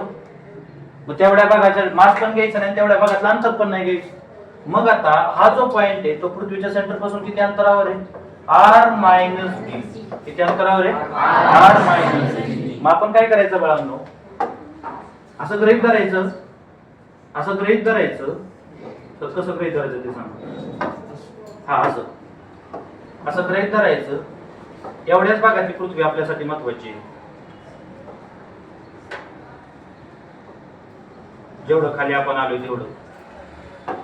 मग तेवढ्या भागाचा मास पण घ्यायचं नाही, तेवढ्या भागातलं अंतर पण नाही घ्यायचं. मग आता हा जो पॉइंट आहे तो पृथ्वीच्या सेंटर पासून किती अंतरावर आहे? r minus d. किती अंतरावर आहे? r minus d. मग आपण काय करायचं बाळांनो? असं गृहीत धरायचं, असं गृहीत धरायचं. तर कसं गृहीत धरायचं ते सांग. हा, असं गृहीत धरायचं. एवढ्याच भागातली पृथ्वी आपल्यासाठी महत्वाची आहे. जेवढं खाली आपण आलो तेवढं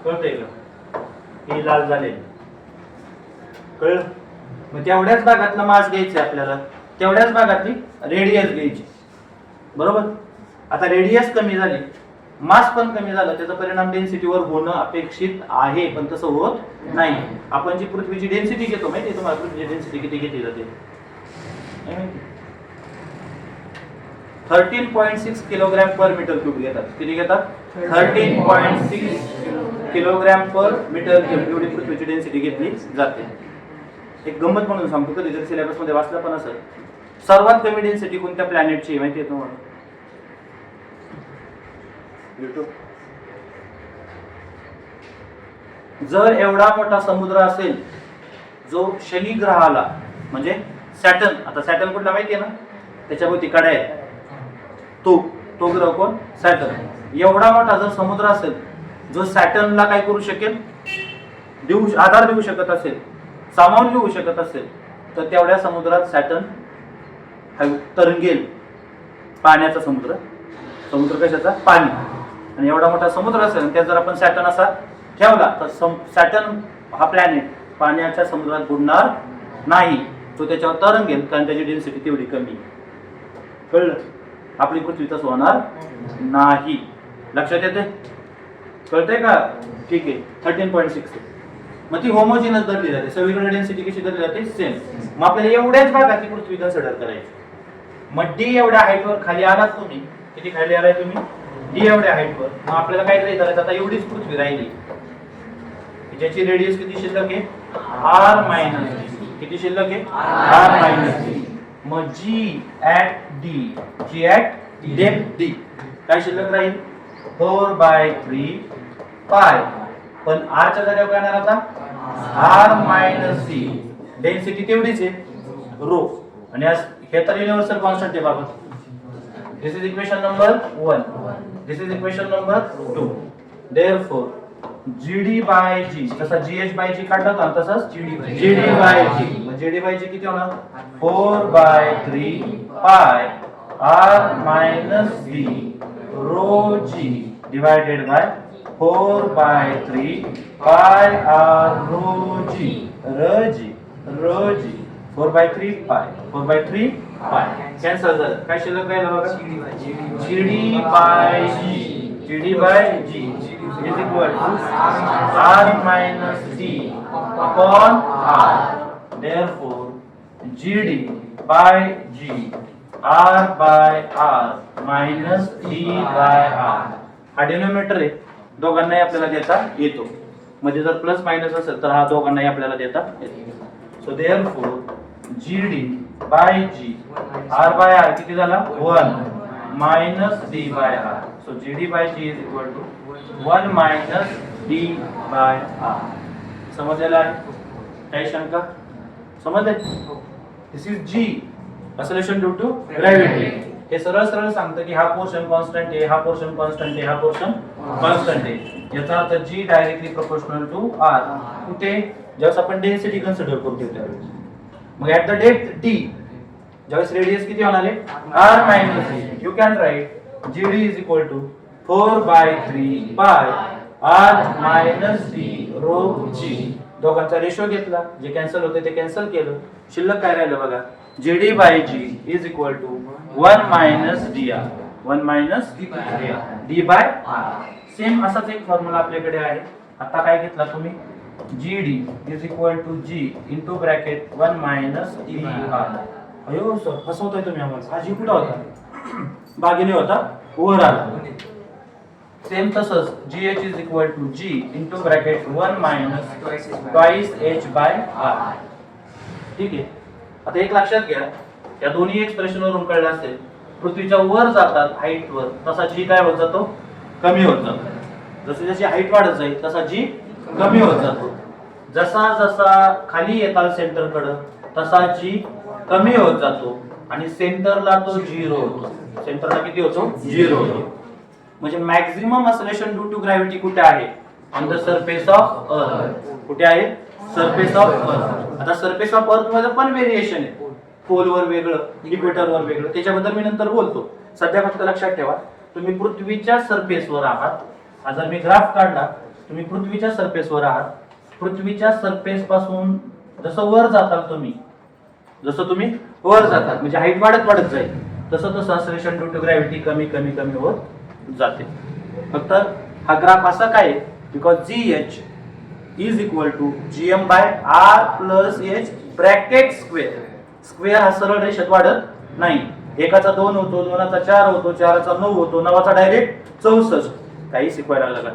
कळतंय का? हे लाल झाले, कळलं? मग तेवढ्याच भागातला मास घ्यायचा आपल्याला, तेवढ्याच भागातली रेडियस घ्यायची, बरोबर? आता रेडियस कमी झाली, मास पण कमी झाला, त्याचा परिणाम डेन्सिटीवर होणं अपेक्षित आहे, पण तसं होत नाही. आपण जी पृथ्वीची डेन्सिटी घेतो, माहिती आहे तुम्हाला पृथ्वीची डेन्सिटी किती घेतली जाते? 13.6 किलोग्रॅम पर मीटर क्यूब घेतात. किती घेतात? 13.6 किलोग्रॅम पर मीटर क्यूब एवढी पृथ्वीची डेन्सिटी घेतली जाते. एक गंमत म्हणून सांगतो, कधीतरी सिलेबस मध्ये वाचलं पण असेल, सर्वात कमी डेन्सिटी कोणत्या प्लॅनेटची माहिती आहे तुम्हाला? जर एवढा मोठा समुद्र असेल जो शनी ग्रहाला म्हणजे सॅटर्न, आता सॅटर्न कुठला माहिती आहे ना, त्याच्याभोवती कडा आहे, तो ग्रह कोण? सॅटर्न. एवढा मोठा जर समुद्र असेल जो सॅटर्नला काय करू शकेल, आधार देऊ शकत असेल, सामावून घेऊ शकत असेल, तर तेवढ्या समुद्रात सॅटर्न तरंगेल. पाण्याचा समुद्र, समुद्र कशाचा? पाणी. आणि एवढा मोठा समुद्र असेल आणि त्यात जर आपण सॅटर्न असा ठेवला तर सॅटर्न हा प्लॅनेट पाण्याच्या समुद्रात बुडणार नाही, तो त्याच्यावर तरंगेल, कारण त्याची डेन्सिटी तेवढी कमी. कळलं? आपली पृथ्वी तसं होणार नाही. लक्षात येते? कळतंय का? ठीक आहे. 13.6 मग ती होमोजिनस धरली जाते, सगळीकडे डेन्सिटी कशी धरली जाते? सेम. मग आपल्याला एवढ्याच भागाची पृथ्वी कन्सिडर करायची. मग डी एवढ्या हाईटवर खाली आलात तुम्ही, किती खाली आलाय तुम्ही? डी एवढ्या हाईटवर. मग आपल्याला काय करायचं? आता एवढीच पृथ्वी राहिली, ज्याची रेडियस किती शिल्लक आहे? r - किती शिल्लक आहे? r - मग जी ऍट डेप्थ डी काय शिल्लक राहील? 4/3 पाय. पण r च्या जागेवर काय येणार आता? r - c. डेन्सिटी तेवढीच आहे रो. आणि हे तर युनिव्हर्सल कॉन्स्टंट आहे बाबा. This is equation number 1. This is equation number 2. Therefore GD by G, जसा GH by G काढला होता तसाच GD by G. मग GD by G किती होणार? 4/3 पाय r - d rho G divided by 4/3 पाय r rho G. rho G 4/3 पाय 4/3 पाय कॅन्सल झालं. काय शिल्लक राहिलं बघा? GD by G is equal to r - d upon r. Therefore, GD by G r by r minus d by r. हा denominator आहे, दोघांनाही आपल्याला देता येतो. म्हणजे जर प्लस मायनस असेल तर हा दोघांनाही आपल्याला देता येतो. So therefore GD by G r by r किती झाला? 1 minus d by r. So GD by G is equal to 1 minus d by r. समजलेला आहे? काही शंका? समजले? दिस is G acceleration due to gravity. हे सरळ सरळ सांगतं की हा पोर्शन कॉन्स्टंट आहे, हा पोर्शन कॉन्स्टंट आहे, हा पोर्शन कॉन्स्टंट आहे. याचा अर्थ G directly proportional to R. कुठे? ज्यावेळेस आपण डेन्सिटी कन्सिडर करतो त्यावेळेस. मग ऍट द डेप्थ D ज्यावेळेस रेडियस किती होणार आहे? r - d. You can write GD is equal to 4/3 पाय r - d rho G. दोघांचा रेशो घेतला, जे कॅन्सल होते ते कॅन्सल केलं, शिल्लक काय राहिलं बघा? GD by G is equal to 1 minus dr. 1 minus d by r. Same असाच एक फॉर्म्युला आपल्याकडे आहे. आता काय घेतला तुम्ही? GD is equal to G into bracket 1 minus dr. अयो सर फसवतोय तुम्ही आम्हाला. हा G कुठे होता? भागिले होता, वर आला. सेम तसंच GH is equal to G into bracket 1 minus twice h by r. ठीक आहे. आता एक लक्षात घ्या, या दोन्ही एक्सप्रेशन वरून कळलं असेल, पृथ्वीच्या वर जातात हाईट वर तसा G काय होत जातो? कमी होत जातो. जशी जशी हाईट वाढत जाईल तसा G कमी होत जातो. जसा जसा खाली येतात सेंटर कडे तसा G कमी होत जातो आणि सेंटरला तो 0 होतो. सेंटरला किती होतो? 0 होतो. म्हणजे maximum acceleration due to gravity कुठे आहे? ऑन द सरफेस ऑफ अर्थ. कुठे आहे? सरफेस ऑफ अर्थ. आता सरफेस ऑफ अर्थ मध्ये पण व्हेरिएशन आहे. पोल वर वेगळं, इक्वेटर वर वेगळं, त्याच्याबद्दल मी नंतर बोलतो. सध्या फक्त लक्षात ठेवा, तुम्ही पृथ्वीच्या सरफेस वर आहात. हा जर मी ग्राफ काढला, तुम्ही पृथ्वीच्या सरफेस वर आहात. पृथ्वीच्या सरफेस पासून जसं वर जाताल तुम्ही, जसं तुम्ही वर जातात म्हणजे हाईट वाढत वाढत जाईल, तसं तसं एक्सेलरेशन ड्यू टू ग्रॅव्हिटी कमी कमी कमी होत जाते. फक्त हा ग्राफ असा काय? Because GH is equal to GM by R plus H bracket square. Square हा सरळ रेषेत वाढत नाही, एकाचा 2 होतो, 2चा 4 होतो, 4चा 9 होतो, 9चा डायरेक्ट 64. काही शिकवायला लागला.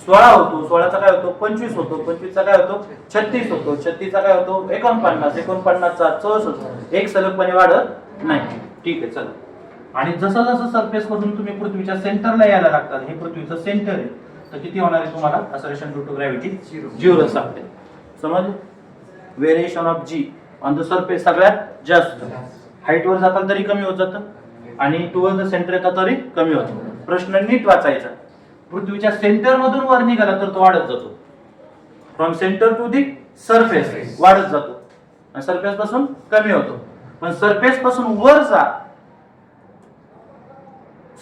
16 होतो, 16चा काय होतो 25 होतो, 25चा काय होतो 36 होतो, 36चा काय होतो 49, 49चा 64. एक सलगपणे वाढत नाही. ठीक आहे, चला. आणि जसं जसं सरफेस मधून तुम्ही पृथ्वीच्या सेंटरला यायला लागतात, हे पृथ्वीचं सेंटर आहे, तर किती होणार आहे तुम्हाला acceleration due to gravity 0 सांगते. समजलं? Variation of G on the surface सगळ्यात जास्त. हाईट वर जाताल तरी कमी होत जातं आणि टुवर्ड द सेंटर येतात तरी कमी होतं. प्रश्न नीट वाचायचा. पृथ्वीच्या सेंटर मधून वर निघाला तर तो वाढत जातो. From center to the surface वाढत जातो आणि सरफेस पासून कमी होतो. पण सरफेस पासून वर जा,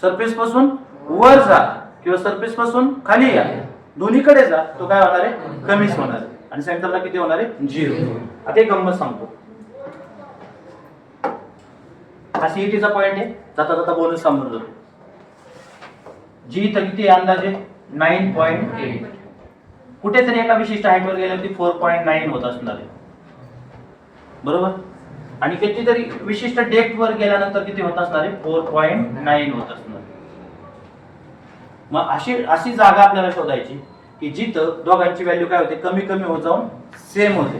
सरफेस पासून वर जा किंवा सरफेस पासून खाली या, दोन्हीकडे जा, तो काय होणार आहे कमीच होणार आहे. आणि सेंटरला किती होणार आहे 0. आता एक गंमत सांगतो. हा सीईटीचा पॉइंट आहे, जाता जाता बोनस सांगून जातो. जी इथं किती अंदाजे 9.8. कुठेतरी एका विशिष्ट हाईटवर गेल्यावरती 4.9 होत असणार आहे, बरोबर. आणि कितीतरी विशिष्ट डेप्थ वर गेल्यानंतर किती होत असणार आहे 4.9 होत असणार. मग अशी जागा आपल्याला शोधायची की जिथं दोघांची व्हॅल्यू काय होते कमी कमी होत जाऊन सेम होते.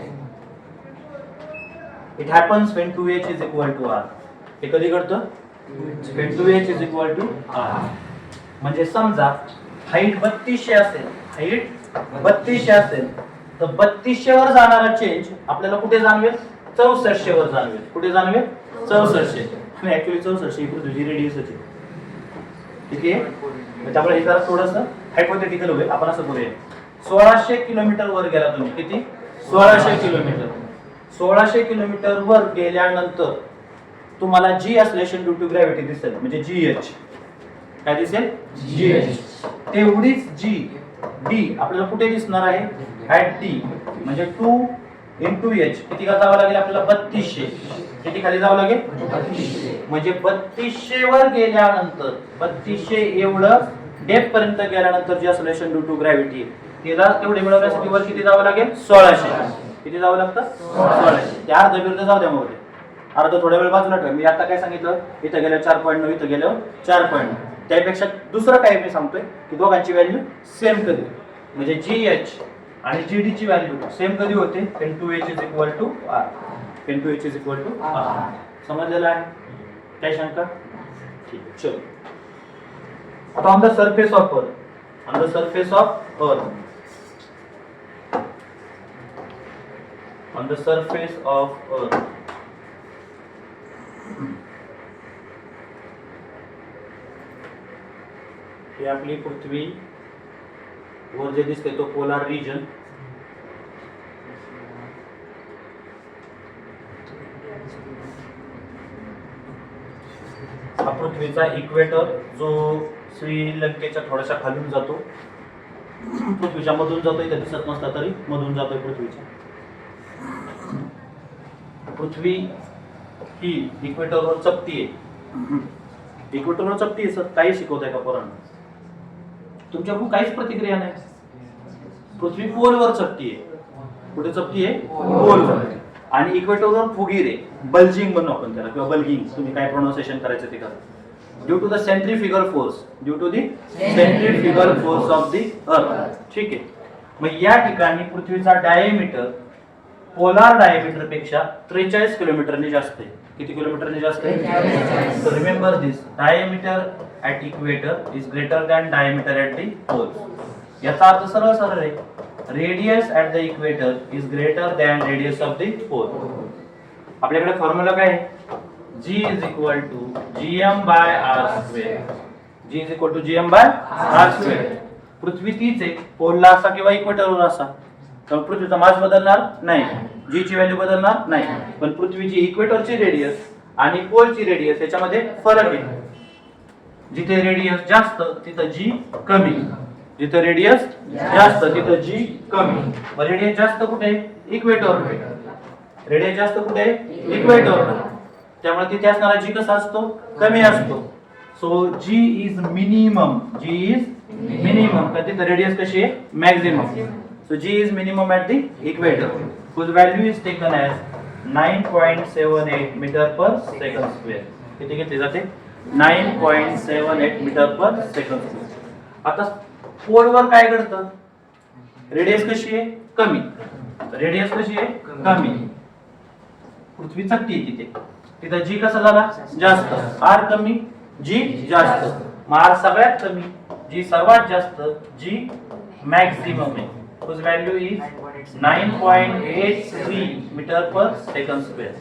It happens when 2h is equal to r. हे कधी घडतं when 2h is equal to r. म्हणजे समजा हाईट 3200 असेल, हाईट 3200 असेल तर 3200 वर जाणारा चेंज आपल्याला कुठे जाणवेल 6400 वर जाणवेल. कुठे जाणवेल 6400. आणि ऍक्च्युअली 6400 ही पृथ्वीची रेडियस आहे. ठीक आहे. त्यामुळे हे जरा थोडंसं हायपोथेटिकल होईल. आपण असं बोलूया 1600 किलोमीटर वर गेला तुम्ही. किती 1600 किलोमीटर. 1600 किलोमीटर वर गेल्यानंतर तुम्हाला जी एक्सेलरेशन ड्यू टू ग्रॅव्हिटी दिसेल, म्हणजे जीएच. काय दिसेल जीएच. तेवढीच जी डी आपल्याला कुठे दिसणार आहे ऍट डी. म्हणजे 2 into h किती का जावं लागेल आपल्याला 3200. किती खाली जावं लागेल 3200. म्हणजे 3200 वर गेल्यानंतर 3200 एवढं डेप्थ पर्यंत गेल्यानंतर जे एक्सेलरेशन ड्यू टू ग्रॅव्हिटी तिला तेवढे मिळवण्यासाठी वर किती जावं लागेल 1600. किती जावं लागतं 1600. ते अर्ध बिर्ध जाऊ द्या. मग अर्ध थोड्या वेळ बाजूला ठेवा. मी आता काय सांगितलं इथं गेल्यावर 4.9, इथं गेल्यावर 4.9. त्यापेक्षा दुसरं काय मी सांगतोय की दोघांची व्हॅल्यू सेम कधी, म्हणजे जीएच आणि जीडी ची व्हॅल्यू सेम कधी होते when 2h is equal to r. when 2h is equal to r. समजलेलं आहे? काय शंका? ठीक आहे, चलो. आता on the surface of earth, on the surface of earth, on the surface of earth ही आपली पृथ्वी वर जे दिसते तो पोलार रिजन. हा पृथ्वीचा इक्वेटर जो श्रीलंकेच्या थोड्याशा खालून जातो, पृथ्वीच्या मधून जातो. इथे दिसत नसता तरी मधून जातोय पृथ्वीच्या. पृथ्वी ही इक्वेटरवर चपटी आहे. इक्वेटरवर चपटी आहे सर, काही शिकवताय का पोरांना? तुमच्याकडून काहीच प्रतिक्रिया नाही. पृथ्वी पोलवर चपटी आहे. कुठे चपटी आहे पोलवर. आणि इक्वेटरवर फुगीर आहे, बल्जिंग म्हणून आपण त्याला, किंवा बल्गिंग, तुम्ही काय प्रोनाउन्सिएशन करायचं ते करा. Due to the centrifugal force, due to the centrifugal force of the earth. ठीक आहे. मग या ठिकाणी पृथ्वीचा डायमीटर पोलार डायमीटर पेक्षा 43 किलोमीटरने जास्त आहे. किती किलोमीटरने जास्त आहे? So remember this, diameter at equator is greater than diameter at the pole. याचा अर्थ सरळ सरळ आहे. Radius at the equator is greater than radius of the pole. आपल्याकडे फॉर्म्युला काय आहे? G is equal to gm by r square. G is equal to gm by r square. पृथ्वी तीच आहे, पोलला असा किंवा इक्वेटरवर असा, तर पृथ्वीचा मास बदलणार नाही, जी ची व्हॅल्यू बदलणार नाही. पण पृथ्वीची इक्वेटरची रेडियस आणि पोलची रेडियस याच्यामध्ये फरक आहे. जिथे रेडियस जास्त तिथं जी कमी, जिथे रेडियस जास्त तिथं जी कमी. मग रेडियस जास्त कुठे? इक्वेटर. रेडियस जास्त कुठे? इक्वेटर. त्यामुळे तिथे असणारा जी कसा असतो? कमी असतो. So G is minimum. G is minimum. का तिथं रेडियस कशी आहे? Maximum. So G is minimum at the equator, whose value is taken as 9.78 meter per second square. किती घेतली जाते 9.78 मीटर पर सेकंद. आता पोलवर काय घडतं, रेडियस कशी आहे कमी, रेडियस कशी आहे कमी, पृथ्वी चकटी आहे तिथे, तिथं जी कसा झाला जास्त, आर कमी जी जास्त, मग आर सगळ्यात कमी जी सर्वात जास्त, जी मॅक्सिमम आहे, whose value is 9.83 metre per second square.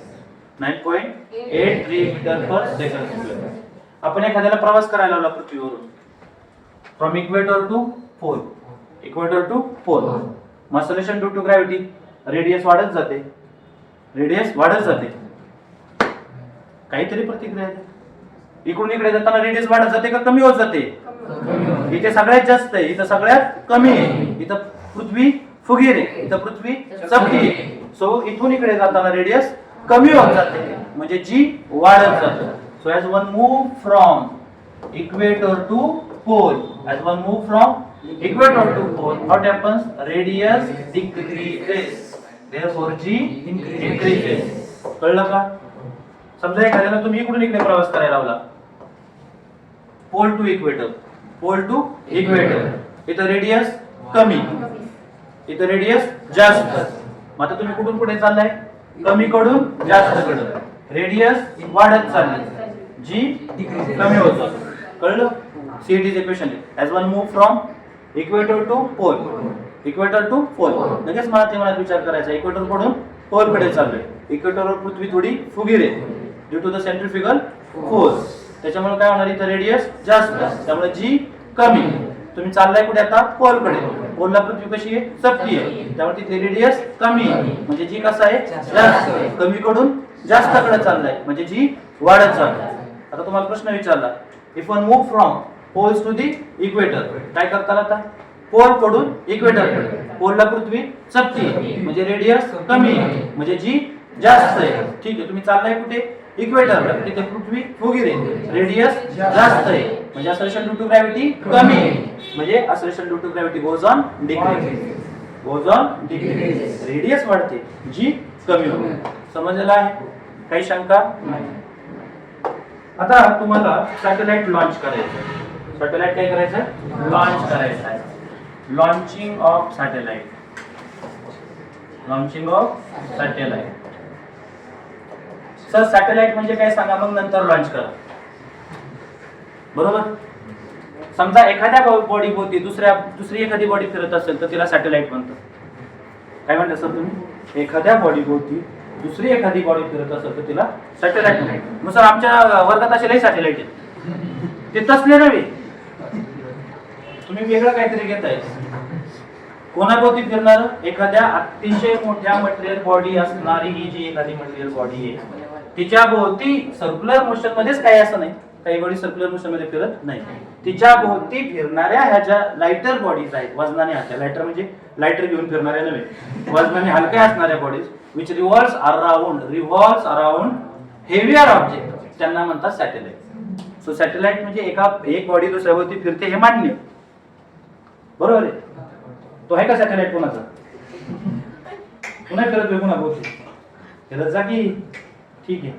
9.83 metre per second square. आपण एखाद्याला प्रवास करायला लावला पृथ्वीवरून from equator to pole, equator to pole, मग solution due to gravity radius वाढत जाते, रेडियस वाढत जाते, काहीतरी प्रतिक्रिया आहे. इकडून इकडे जाताना रेडियस वाढत जाते का कमी होत जाते? इथे सगळ्यात जास्त आहे, इथं सगळ्यात कमी आहे, इथं पृथ्वी फुगीर आहे, इथं पृथ्वी चपटी आहे. सो इथून इकडे जाताना रेडियस कमी होत जाते, म्हणजे जी वाढत जाते. So as one move from equator to pole, as one move from equator to pole, what happens, radius decreases, therefore G increases. कळलं का? समजा एखाद्याला तुम्ही इकडून इकडे प्रवास करायला लावला pole to equator, pole to equator, इथं रेडियस कमी, इथं रेडियस जास्त, मग आता तुम्ही कुठून कुठे चाललाय, कमी कडून जास्त कडून, रेडियस वाढत चालली, जी कमी होत. कळलं? See it is equation. As one move from equator to pole, equator to pole, लगेच मला ते मनात विचार करायचा, इक्वेटर कडून पोल कडे चाललोय, इक्वेटरवर पृथ्वी थोडी फुगीर आहे due to the centrifugal force, त्याच्यामुळे काय होणार, इथं रेडियस जास्त, त्यामुळे जी कमी. तुम्ही चाललाय कुठे आता, पोल कडे, पोलला पृथ्वी कशी आहे चपटी आहे, त्यामुळे तिथे रेडियस कमी आहे, म्हणजे जी कसं आहे जास्त, कमी कडून जास्त कडे चाललाय, म्हणजे जी वाढत चाललाय. आता तुम्हाला प्रश्न विचारला, if one move from poles to the equator, काय करताल आता, पोल कडून इक्वेटर कडे, पोलला पृथ्वी चपटी आहे, म्हणजे रेडियस कमी आहे, म्हणजे जी जास्त आहे. ठीक आहे, तुम्ही चाललाय कुठे, इक्वेटरला, तिथे पृथ्वी फुगीर आहे, रेडियस जास्त आहे, म्हणजे असलेशन ड्यू टू ग्रॅव्हिटी कमी आहे, म्हणजे acceleration due to gravity goes on decrease, goes on decrease, radius वाढते, जी कमी होते. समजलेलं आहे? काही शंका नाही. आता तुम्हाला सॅटेलाइट लॉन्च करायचं, सॅटेलाइट काय करायचं, लॉन्च करायचं आहे. Launching of satellite, launching of satellite. Sir satellite म्हणजे काय सांगा, मग नंतर लॉन्च करा. बरोबर? समजा एखाद्या बॉडी भोवती दुसरी एखादी बॉडी फिरत असेल तर तिला सॅटेलाइट म्हणतात. काय म्हणता सर तुम्ही? एखाद्या बॉडी भोवती दुसरी एखादी बॉडी फिरत असेल तर तिला सॅटेलाइट म्हणतात. मग सर आमच्या वर्गात असे लई सॅटेलाइट आहेत, ते तसले नव्हे, तुम्ही वेगळं काहीतरी घेताय. कोणाभोवती फिरणार, एखाद्या अतिशय मोठ्या मटेरियल बॉडी असणारी ही जी एखादी मटेरियल बॉडी आहे तिच्या भोवती सर्क्युलर मोशन मध्येच काही असं नाही, काही बॉडी सर्क्युलर मोशन मध्ये फिरत नाही, तिच्या भोवती फिरणाऱ्या ह्या ज्या लाइटर बॉडीज आहेत, वजनाने हलक्या, लाइटर म्हणजे लाइटर घेऊन फिरणाऱ्या नव्हे, वजनाने हलक्या असणाऱ्या bodies which revolves around heavier object, त्यांना म्हणतात सॅटेलाइट. सो सॅटेलाइट म्हणजे एक बॉडी दुसऱ्या भोवती फिरते हे मान्य, बरोबर आहे? तो आहे का सॅटेलाइट कोणाचा? पुन्हा फिरत कोणा भोवती फिरत जा की. ठीक आहे,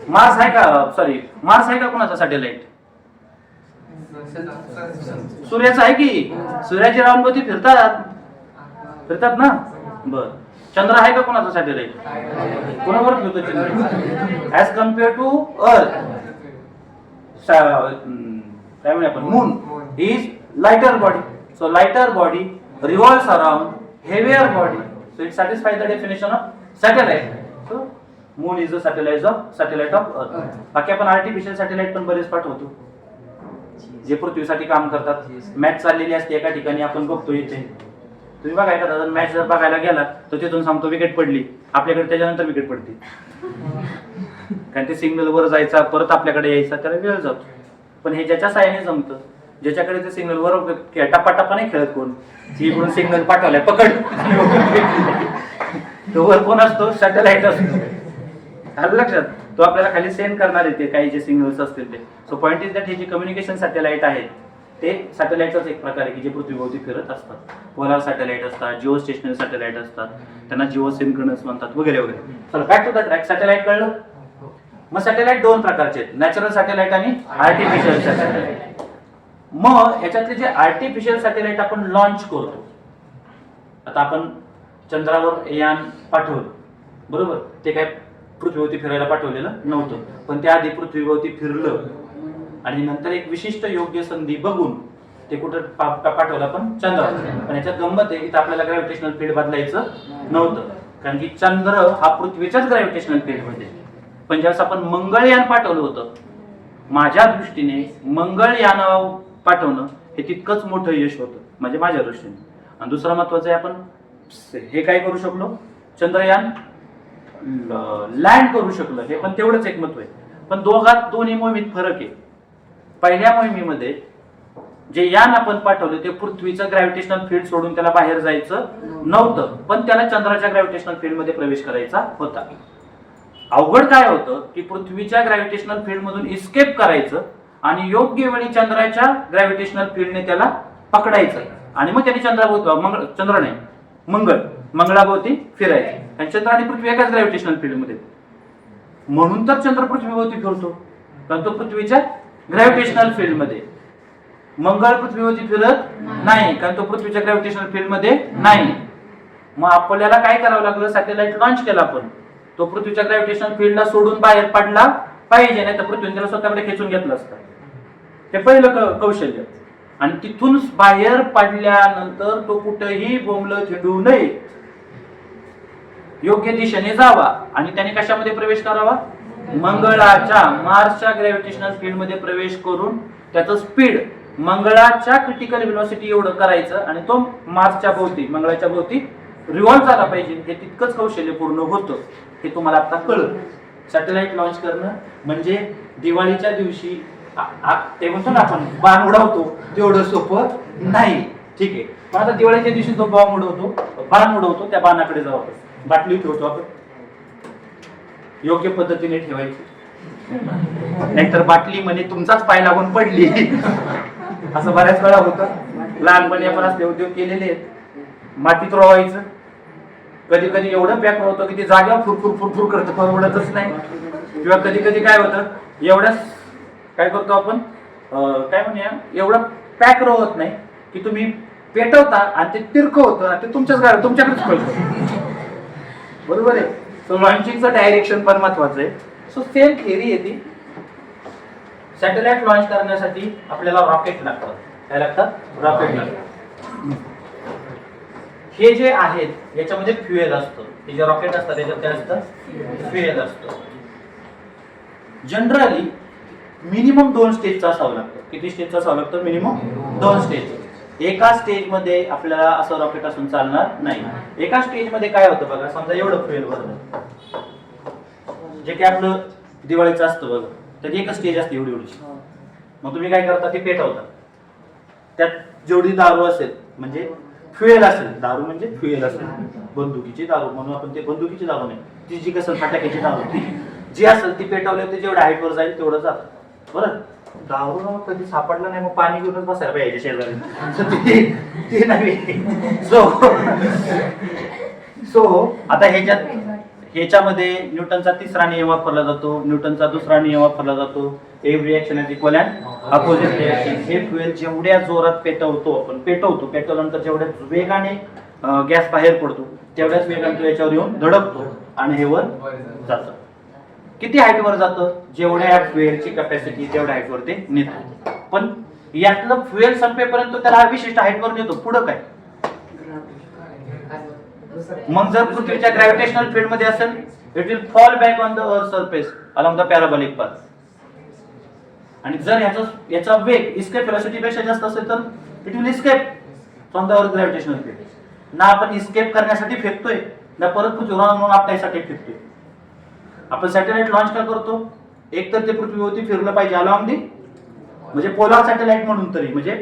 मार्स आहे का, सॉरी मार्स आहे का कोणाचा सॅटेलाइट? सूर्याचा आहे की, सूर्याची राऊंडभोवती फिरतात ना. बर, चंद्र आहे का कोणाचा सॅटेलाइट? कोणावर फिरतो चंद्र? ऍज कम्पेअर टू अर्थ, काय म्हणूया आपण, moon is lighter body. So lighter body revolves around heavier body, so it satisfies the definition of satellite. So moon is the satellite of earth. बाकी आपण आर्टिफिशियल सॅटेलाइट पण बरेच पाठवतो जे पृथ्वीसाठी काम करतात. मॅच चाललेली असते एका ठिकाणी, आपण बघतो इथे. तुम्ही बघा एखादा मॅच जर बघायला गेला तर तिथून सांगतो विकेट पडली, आपल्याकडे त्याच्यानंतर विकेट पडते, कारण ते सिग्नल वर जायचा परत आपल्याकडे यायचा, त्याला वेळ जातो. पण हे ज्याच्या साहाय्याने जमतं, ज्याच्याकडे ते सिग्नल वर टप्पा नाही खेळत कोण, इकडून सिग्नल पाठवलाय पकड, तो वर कोण असतो, सॅटेलाइट असतो. आलं लक्षात? तो आपल्याला खाली सेंड करणार आहे ते काही जे सिग्नल्स असतील ते. सो पॉइंट इज दॅट हे जे कम्युनिकेशन सॅटेलाइट आहेत ते सॅटेलाइटचाच एक प्रकार आहे की जे पृथ्वीभोवती फिरत असतात. पोलार सॅटेलाइट असतात, जिओ स्टेशनरी सॅटेलाइट असतात, त्यांना जिओ सिन्क्रोनस म्हणतात वगैरे वगैरे. चला back to the track. Satellite कळलं? मग सॅटेलाइट दोन प्रकारचे आहेत, नॅचरल सॅटेलाइट आणि आर्टिफिशियल सॅटेलाइट. मग ह्याच्यातले जे आर्टिफिशियल सॅटेलाइट आपण लॉन्च करतो, आता आपण चंद्रावर यान पाठवलं बरोबर, ते काय पृथ्वीवरती फिरायला पाठवलेलं नव्हतं, पण त्याआधी पृथ्वीवरती फिरलं आणि नंतर एक विशिष्ट योग्य संधी बघून ते कुठं पाठवलं आपण चंद्रावर. पण याच्यात गंमत आहे, इथं आपल्याला ग्रॅव्हिटेशनल फील्ड बदलायचं नव्हतं, कारण की चंद्र हा पृथ्वीच्याच ग्रॅव्हिटेशनल फील्ड मध्ये. पण ज्यावेळेस आपण मंगळयान पाठवलं होतं, माझ्या दृष्टीने मंगळयान पाठवणं हे तितकंच मोठं यश होतं, म्हणजे माझ्या दृष्टीने. आणि दुसरं महत्वाचं आहे, आपण हे काय करू शकलो, चंद्रयान लँड करू शकलो, हे पण तेवढंच एक महत्व आहे. पण दोन्ही मोहिमेत फरक आहे. पहिल्या मोहिमेमध्ये जे यान आपण पाठवलं ते पृथ्वीचं ग्रॅव्हिटेशनल फील्ड सोडून त्याला बाहेर जायचं नव्हतं, पण त्याला चंद्राच्या ग्रॅव्हिटेशनल फील्ड मध्ये प्रवेश करायचा होता. अवघड काय होतं की पृथ्वीच्या ग्रॅव्हिटेशनल फील्ड मधून इस्केप करायचं आणि योग्य वेळी चंद्राच्या ग्रॅव्हिटेशनल फील्डने त्याला पकडायचं आणि मग त्याने मंगळाभोवती फिरायचं. आणि चंद्र आणि पृथ्वी एकाच ग्रॅव्हिटेशनल फील्ड मध्ये, म्हणून तर चंद्र पृथ्वीभोवती फिरतो, कारण तो पृथ्वीच्या ग्रॅव्हिटेशनल फील्ड मध्ये. मंगळ पृथ्वीवरती फिरत नाही, कारण तो पृथ्वीच्या ग्रॅव्हिटेशनल फील्ड मध्ये नाही. मग आपल्याला काय करावं लागलं, सॅटेलाइट लॉन्च केला, पण तो पृथ्वीच्या ग्रॅव्हिटेशनल फील्डला सोडून बाहेर पडला पाहिजे, नाही तर पृथ्वीने त्याला स्वतःकडे खेचून घेतलं असतं. हे पहिलं कौशल्य. आणि तिथून बाहेर पडल्यानंतर तो कुठेही बोंबलं थिंडू नये, योग्य दिशेने जावा आणि त्याने कशामध्ये प्रवेश करावा, मंगळाच्या मार्सच्या ग्रॅव्हिटेशनल फील्ड मध्ये प्रवेश करून त्याचं स्पीड मंगळाच्या क्रिटिकल व्हेलॉसिटी एवढं करायचं आणि तो मार्सच्या भोवती मंगळाच्या भोवती रिव्हॉल्व झाला पाहिजे. हे तितकंच कौशल्य पूर्ण होतं, हे तुम्हाला आता कळलं. सॅटेलाइट लॉन्च करणं म्हणजे दिवाळीच्या दिवशी ते म्हणतो ना आपण बाण उडवतो तेवढं सोपं नाही, ठीक आहे. पण आता दिवाळीच्या दिवशी जो बॉम्ब उडवतो, बाण उडवतो, त्या बाणाकडे जाऊ आपण, बाटली ठेवतो आपण, योग्य पद्धतीने ठेवायची, नाहीतर बाटली म्हणे तुमचाच पाय लागून पडली. असं बऱ्याच वेळा होतं. लहानपणी आपण असे उद्योग केलेले आहेत. मातीत रोवायचं, कधी कधी एवढं पॅक होतं की ती जागा फुरफुर फुरफुर करतं, परवडतच नाही. किंवा कधी कधी काय होतं, एवढ्याच काय करतो आपण, काय म्हणूया, एवढं पॅक रोवत नाही की तुम्ही पेटवता आणि ते तिरकं होतं आणि ते तुमच्याकडेच पडतं, बरोबर आहे. सो लॉन्चिंगचं डायरेक्शन पण महत्वाचं आहे. सो सेम थिअरी आहे ती. सॅटेलाइट लॉन्च करण्यासाठी आपल्याला रॉकेट लागतात. काय लागतात? रॉकेट लागतात. हे जे आहेत याच्यामध्ये फ्युएल असतं. हे जे रॉकेट असतात त्याच्यात काय असतं? फ्युएल असतं. जनरली मिनिमम 2 स्टेजचा असावं लागतं. किती स्टेजचा असावं लागतं? Minimum 2 stage. एका स्टेज मध्ये आपल्याला असं रॉकेट असून चालणार नाही. एका स्टेज मध्ये काय होतं बघा, समजा एवढं फ्युएल भरलं, जे की आपलं दिवाळीचं असतं बघा, त्याची एकच स्टेज असते एवढी एवढी. मग तुम्ही काय करता, ते पेटवता. त्यात जेवढी दारू असेल, म्हणजे फ्युएल असेल, दारू म्हणजे फ्युएल असेल, बंदुकीची दारू म्हणून आपण, ते बंदुकीची दारू नाही, ती जी कसं फटाक्याची दारू, ती जी असेल ती पेटवली ते जेवढ्या हाईटवर जाईल तेवढं जातं. बरं, दारू कधी सापडलं नाही, मग पाणी घेऊनच बसायला पाहिजे शेजारी, ते नाही. सो आता ह्याच्यामध्ये न्यूटनचा 3रा नियम वापरला जातो, न्यूटनचा 2रा नियम वापरला जातो, every reaction is equal and opposite reaction. हे फ्युएल जेवढ्या जोरात पेटवल्यानंतर जेवढ्या वेगाने गॅस बाहेर पडतो तेवढ्याच वेगाने तो याच्यावर येऊन धडकतो आणि हे वर जातं. किती हाईटवर जातं? जेवढ्या फ्युएलची कॅपॅसिटी तेवढ्या हाईटवर ते नेतो. पण यातलं फ्युएल संपेपर्यंत त्याला विशिष्ट हाईटवर नेतो. पुढं काय? मग जर पृथ्वीच्या ग्रॅव्हिटेशनल फील्ड मध्ये असेल, it will fall back on the earth surface along the parabolic path. आणि जर याचा वेग इस्केप वेलोसिटी पेक्षा जास्त असेल तर it will escape from the अर्थ ग्रॅव्हिटेशनल फील्ड. ना आपण इस्केप करण्यासाठी फेकतोय, ना परत पृथ्वीवर आणून आपल्यासाठी फेकतोय. आपण सॅटेलाइट लॉन्च का करतो? एक तर ते पृथ्वीभोवती फिरलं पाहिजे अलॉंग दी, म्हणजे पोलार सॅटेलाइट म्हणून तरी, म्हणजे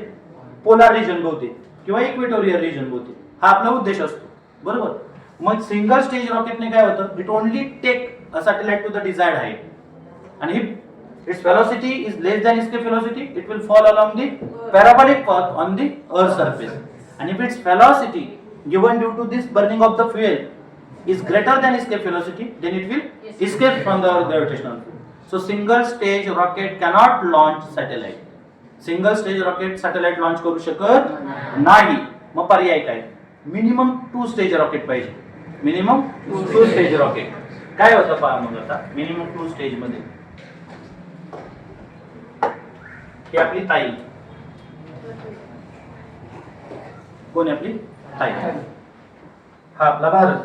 पोलार रिजन भोवती किंवा इक्वेटोरियल रिजन भोवती, हा आपला उद्देश असतो, बरोबर. मग सिंगल स्टेज रॉकेटने काय होतं, it only take a satellite to the desired height, आणि its velocity is less than escape velocity, it will fall along the parabolic path on the earth surface. And if its velocity given due to this burning of the fuel is greater than escape velocity, then it will escape from the earth gravitational field. So single stage rocket cannot launch satellite. Single stage rocket satellite launch करू शकत नाही. मग पर्याय काय? Minimum 2 stage rocket पाहिजे. Minimum 2 stage rocket. काय होतं पहा मग आता मिनिमम 2 स्टेज मध्ये. ही आपली ताई. कोण आहे आपली ताई? हा आपला भारत.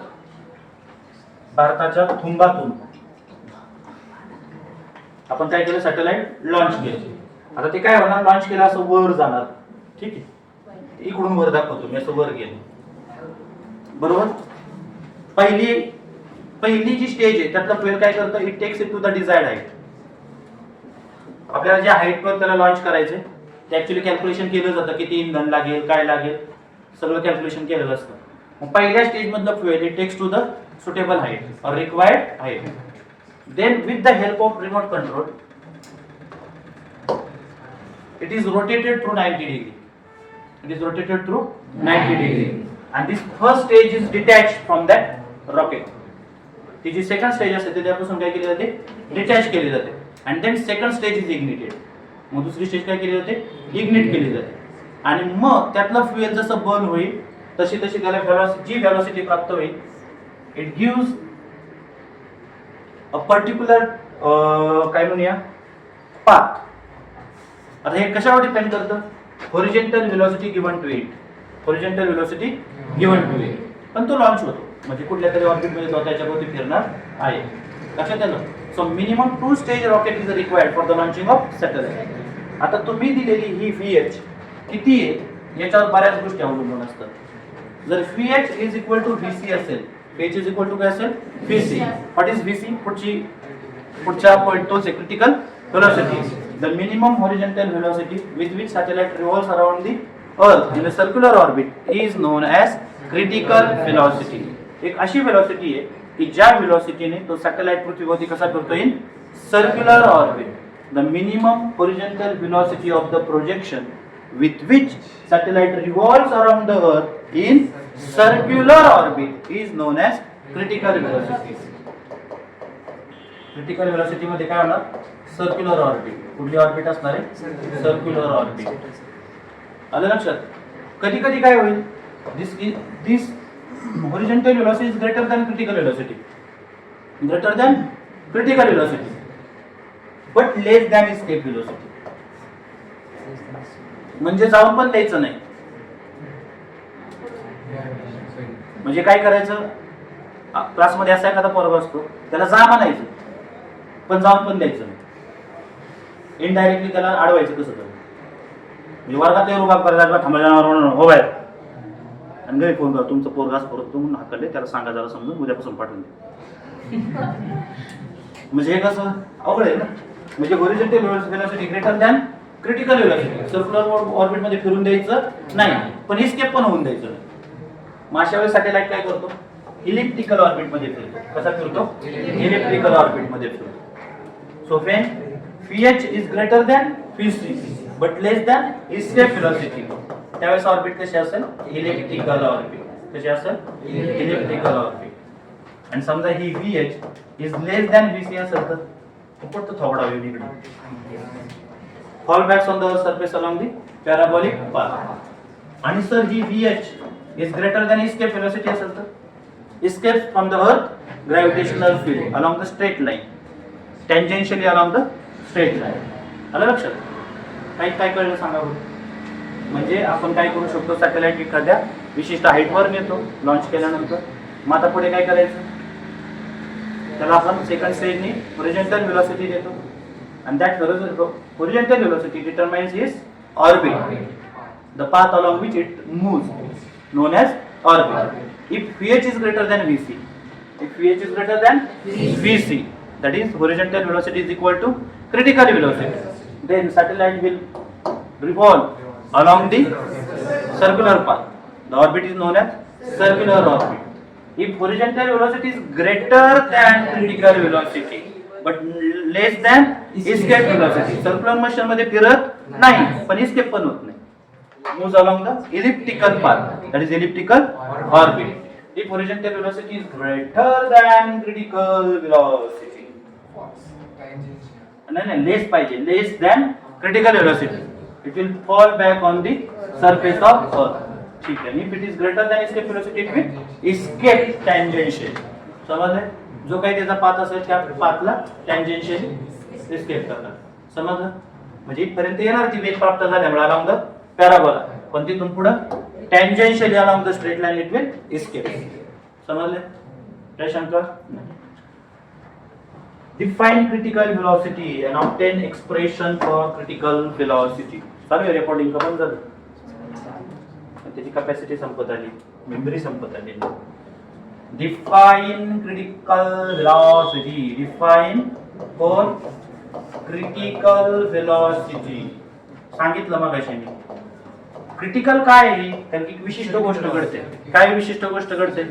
भारताच्या थुंबातून आपण काय केलं? सॅटेलाइट लॉन्च केलं. आता ते काय होणार? लॉन्च केलं असं वर जाणार. ठीक आहे, इकडून वर दाखवतो मी. असं वर गेलं बरोबर. पहिली जी स्टेज आहे त्यातलं फ्युएल काय करतं? It takes it to the desired height. आपल्याला ज्या हाईटवर त्याला लॉन्च करायचंय ते ऍक्च्युली कॅल्क्युलेशन केलं जातं. किती इंधन लागेल, काय लागेल, सगळं कॅल्क्युलेशन केलेलं असतं. मग पहिल्या स्टेज मधलं fuel it takes to the suitable height और required height. Then with the help of remote control it is rotated through 90 degree. It is rotated through 90 degree. And this first stage is detached from that rocket. ती जी second stage असते त्याच्यापासून काय केली जाते? Detach केली जाते. and then second stage is ignited. मग दुसरी स्टेज काय केली जाते? इग्निट केली जाते. आणि मग त्यातलं फ्युएल जसं बर्न होईल तशी तशी त्याला जी व्हेलॉसिटी प्राप्त होईल इट गिव्स अ पर्टिक्युलर काय म्हणूया पाथ. आता हे कशावर डिपेंड करतं? Horizontal velocity given to it. Horizontal velocity given to it. पण तो लॉन्च होतो म्हणजे कुठल्या तरी ऑर्बिट मध्ये तो त्याच्याभोवती फिरणार आहे. लक्षात आलं? So minimum 2 stage rocket is required for the launching of satellite. आता तुम्ही दिलेली ही VH किती आहे याच्यावर बऱ्याच गोष्टी अवलंबून असतात. जर VH is equal to VC असेल, VH इज इक्वल टू काय असेल? VC. What is VC? पुढच्या पॉइंट तोच आहे, critical velocity. The minimum horizontal velocity with which satellite revolves around the Earth in a circular orbit is known as critical velocity. एक अशी velocity आहे की ज्या velocityने तो सॅटेलाइट पृथ्वीभोवती कसा फिरतो in circular orbit. The minimum horizontal velocity of the projection with which satellite revolves around the Earth in circular orbit is known as critical velocity. Critical velocity मध्ये काय होणार? Circular orbit. कुठली ऑर्बिट असणार आहे? Circular orbit. आलं लक्षात? कधी कधी काय होईल? This horizontal velocity is greater than critical velocity. Greater than critical velocity but less than escape velocity. म्हणजे जाऊन पण द्यायचं नाही. म्हणजे काय करायचं? क्लासमध्ये असा एखादा पोरगा असतो त्याला जा म्हणायचं पण जाऊन पण द्यायचं नाही. इनडायरेक्टली त्याला अडवायचं कसं तर. म्हणजे वर्गात रुबाब करायला थांबायला हो बाहेर आणि घरी फोन करा तुमचं पोरगा असं परत तुम्ही हाकले त्याला सांगा जरा समजून उद्यापासून पाठवून दे. म्हणजे हे कसं अवघड आहे ना. म्हणजे horizontal velocity greater than critical velocity. Circular orbit मध्ये फिरून द्यायचं नाही पण इस्केप पण होऊन द्यायचं नाही. मग अशा वेळेस सॅटेलाइट काय करतो? इलिप्टिकल ऑर्बिट मध्ये फिरतो. कसा फिरतो? इलिप्टिकल ऑर्बिट मध्ये फिरतो. So when VH is greater than VC but less than escape velocity त्यावेळेस ऑर्बिट कशी असेल? Elliptical orbit. कशी असेल? Elliptical orbit. आणि समजा ही VH is less than VC असेल तर कुठं थोडा वेळ इकडे fall backs on the surface along the parabolic path. आणि sir he VH is greater than escape velocity असेल तर escapes from the earth gravitational field along the straight line. Tangentially along the straight line. आलं लक्षात? काही काय कळलं सांगा बरं. म्हणजे आपण काय करू शकतो? सॅटेलाइट एखाद्या विशिष्ट हाईटवर नेतो लॉन्च केल्यानंतर. मग आता पुढे काय करायचं? त्याला आपण सेकंड स्टेजनी हॉरिझॉन्टल व्हेलॉसिटी देतो and that horizontal velocity determines his orbit, the path along which it moves, known as orbit. If VH is greater than VC, that is horizontal velocity is equal to critical velocity, then satellite will revolve along the circular path. The orbit is known as circular orbit. If horizontal velocity is greater than critical velocity but less than escape velocity, circular motion मध्ये फिरत नाही पण escape पण होत नाही, moves along the elliptical path, that is elliptical orbit. If horizontal velocity is greater than critical velocity, नाही less पाहिजे, less than critical velocity. It will fall back on the surface of earth. ठीक आहे. If it is greater than escape velocity it will escape tangential. समजलं? जो काही त्याचा path असेल त्या पाथला टँजेन्शियल एस्केप करतात. समजलं? म्हणजे इथपर्यंत येणार ती वेग प्राप्त झाल्यामुळे अलाउंग द पॅराबोला, पण तिथून पुढे tangential along the straight line it will escape. समजले? काय शंका? Define critical velocity and obtain expression for critical velocity. चालू रेकॉर्डिंग का बंद झालं? त्याची कॅपॅसिटी संपत आली, मेमरी संपत आली. Define critical velocity. Define for critical velocity. सांगितलं मग अशी मी. क्रिटिकल काय आहे? कारण की विशिष्ट गोष्ट घडते. काय विशिष्ट गोष्ट घडते?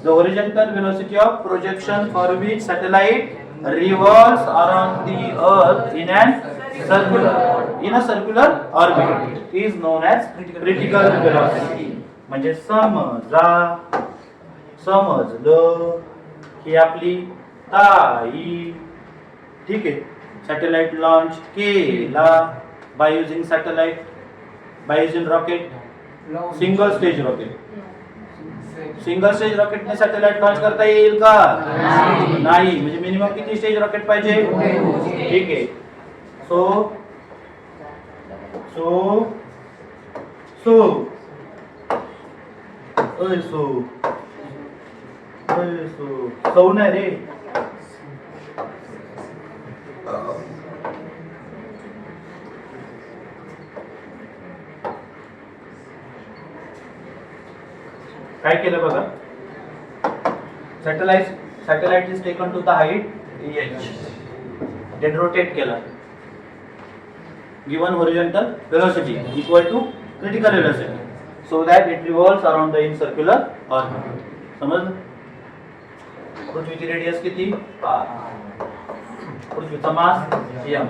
The horizontal velocity of projection for which satellite revolves around the earth in a circular orbit is known as critical velocity. म्हणजे समजलं ही आपली ताई. ठीक आहे. सॅटेलाइट लॉन्च केला by using satellite, by using rocket, single stage rocket. Single stage रॉकेटने satellite launch करता येईल का? नाही. म्हणजे मिनिमम किती स्टेज रॉकेट पाहिजे? ठीक आहे. सो नाही रे. काय केलं बघा? Satellite is taken to the height h, then rotate केला. Given horizontal velocity equal to critical velocity so that it revolves around the in circular orbit. समजलं? पृथ्वीची रेडियस किती? 5. पृथ्वीचा मास m.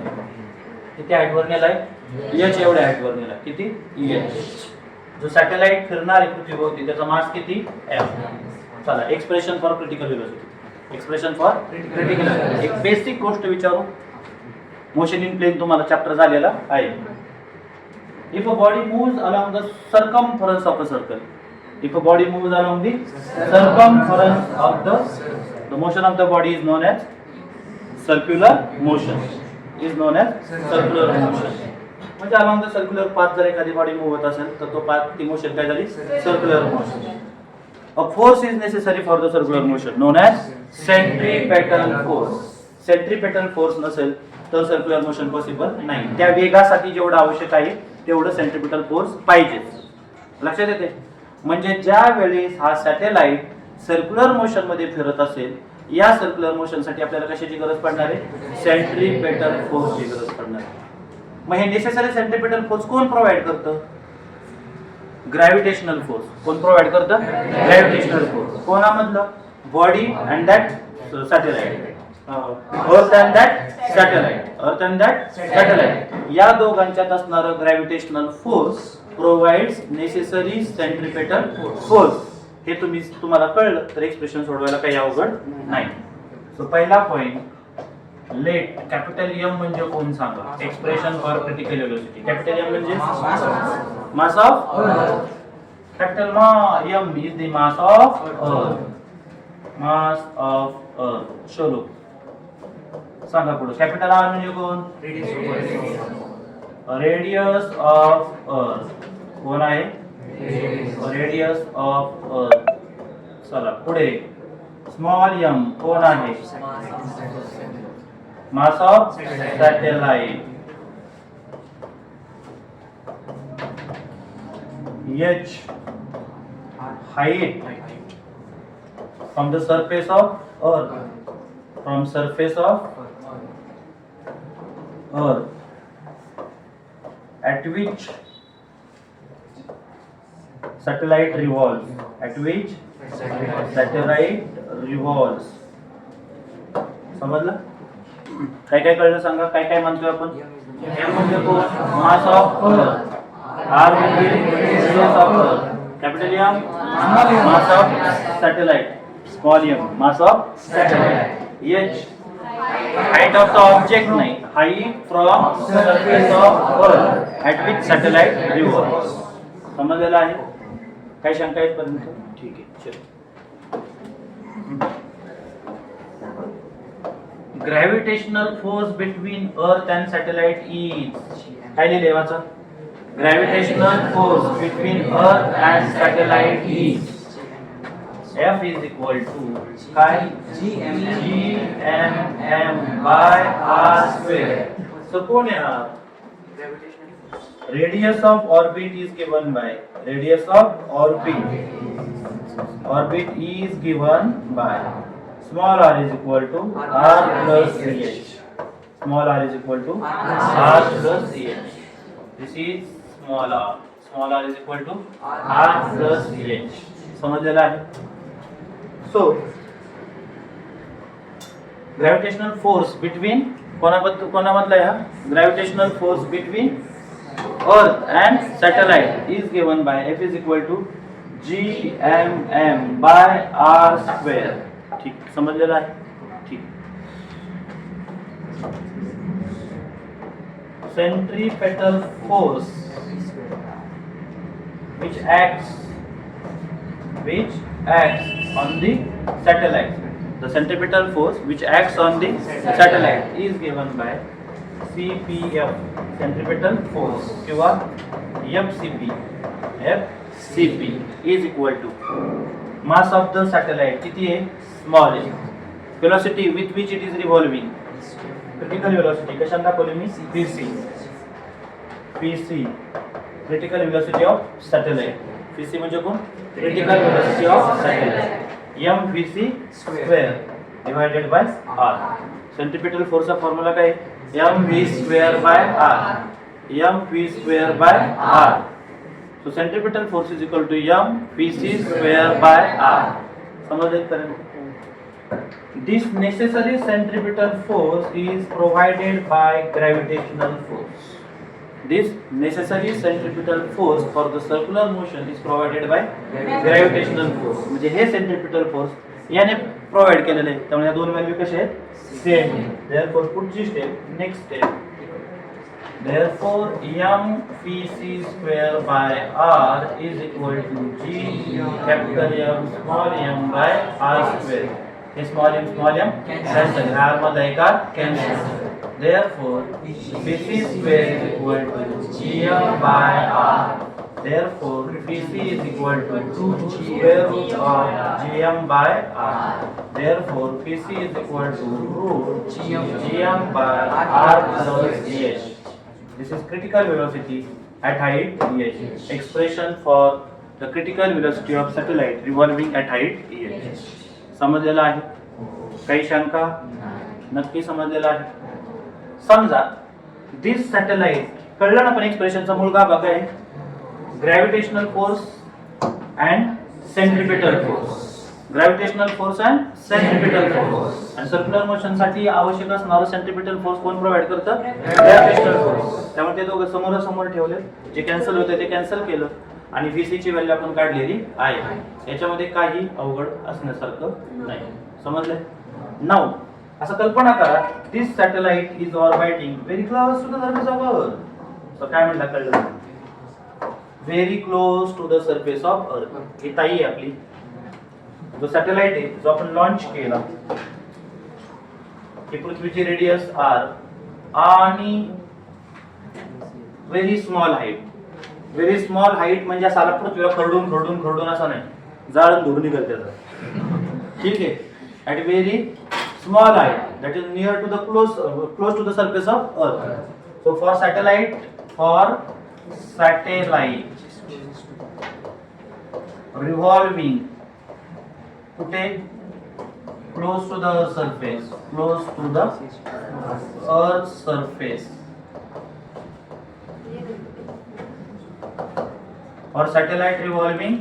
किती हाईट वर नेलाय? h एवढ्या हाईट वर नेला. किती? h. जो सॅटेलाइट फिरणार आहे पृथ्वीभोवती त्याचा मास किती? m. चला, expression for critical velocity. Expression for critical. एक बेसिक गोष्ट विचारू. मोशन इन प्लेन तुम्हाला चॅप्टर झालेला आहे. If a body moves along the circumference of a circle, if a body moves along the circumference of the motion of the body is known as circular motion. Is known as circular motion. म्हणजे along the circular path जर एखादी body move होत असेल तर तो path ती motion काय झाली? Circular motion. A force is necessary for the circular motion known as centripetal force. Centripetal force नसेल तर सर्क्युलर मोशन पॉसिबल नाही. त्या वेगासाठी जेवढं आवश्यक आहे तेवढं सेंट्रीपेटल फोर्स पाहिजे. लक्षात येते? म्हणजे ज्या वेळेस हा सॅटेलाइट सर्क्युलर मोशन मध्ये फिरत असेल, या सर्क्युलर मोशन साठी आपल्याला कशाची गरज पडणार आहे? सेंट्रीपेटल फोर्सची गरज पडणार आहे. मग हे नेसेसरी सेंट्रीपेटल फोर्स कोण प्रोव्हाइड करतं? Gravitational force. कोण प्रोव्हाइड करतं? Gravitational force. कोणामधलं? Body and that satellite. Earth and that satellite. Earth and that satellite या दोघांच्यात असणारं gravitational force provides necessary centripetal force. हे तुम्हाला कळलं तर एक्सप्रेशन सोडवायला काही अवघड नाही. सो पहिला पॉइंट, लेट कॅपिटल एम म्हणजे कोण सांगा? Expression for critical velocity. Capital M म्हणजे mass of earth. Capital M is the mass of earth. Mass of अर्थ. चलो सांगा पुढे. कॅपिटल आर म्हणजे कोण? रेडियस ऑफ अर्थ. कोण आहे? रेडियस ऑफ अर्थ. चला पुढे. स्मॉल एम कोण आहे? मास of satellite. h, height from the surface of earth, from surface of earth at which satellite revolves, at which satellite revolves. समजलं? काय काय कळलं सांगा? काय काय म्हणतोय आपण? m म्हणजे कोण? Mass of earth. r म्हणजे radius of earth. Capital M mass of satellite. Small m mass of satellite. h height of the object नाही, height from surface of earth at which satellite revolves. समजलेलं आहे? काही शंका आहेत पर्यंत? ठीक आहे, चल. Gravitational force between earth and satellite is, काय लिहिले वाचा? Gravitational force between earth and satellite is F is equal to काय? Gmm by r square. So कौन है R? Radius of orbit is given by, radius of orbit is given by small r is equal to r plus h. Small r is equal to r plus h. This is small r. Small r is equal to r plus h. समझलेला आहे? So gravitational force between कोणामधला या gravitational force between earth and satellite is given by F is equal to Gmm by r square. ठीक, समजलेला आहे? ठीक. Centripetal force which acts on the satellite. The centripetal force which acts on the satellite is given by CPF, centripetal force, किंवा FCP. FCP is equal to mass of the satellite किती आहे? Small आहे. Velocity with which it is revolving. Critical velocity कशाने दाखवली मी? PC. Critical velocity of satellite. PC म्हणजे कोण? Critical velocity of satellite. mvc square divided by r. Centripetal force का formula काय? mv square by r. mv square by r. So centripetal force is equal to mvc square by r. समझले पर्यंत? This necessary centripetal force is provided by gravitational force. This necessary centripetal force for the circular motion is provided by gravitational force. म्हणजे हे centripetal force याने provide केलेले आहे. त्यामुळे या दोन value कशा आहेत? सेम आहे. Therefore पुढची step, next step. Therefore mvc square by r is equal to g capital M small m by r square. हे small m cancel. r मध्ये एक r cancel. Therefore bc square is equal to gm by r. Therefore bc is equal to 2 square root of gm by r. Therefore bc is equal to root gm by r plus h. This is critical velocity at height h. Expression for the critical velocity of satellite revolving at height h. समजलेला आहे? काही शंका? नक्की समजलेला आहे? समजा दिस satellite, कळलं ना? पण एक्सप्रेशनचा मूळ गाभा काय? Gravitational force and centripetal force. Gravitational force and centripetal force. आणि सर्क्युलर मोशन साठी आवश्यक असणारं सेंट्रिपिटल फोर्स कोण प्रोव्हाइड करतं? Gravitational force. त्यामुळे ते दोघं समोरासमोर ठेवले. जे कॅन्सल होते ते कॅन्सल केलं आणि VC ची व्हॅल्यू आपण काढलेली आहे. याच्यामध्ये काही अवघड असण्यासारखं नाही. समजले? नाउ असं कल्पना करा, this satellite is orbiting very close to the surface of earth. So काय म्हणला? कळलं? Very close to the surface of earth. ही ताई आहे आपली. जो सॅटेलाइट आहे, जो आपण लॉन्च केला, ही पृथ्वीची रेडियस r आणि very small height. Very small height म्हणजे असा पृथ्वीला खरडून असं नाही, जाळून धुरून निघत त्याचं. ठीक आहे? at very small height, that is near to the close to the surface of earth. So for satellite revolving कुठे? close to the surface, close to the earth surface. or satellite revolving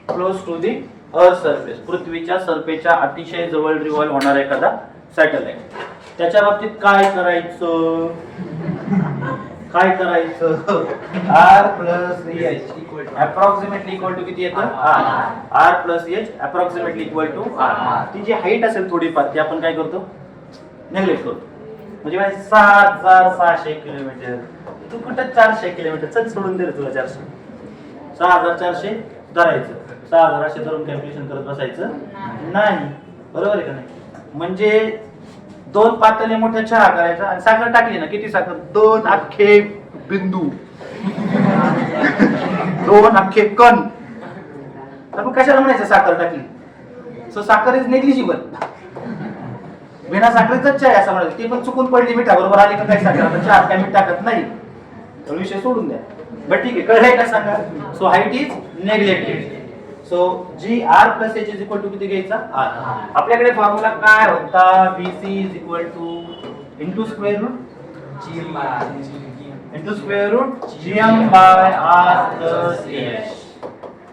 close to the earth surface, पृथ्वीच्या सरफेसच्या अतिशय जवळ revolve होणारा एखादा satellite. त्याच्या बाबतीत काय करायचं? r plus h approximately equal to किती येतं? r plus h approximately equal to r. ती जी हाईट असेल थोडीफार ती आपण काय करतो? नेग्लेक्ट करतो. म्हणजे भाई 6600 किलोमीटर, तू कुठं 400 किलोमीटर, चल सोडून दे तुला 400. 6400 धरायचं, 6800 धरून कॅल्क्युलेशन करत बसायचं नाही. बरोबर आहे का नाही? म्हणजे 2 पातेले मोठ्या चहा करायचा आणि साखर टाकली ना, किती साखर? 2 अख्खे बिंदू, 2 अख्खे कण. तर मग कशाला म्हणायचं साखर टाकली? सो साखर इज नेग्लिजिबल. बिना साखरेचाच चहा असं म्हणायचं. ती पण चुकून पडली मिठाबरोबर आली का काय साखर, आता चहा काय मीठ टाकत नाही, तर विषय सोडून द्या. बट ठीक आहे, कळलंय का सांगा? So height is neglected. So G R plus H is equal to किती घ्यायचा? आर. आपल्याकडे फॉर्म्युला काय होता? BC is equal to into square root GM by R plus H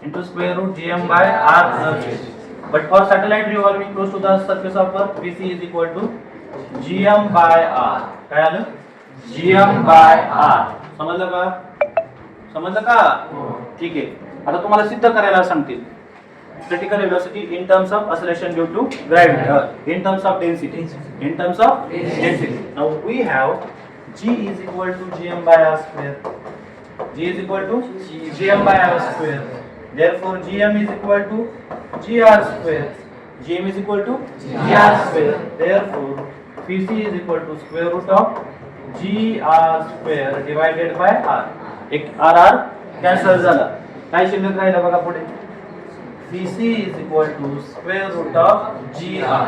into square root GM by R plus H. But for satellite revolving close to the surface of Earth, BC is equal to GM by R. काय आलं? GM by R. समजलं का? समजलं का? ठीक आहे. आता तुम्हाला सिद्ध करायला सांगतील. Critical velocity in terms of acceleration due to gravity, in terms of density, in terms of density. Now we have G is equal to GM by R square. G is equal to GM by R square. Therefore, GM is equal to GR square. GM is equal to GR square. Therefore, PC is equal to square root of GR square divided by R. एक R cancel झाला. काय शिल्लक राहिला बघा पुढे? PC is equal to square root of GR.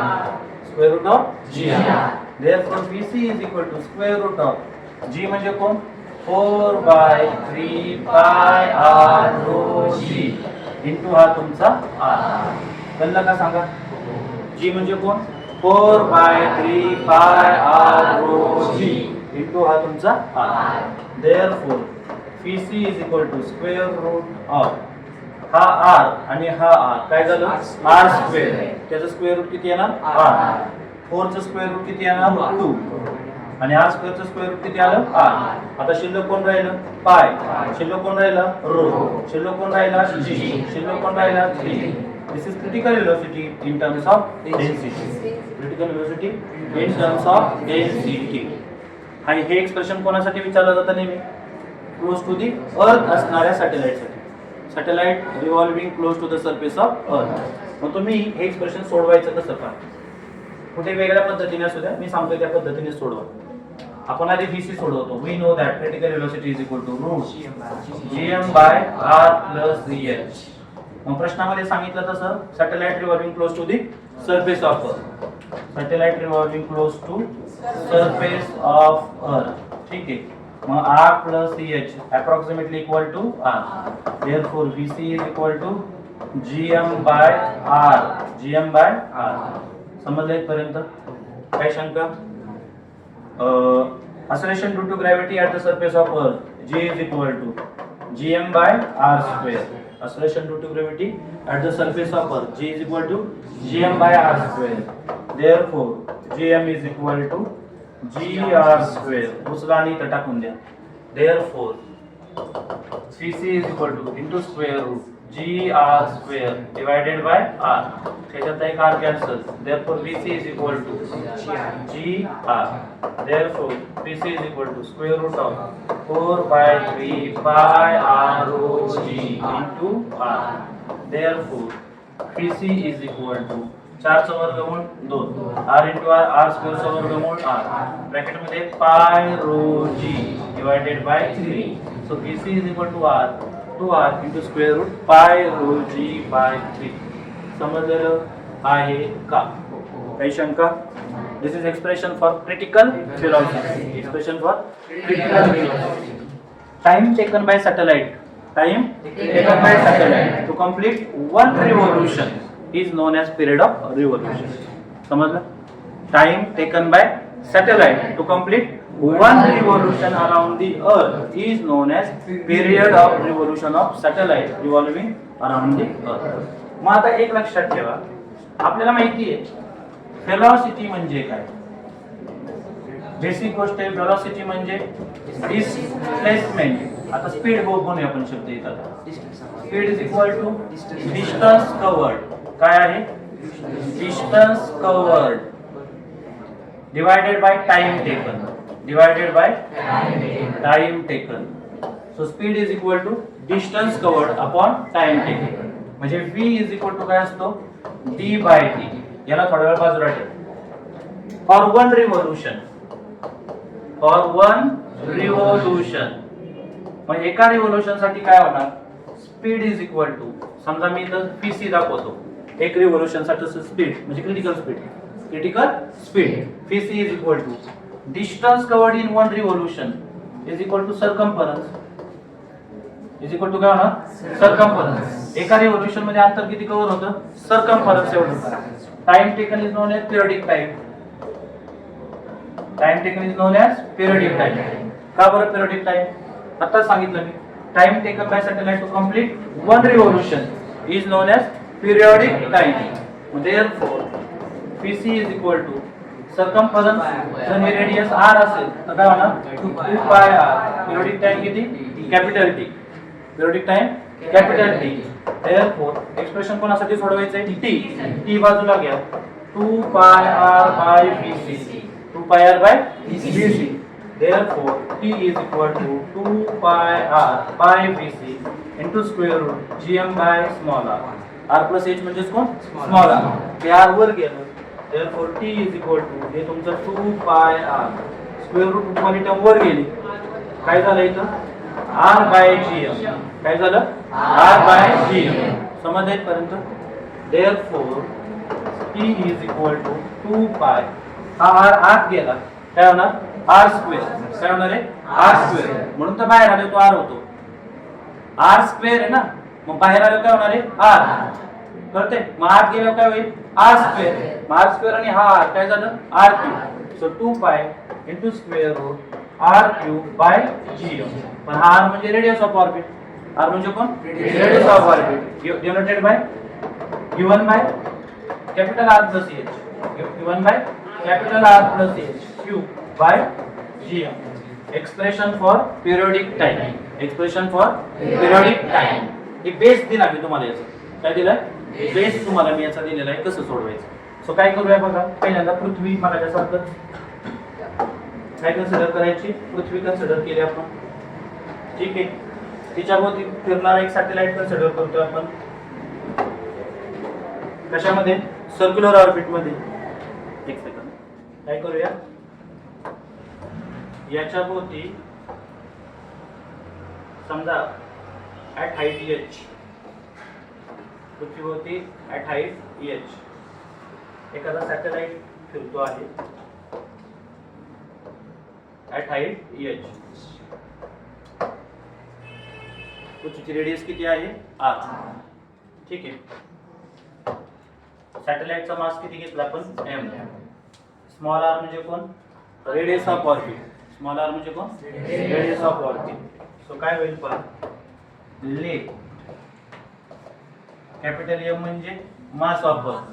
Square root of GR. Therefore, PC is equal to square root of G म्हणजे कोण? 4 by 3 pi R rho G into हा तुमचा R. कळलं का सांगा? G म्हणजे कोण? 4 by 3 pi R rho G into हा तुमचा R. Therefore, PC is equal to square root of हा R आणि हा R काय झालं? R square. त्याचं स्क्वेअर रूट किती येणार? R. 4 चं स्क्वेअर रूट किती येणार? 2. आणि R स्क्वेअर चं स्क्वेअर रूट किती आलं? R. आता शिल्लक कोण राहिलं? पाय. शिल्लक कोण राहिलं? रो. शिल्लक कोण राहिला? G. शिल्लक कोण राहिला? 3. This is critical velocity in terms of density. Critical velocity in terms of density. हे एक्सप्रेशन कोणासाठी विचारलं जातं नेहमी? क्लोज टू दी अर्थ असणाऱ्या सॅटेलाइटसाठी. Satellite revolving close to the surface of earth. मग तुम्ही हे एक्सप्रेशन सोडवायचं कसं? पण कुठे वेगळ्या पद्धतीने असू द्या, मी सांगतोय त्या पद्धतीने सोडवा. आपण आधी BC सोडवतो. We know that critical velocity is equal to root GM by R plus H. मग प्रश्नामध्ये सांगितलं तसं satellite revolving close to the surface of earth. Satellite revolving close to surface of earth. ठीक आहे. मग R plus H approximately equal to R. Therefore, VC is equal to GM by R. GM by R. समजलं इथपर्यंत? काय शंका? Acceleration due to gravity at the surface of Earth. G is equal to GM by R square. Acceleration due to gravity at the surface of Earth. G is equal to GM by R square. Therefore, GM is equal to GR square. उचला आणि इथं टाकून द्या. Therefore, CC is equal to into square root GR square divided by R. त्याच्यात एक R cancel. Therefore, VC is equal to GR. Therefore, PC is equal to square root of 4 by 3 pi R rho G into R. Therefore, PC is equal to 4 चा वर्गमूळ 2 R into R, R square चा वर्गमूळ R bracket मध्ये pi rho G divided by 3. So BC is equal to R 2R into square root पाय rho G by 3. समजलं आहे का? काही शंका? This is expression for critical velocity. Expression for critical velocity. Time taken by satellite. Time taken by satellite to complete one revolution is known as period of revolution. समजलं? Time taken by satellite to complete one revolution around the earth is known as period of revolution of satellite revolving around the earth. मग आता एक लक्षात ठेवा, आपल्याला माहिती आहे velocity म्हणजे काय. बेसिक गोष्ट आहे. वेलोसिटी म्हणजे डिस्प्लेसमेंट. आता स्पीड बघून आपण शब्द येतात. Speed is equal to distance covered. काय आहे? Distance covered divided by time taken. Divided by time taken. So speed is equal to distance covered upon time taken. म्हणजे v is equal to काय असतो d by t. याला थोडा वेळ बाजूला ठेव. For one revolution. For one revolution. म्हणजे एका रिव्होल्यूशन साठी काय होणार स्पीड इज इक्वल टू समजा मी इथं pc दाखवतो एक रिव्होल्यूशन साठी स्पीड म्हणजे critical speed pc is equal to distance covered in one revolution is equal to circumference is equal to काय होणार सर्कम्फरन्स. एका रिव्होल्यूशन मध्ये अंतर किती कव्हर होतं सर्कम्फरन्स एवढं. Time taken is known as periodic time. Time taken is known as periodic time. का बरं पिरियडिक टाइम आता सांगितलं मी time taken by satellite to complete one revolution is known as periodic time. Therefore pc is equal to circumference जर हे radius r असेल तर काय होणार 2 पाय r. पिरियडिक टाइम किती capital T. Periodic time capital T. Therefore expression कोणासाठी सोडवायचं आहे t बाजूला घ्या 2 pi r by pc 2 pi r by pc. Therefore t is equal to 2 pi r by pc into square root gm by small r. r plus h म्हणजे कोण small r. ते r वर गेलं. Therefore t is equal to हे तुमचं 2 pi r square root वाली term वर गेली. काय झालं इथं r by gm. काय झालं r by gm. समजलं इथपर्यंत. Therefore t is equal to 2 pi हा r आत गेला काय होणार r स्क्वेअर. काय होणार आहे r स्क्वेअर. म्हणून तर बाहेर आले तो r होतो r स्क्वेअर आहे ना. मग बाहेर आले काय होणार आहे r कळते. मग आत गेल्यावर काय होईल r स्क्वेअर. मग r स्क्वेअर आणि हा r काय झालं r cube. So 2 pi into square root r cube by gm. पण हा r म्हणजे रेडियस ऑफ ऑर्बिट. r म्हणजे कोण radius of orbit denoted by given by capital R plus h. given by capital R plus h cube by gm. Expression for periodic time. Expression for periodic time. हे base दिला मी तुम्हाला याचा. काय दिलाय base तुम्हाला मी याचा दिलेला आहे कसं सोडवायचं. सो काय करूया बघा पहिल्यांदा पृथ्वी मगाच्यासारखं काय कन्सिडर करायची पृथ्वी कन्सिडर केली आपण. ठीक आहे. तिच्याभोवती फिरणारा एक सॅटेलाइट कन्सिडर करतोय आपण. कशामध्ये सर्क्युलर ऑर्बिट मध्ये. एक सेकंड काय करूया याच्या भोवती समजा ॲट हाईट h पृथ्वीभोवती ॲट हाईट h एखादा सॅटेलाइट फिरतो आहे ॲट हाईट h. पृथ्वीची रेडियस किती आहे r. ठीक आहे. सॅटेलाइटचा मास किती घेतला आपण m. स्मॉल r म्हणजे कोण radius of orbit. Small r म्हणजे कोण रेडियस ऑफ ऑर्बिट. सो काय होईल पहा लेट कॅपिटल M म्हणजे मास ऑफ अर्थ.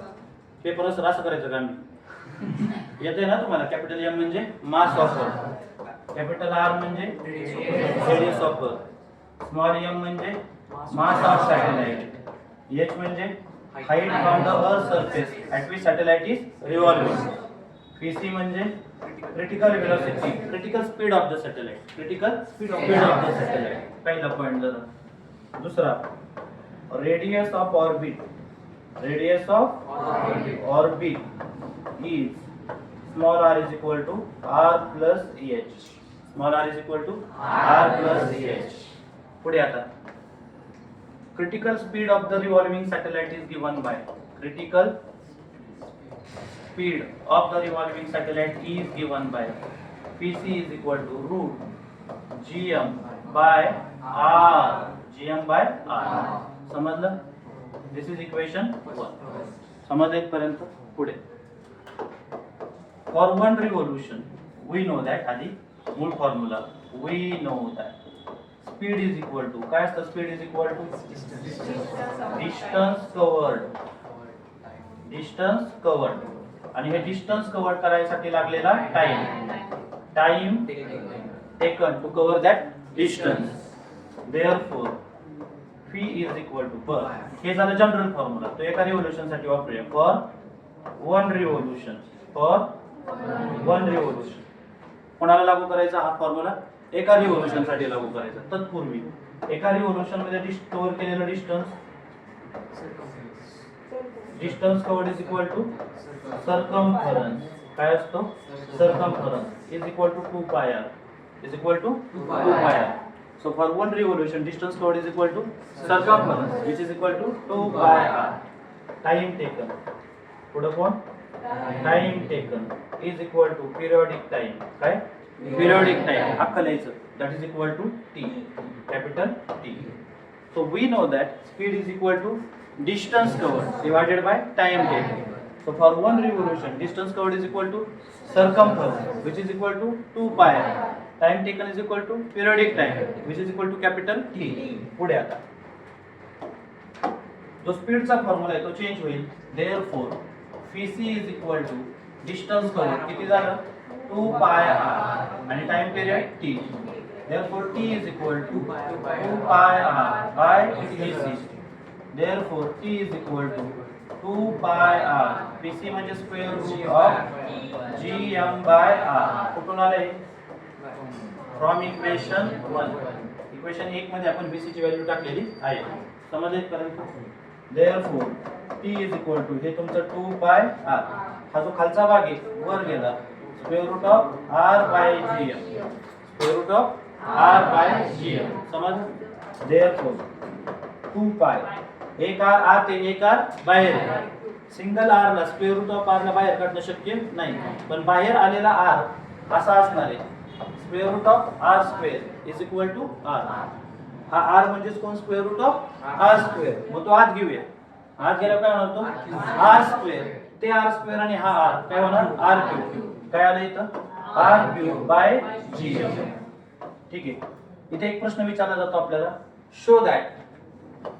पेपर असं करायचं का मी येते ना तुम्हाला. कॅपिटल M म्हणजे mass of earth. Capital R म्हणजे radius of earth. Small m म्हणजे मास ऑफ सॅटेलाइट. h म्हणजे height from the earth surface at which satellite is revolving. pc म्हणजे critical velocity critical speed of the satellite. Critical speed of the satellite पहिला point जरा. दुसरा radius of orbit. Radius of orbit is small r is equal to r plus h. Small r is equal to r plus h. पुढे आता critical speed of the revolving satellite is given by critical speed of the revolving satellite is given by pc is equal to root gm by r. gm by r. समजलं. This is equation 1. समजलं इथपर्यंत. पुढे for one revolution we know that आधी मूळ formula we know that speed is equal to काय असतं speed is equal to distance covered. Distance covered आणि हे डिस्टन्स कव्हर करायसाठी लागलेला time taken to cover that distance. Therefore phi is equal to per हे झालं जनरल फॉर्म्युला. तो एका रिव्होल्यूशन साठी वापरूया. For one revolution one revolution. कोणाला लागू करायचा हा फॉर्म्युला? एका रिव्होल्यूशन साठी लागू करायचा. तत्पूर्वी एका रिव्होल्यूशन मध्ये स्टोअर केलेलं distance covered is equal to circumference. काय असतो? Circumference is equal to 2 pi r is equal to 2 pi r. So for one revolution, distance covered is equal to circumference, which is equal to 2 pi r. Time taken. पुढे कोण? Time taken is equal to periodic time. काय? Periodic time. अख्खं लिहायचं. That is equal to t. Capital T. So we know that speed is equal to distance covered divided by time taken. So for one revolution, distance covered is equal to circumference, which is equal to 2 pi r. Time taken is equal to periodic time, which is equal to capital T. पुढे आता जो स्पीडचा formula आहे तो change होईल. Therefore, Vc is equal to distance covered किती झालं? 2 pi r आणि time period t. Therefore, T is equal to 2 pi r by Vc. Therefore, T is equal to 2 pi r. Vc म्हणजे square root of gm by r. कुठून आले? From equation 1. Equation 1 मध्ये आपण Vc ची value टाकलेली आहे. समजले पर्यंत? Therefore, T is equal to हे तुमचं 2 pi r. हा जो खालचा भाग आहे वर गेला square root of r by gm. Square root of r by gm. समज? Therefore, 2 pi एक r आत आहे, एक r बाहेर आहे. सिंगल r ला स्क्वेअर रूट ऑफ r ला बाहेर काढणं शक्य नाही, पण बाहेर आलेला r असा असणार आहे. Square root of r square is equal to r. हा r म्हणजे कोण? Square root of r square. मग तो आत घेऊया. आत गेला काय होणार? तो r स्क्वेअर. ते r स्क्वेअर आणि हा r काय होणार? r cube. काय आलं इथं? r cube by gm. ठीक आहे. इथे एक प्रश्न विचारला जातो आपल्याला. Show that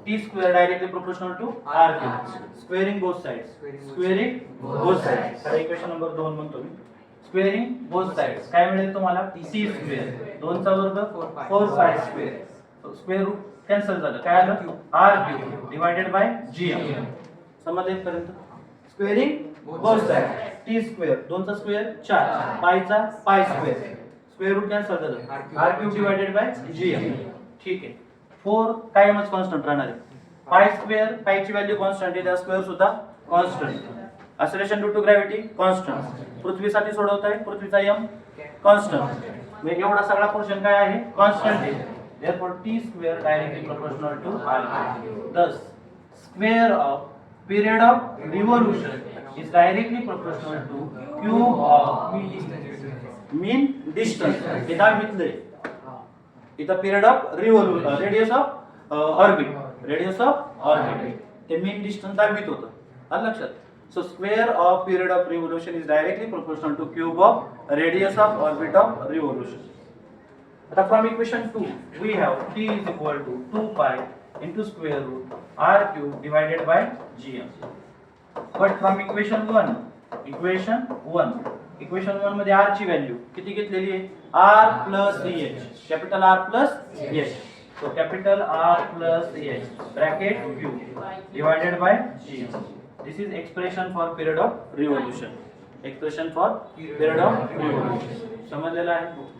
t square directly proportional to r cube. Squaring both sides. Squaring both sides. तर इक्वेशन नंबर 2 म्हणतो मी. स्क्वेअरिंग बोथ साइड्स काय मिळेल तुम्हाला? t square. 2 चा वर्ग 4 पाय स्क्वेअर. स्क्वेअर रूट कॅन्सल झालं. काय आलं? r cube divided by gm. समजले पर्यंत? Squaring both sides. t square 2 चा स्क्वेअर 4 पाय चा pi square. Square root cancel झालं. r cube divided by gm. ठीक आहे. 4 कायमच कॉन्स्टंट राहणार आहे. पाय स्क्वेअर, पायची व्हॅल्यू कॉन्स्टंट आहे, त्या स्क्वेअर सुद्धा constant. Acceleration due to gravity constant. पृथ्वीसाठी सोडवताय, पृथ्वीचा m कॉन्स्टंट. मग एवढा सगळा पोर्शन काय आहे? कॉन्स्टंट आहे. Therefore, t square directly proportional to r. Thus, square of period of revolution is directly proportional to cube of mean distance. हे दाखवितले. इथं period of revolution, radius of orbit, radius of orbit. ते mean distance दाखवित होतं. आलं लक्षात? So, square of period of revolution is directly proportional to cube of radius of orbit of revolution. Now from equation 2 we have t is equal to 2 pi into square root r cube divided by gm. But from equation 1 मध्ये r ची value किती घेतलेली आहे? r plus h. Capital R plus h. So capital R plus h bracket q divided by gm. This is expression for period of revolution. Expression for period of revolution. समजलेला आहे?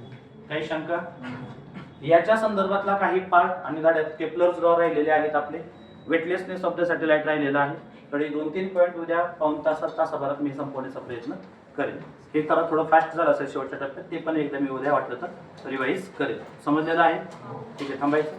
काही शंका? याच्या संदर्भातला काही पार्ट आणि गाड्यात केपलर्स लॉ राहिलेले आहेत आपले. वेटलेसनेस ऑफ द सॅटेलाइट राहिलेला आहे. तर हे 2-3 पॉईंट उद्या पाऊण तासाभरात मी संपवण्याचा प्रयत्न करेन. हे जरा थोडं फास्ट झालं असेल शेवटच्या टप्प्यात, ते पण एकदा मी उद्या वाटलं तर रिवाइज करेन. समजलेलं आहे? ठीक आहे, थांबायचं.